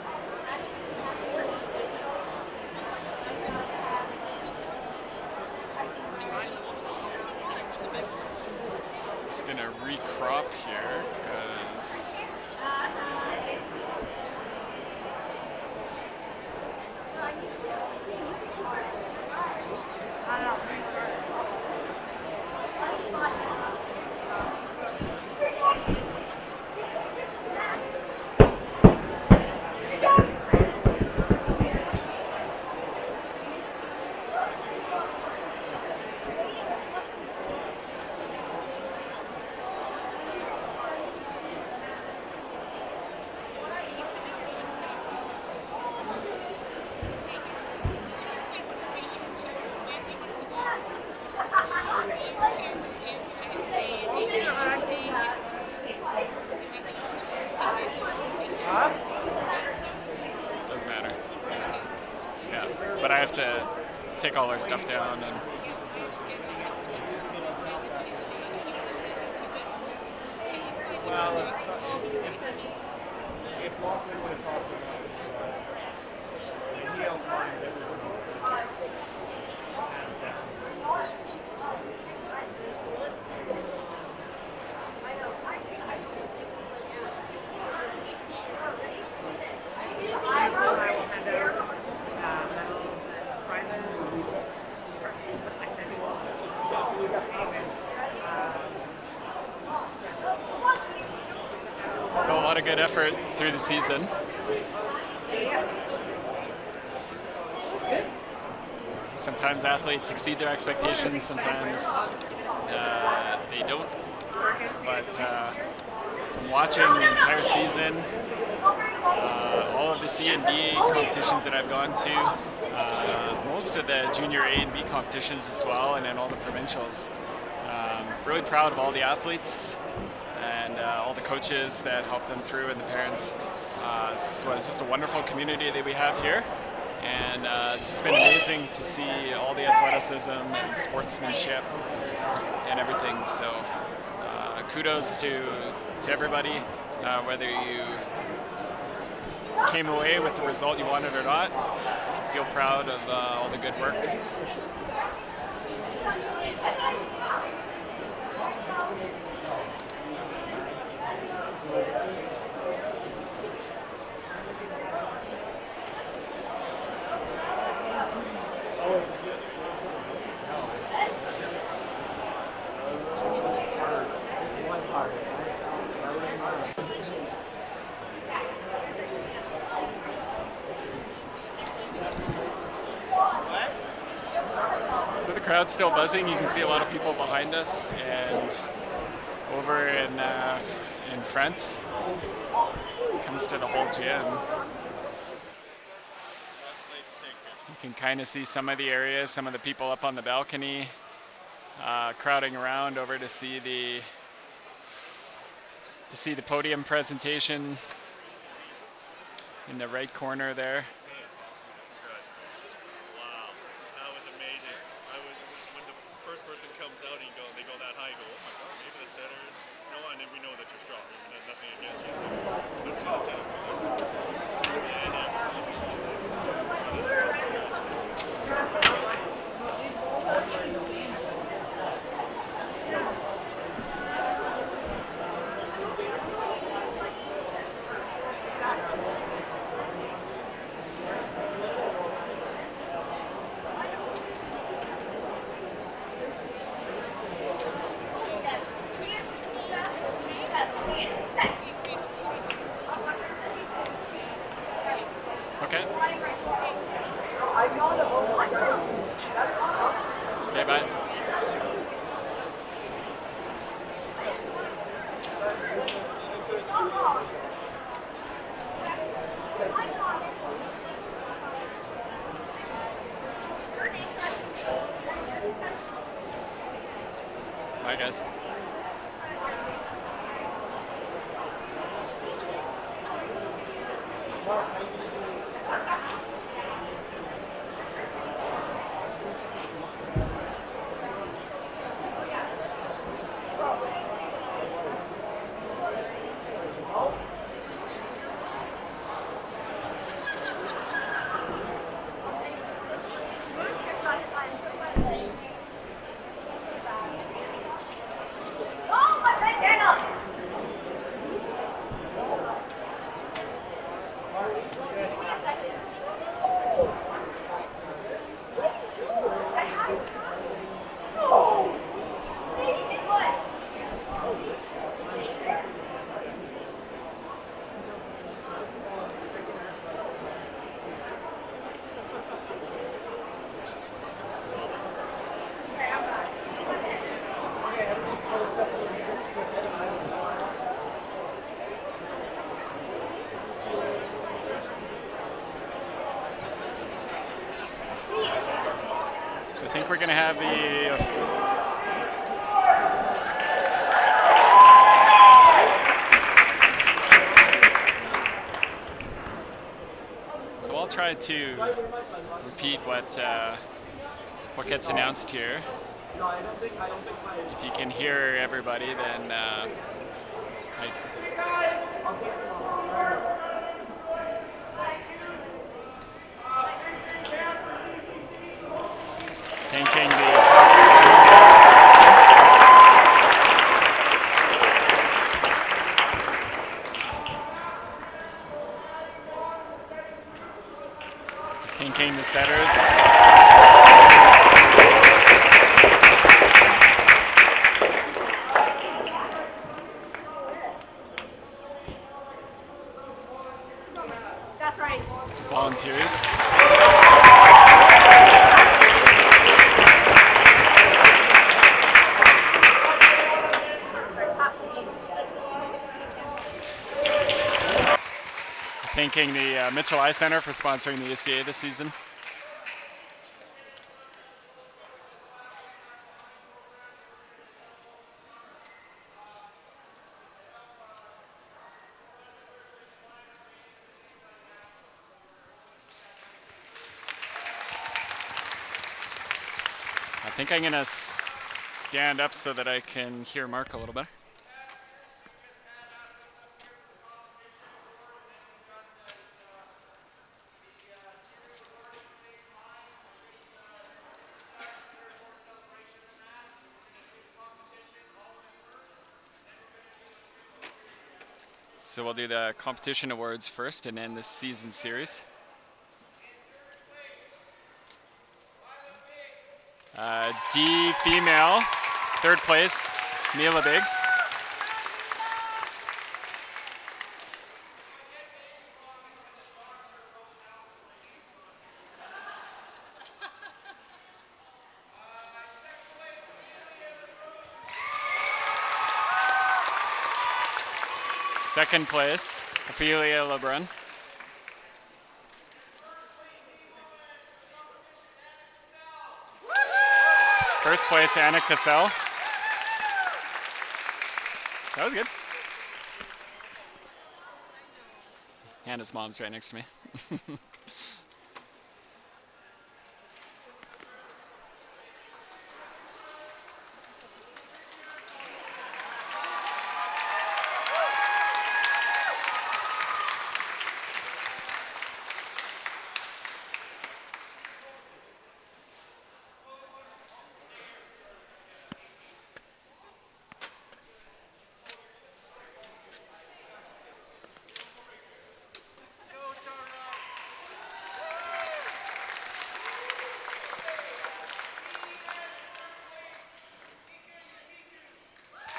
gonna recrop here because Hey, you want to make your own stuff? Want to stay here? Because we want to stay here too. Nancy wants to go. So if you stay and maybe you stay here, and maybe you talk to Nancy and do doesn't matter. okay. Yeah, but I have to take all our stuff down and Yeah, I understand that too. I'm just wondering if you stay and you want to say that too, but okay, that's fine if you Well, do. if Lachlan would have talked about it, and he outlined that we're going so a lot of good effort through the season. Sometimes athletes exceed their expectations, sometimes they don't. But from watching the entire season, all of the C and D competitions that I've gone to, most of the junior A and B competitions as well, and then all the provincials. Really proud of all the athletes and all the coaches that helped them through and the parents. So it's just a wonderful community that we have here. And it's just been amazing to see all the athleticism and sportsmanship and everything. So kudos to everybody, whether you came away with the result you wanted or not. Feel proud of all the good work. So the crowd's still buzzing. You can see a lot of people behind us and over in front. It comes to the whole gym. You can kind of see some of the areas, some of the people up on the balcony, crowding around over to see the podium presentation in the right corner there. Wow, that was amazing. When the first person comes out and they go that high, you go, oh my god, maybe the setters. No, and then we know that you're strong. I mean, nothing against you. But to the setters, Okay. Okay, bye. Bye, guys. So I think we're going to have the. So I'll try to repeat what gets announced here. If you can hear everybody, then thanking the setters. That's right. Volunteers. Thanking the Mitchell Eye Center for sponsoring the ACA this season. I think I'm going to stand up so that I can hear Mark a little better. So we'll do the competition awards first and then the season series. D female, third place, Mila Biggs. Second place, Ophelia Lebrun. First place, Anna Cassell. That was good. Hannah's mom's right next to me.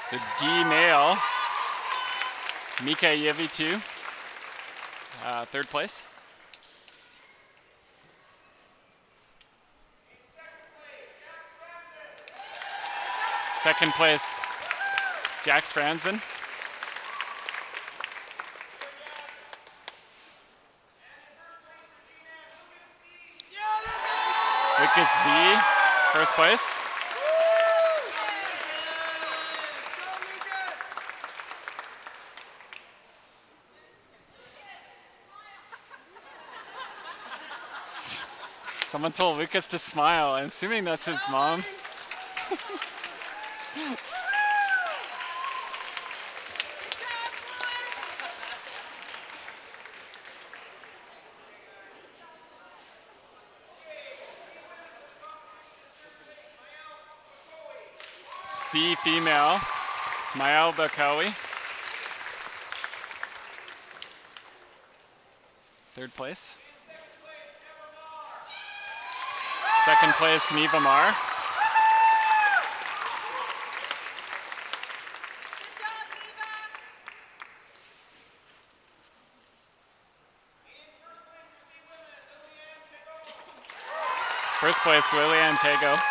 So D male, Mika Yevitu, third place. Second place, Jax Franzen. Lucas Z, first place. Someone told Lucas to smile. I'm assuming that's his mom. C female, Mael Bakawi. Third place. Second place, Neva Mar. First place, Lilian Tego. Well done, Lillian.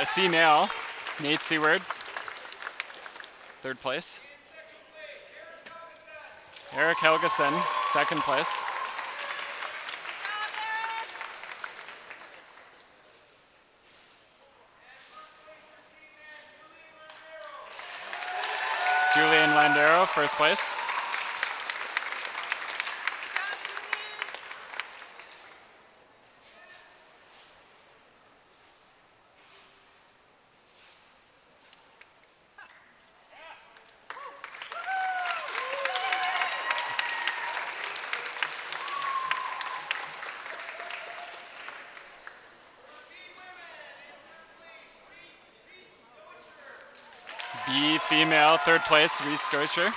C male, Nate Seward, third place. Eric Helgeson, second place. Julian Landero, first place. B female, third place, Reese Stoischer.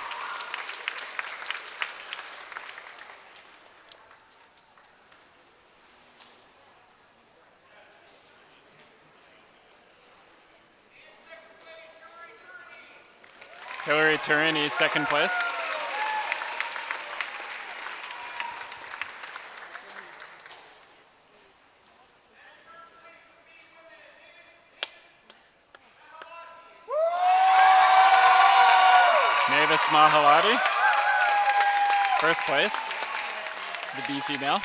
Hillary Turini, second place. Mavis Mahalati, first place, the B female.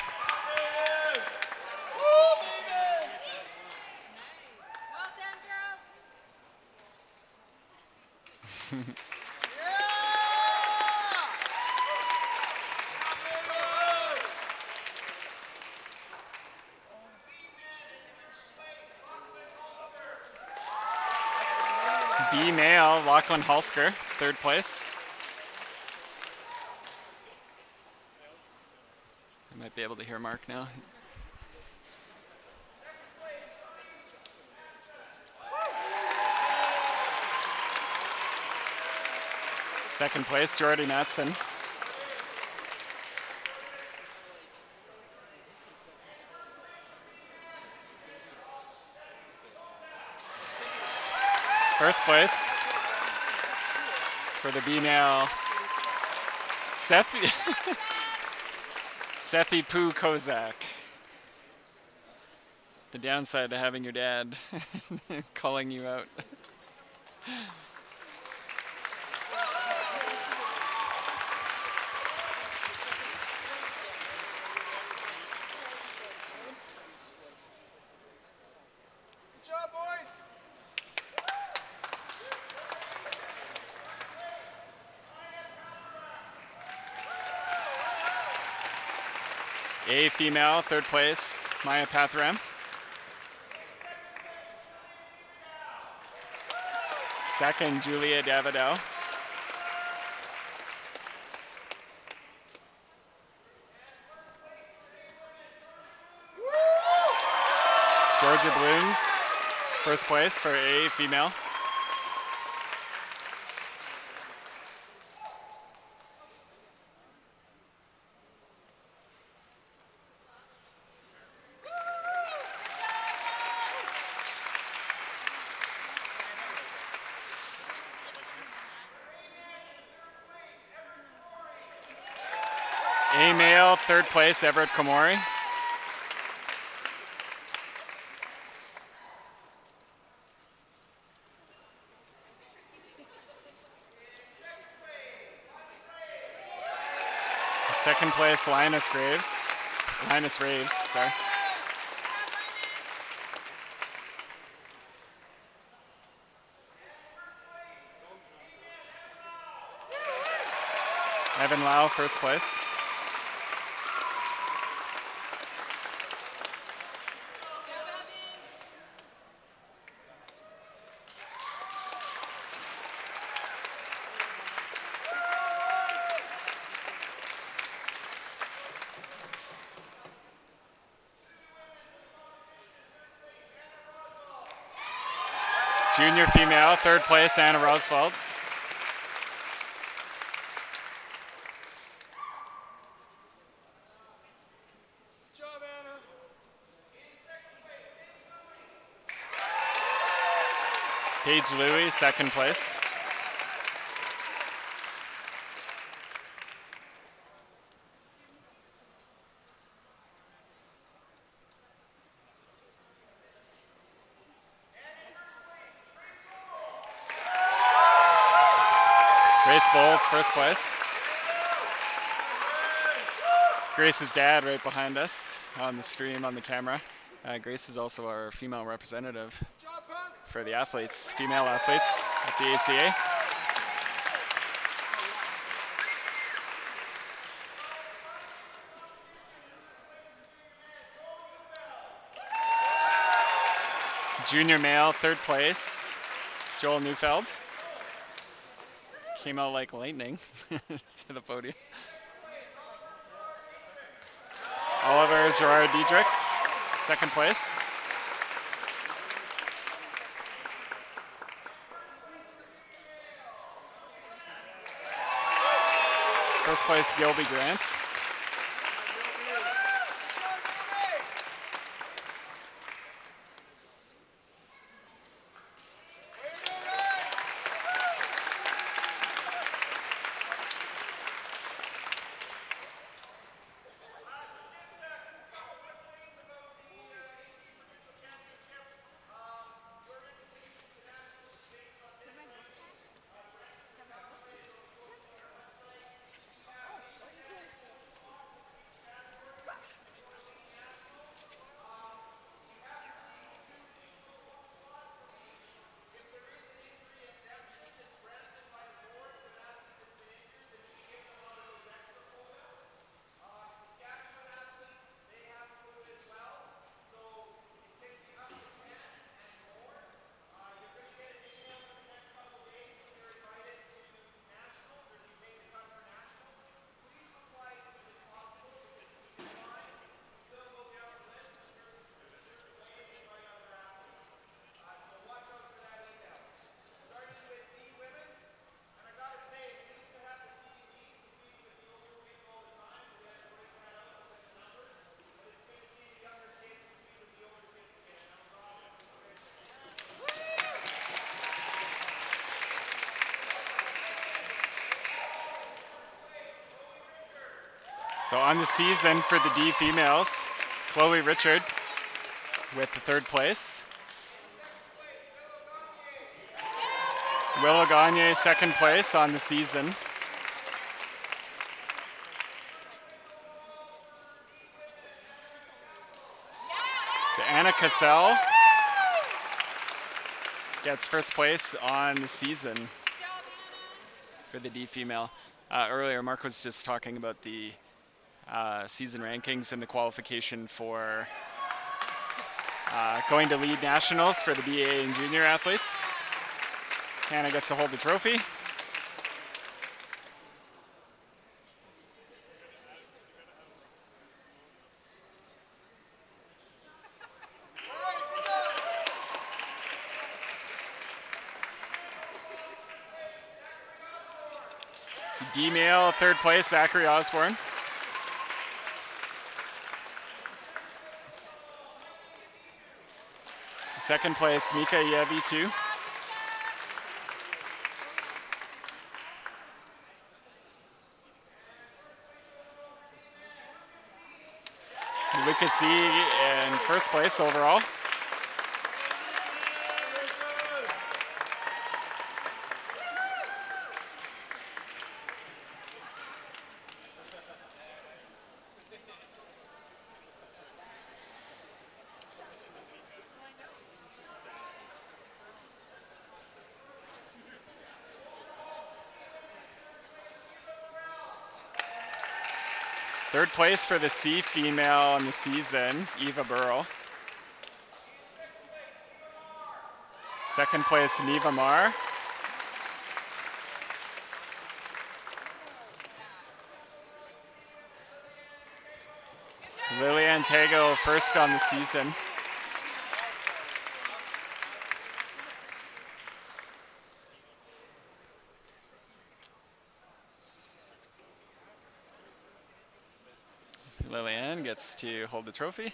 B male, Lachlan Halsker, third place. I might be able to hear Mark now. Second place, Jordy Matson. First place for the B male, Sethi Poo Kozak. The downside to having your dad calling you out. Good job, boys. A female, third place, Maya Pathram. Second, Julia Davidow. Georgia Blooms, first place for A female. A male, third place, Everett Komori. Second place, Linus Raves, sorry. Evan Lau, first place. Junior female, third place, Anna Roswald. Good job, Anna. Paige Louie, second place. Grace Bowles, first place. Grace's dad right behind us on the stream on the camera. Grace is also our female representative for the athletes, female athletes at the ACA. Junior male, third place, Joel Neufeld. Came out like lightning to the podium. Oliver Gerard Diedrichs, second place. First place, Gilby Grant. So on the season for the D females, Chloe Richard with the third place. Willow Gagne second place on the season. So Anna Cassell gets first place on the season for the D female. Earlier, Mark was just talking about the season rankings and the qualification for going to lead nationals for the BA and junior athletes. Hannah gets to hold the trophy. D male, third place, Zachary Osborne. Second place, Mika Yevitu. Lucas C. in first place overall. Third place for the C female on the season, Eva Burrow. Second place, Neva Marr. Lillian Tago first on the season. Lillian gets to hold the trophy.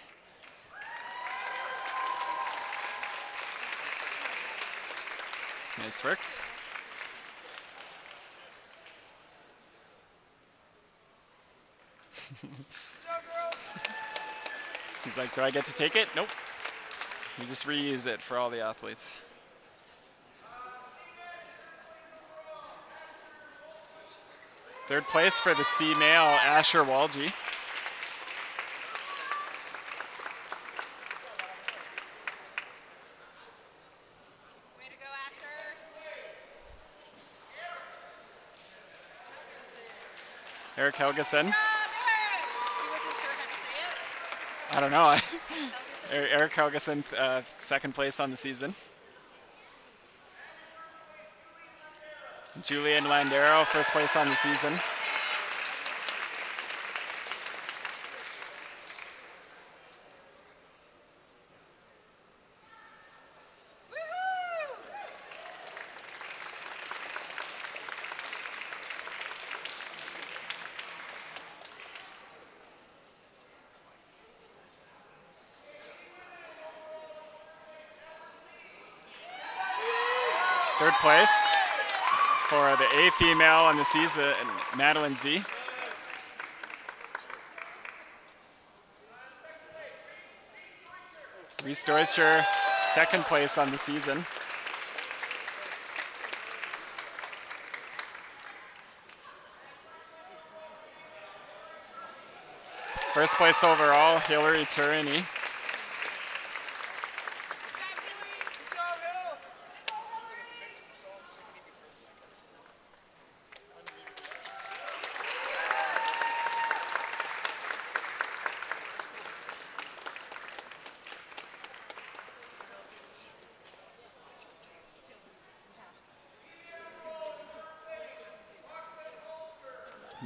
Nice work. He's like, do I get to take it? Nope. You just reuse it for all the athletes. Third place for the C male, Asher Walgie. Way to go, Asher. Eric Helgeson. Job, Eric. He wasn't sure how to say it. I don't know. Helgeson. Eric Helgeson, second place on the season. Julian Landero, first place on the season. Third place for the A female on the season, Madeline Z. Reese Deutscher, second place on the season. First place overall, Hillary Turini.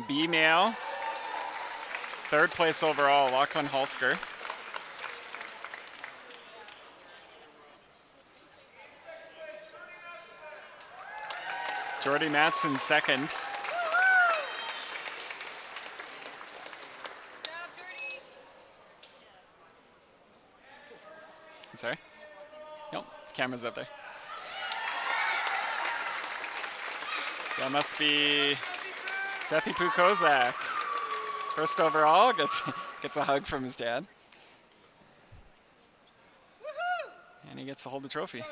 B male, third place overall, Lachlan Halsker. Jordy Matson, second. Job, Jordy. Sorry? Nope, camera's up there. That must be Sethi Pukozak. First overall, gets a hug from his dad. And he gets to hold the trophy.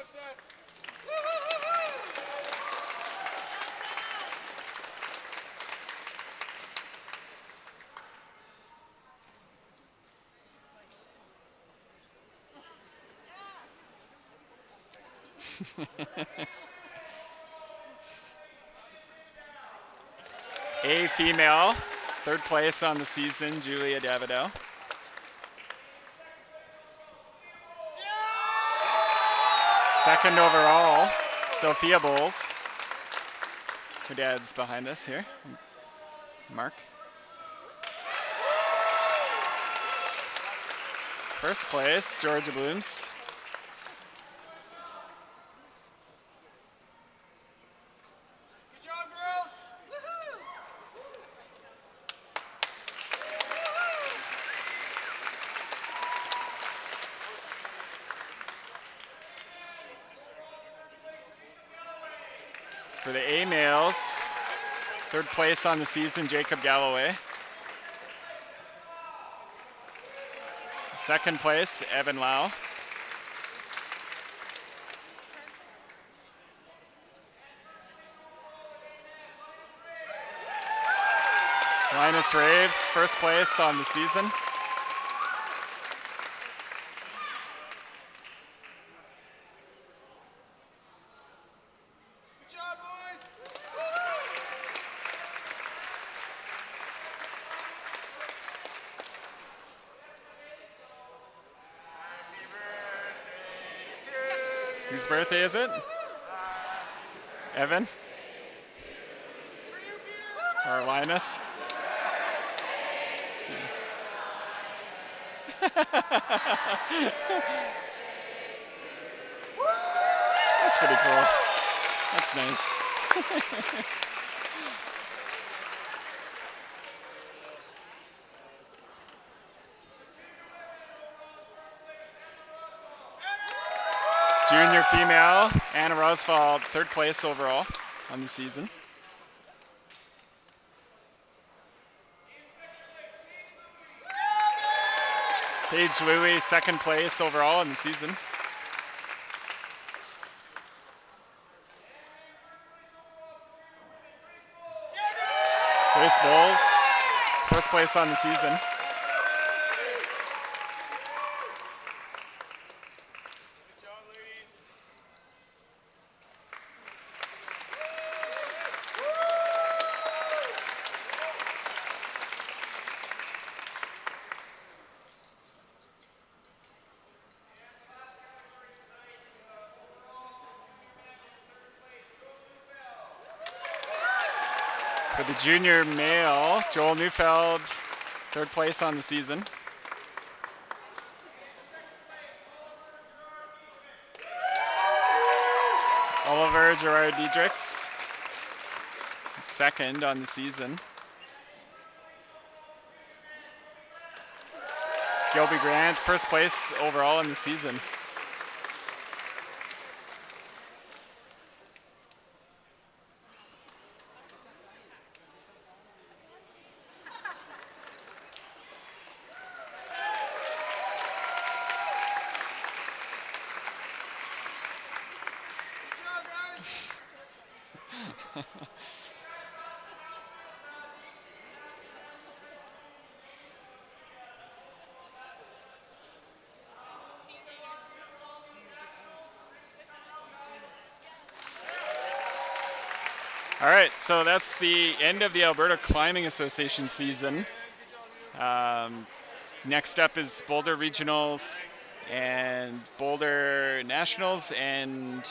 A female, third place on the season, Julia Davidow. Second overall, Sophia Bowles. Her dad's behind us here, Mark. First place, Georgia Blooms. Good job, girls. For the A males, third place on the season, Jacob Galloway. Second place, Evan Lau. Linus Raves, first place on the season. Good job, boys. Whose birthday is it? Evan? Or Linus? That's pretty cool. That's nice. Junior female, Anna Roswald, third place overall on the season. Paige Louie, second place overall on the season. Grace Bowles, first place on the season. For the junior male, Joel Neufeld, third place on the season. Oliver Gerard Diedrichs, second on the season. Gilby Grant, first place overall in the season. All right, so that's the end of the Alberta Climbing Association season. Next up is Boulder Regionals and Boulder Nationals and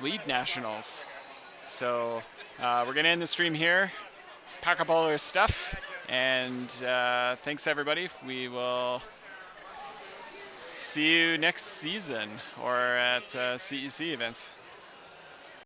Lead Nationals. So we're going to end the stream here, pack up all our stuff, and thanks everybody. We will see you next season or at CEC events.